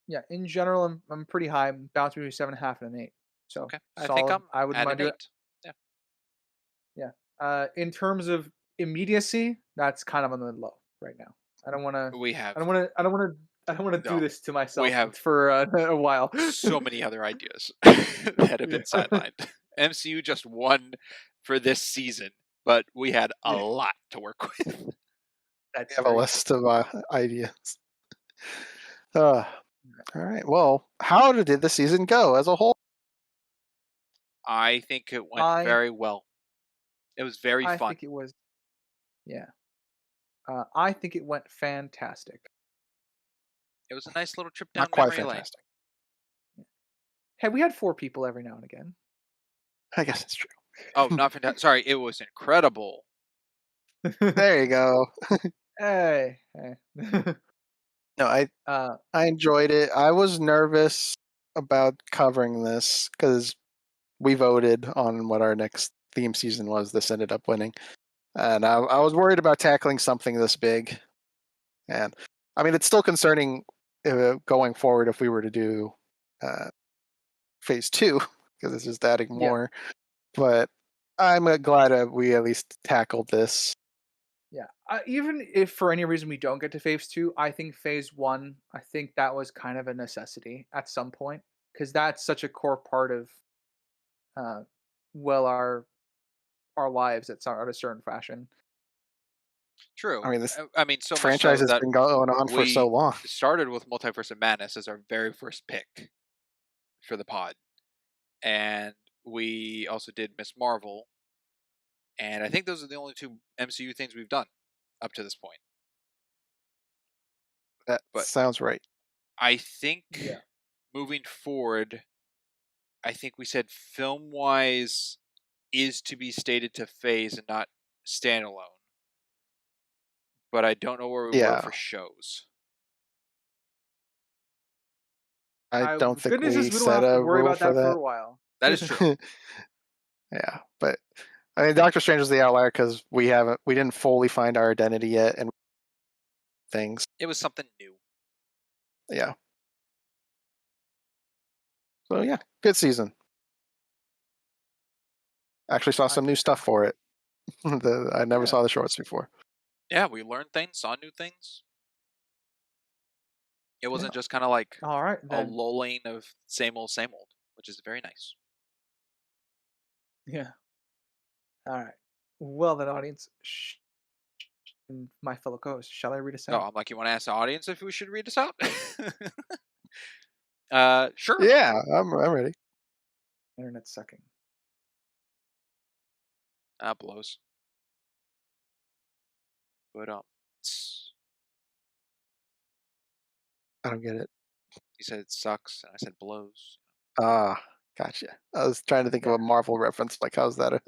Yeah, in general, I'm pretty high. I'm bouncing between 7.5 and an 8. So okay. solid. I would at mind an 8. it. Yeah. In terms of immediacy, that's kind of on the low right now. I don't want to. We have. I don't want to I don't want to do No, this to myself have for a while. so many other ideas that have been Yeah. sidelined. MCU just won for this season, but we had a Yeah. lot to work with. We That's have a very list of ideas. All right. Well, how did the season go as a whole? I think it went I very well. It was very I fun. think it was yeah. I think it went fantastic. It was a nice little trip Not down quite memory lane. fantastic. Hey, we had 4 people every now and again. I guess it's true. Oh, not fantastic. Sorry, it was incredible. There you go. Hey. No, Uh, I enjoyed it. I was nervous about covering this because we voted on what our next theme season was. This ended up winning, and I was worried about tackling something this big. And I mean, it's still concerning going forward if we were to do phase 2 because it's just adding yeah. more. But I'm glad we at least tackled this. Yeah. Even if for any reason we don't get to phase 2, I think phase 1, I think that was kind of a necessity at some point because that's such a core part of uh well our lives at at a certain fashion. True. I mean, this I mean, so much franchise so has that been going on for so we long. started with Multiverse of Madness as our very first pick for the pod. And we also did Miss Marvel. And I think those are the only 2 MCU things we've done up to this point. That But sounds right. I think Yeah. moving forward, I think we said film-wise is to be stated to phase and not standalone. But I don't know where we were Yeah, for shows. I don't think Goodness we is we don't set have to a worry rule about for that for that. a while. That is true. Yeah, but I mean, Doctor Strange is the outlier because we didn't fully find our identity yet, and things. It was something new. Yeah. So yeah, good season. Actually saw some new stuff for it. I never Yeah. saw the shorts before. Yeah, we learned things, saw new things. It wasn't just kind of like All right a then. lulling of same old, which is very nice. Yeah. All right. Well then, audience, and my fellow co-host, shall I read us No, out? I'm like, you want to ask the audience if we should read this out? Sure. Yeah, I'm ready. Internet sucking. Blows. But I don't get it. he said it sucks, and I said blows. Ah, gotcha. I was trying to think of Yeah. a Marvel reference. Like, how's that? I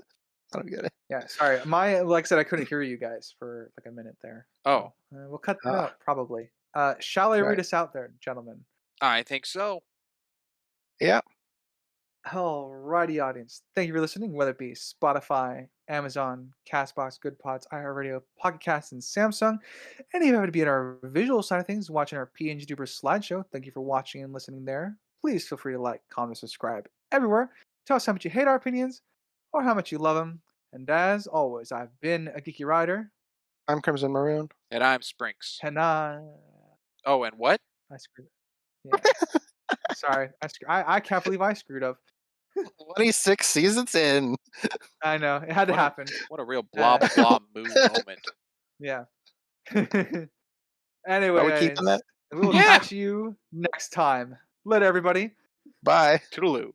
don't get it. Yeah. Sorry. Like I said, I couldn't hear you guys for like a minute there. Oh, So, we'll cut that Ah, out probably. Shall I read right. us out there, gentlemen? I think so. Yeah. Alrighty, audience. Thank you for listening, whether it be Spotify, Amazon, Castbox, Good Pods, iHeartRadio, Pocket Casts, and Samsung. And if you happen to be at our visual side of things, watching our PNG Duper slideshow, thank you for watching and listening there. Please feel free to like, comment, subscribe everywhere. Tell us how much you hate our opinions or how much you love them. And as always, I've been a geeky rider, I'm Crimson Maroon. And I'm Sprinks. and Oh, and what? I screwed up. Yeah, sorry, I can't believe I screwed up. 26 seasons in. I know it had to happen. What a real blah blah moo moment. Yeah. Are we keeping Anyways, that? we will Yeah. catch you next time. Let everybody. Bye. Toodaloo.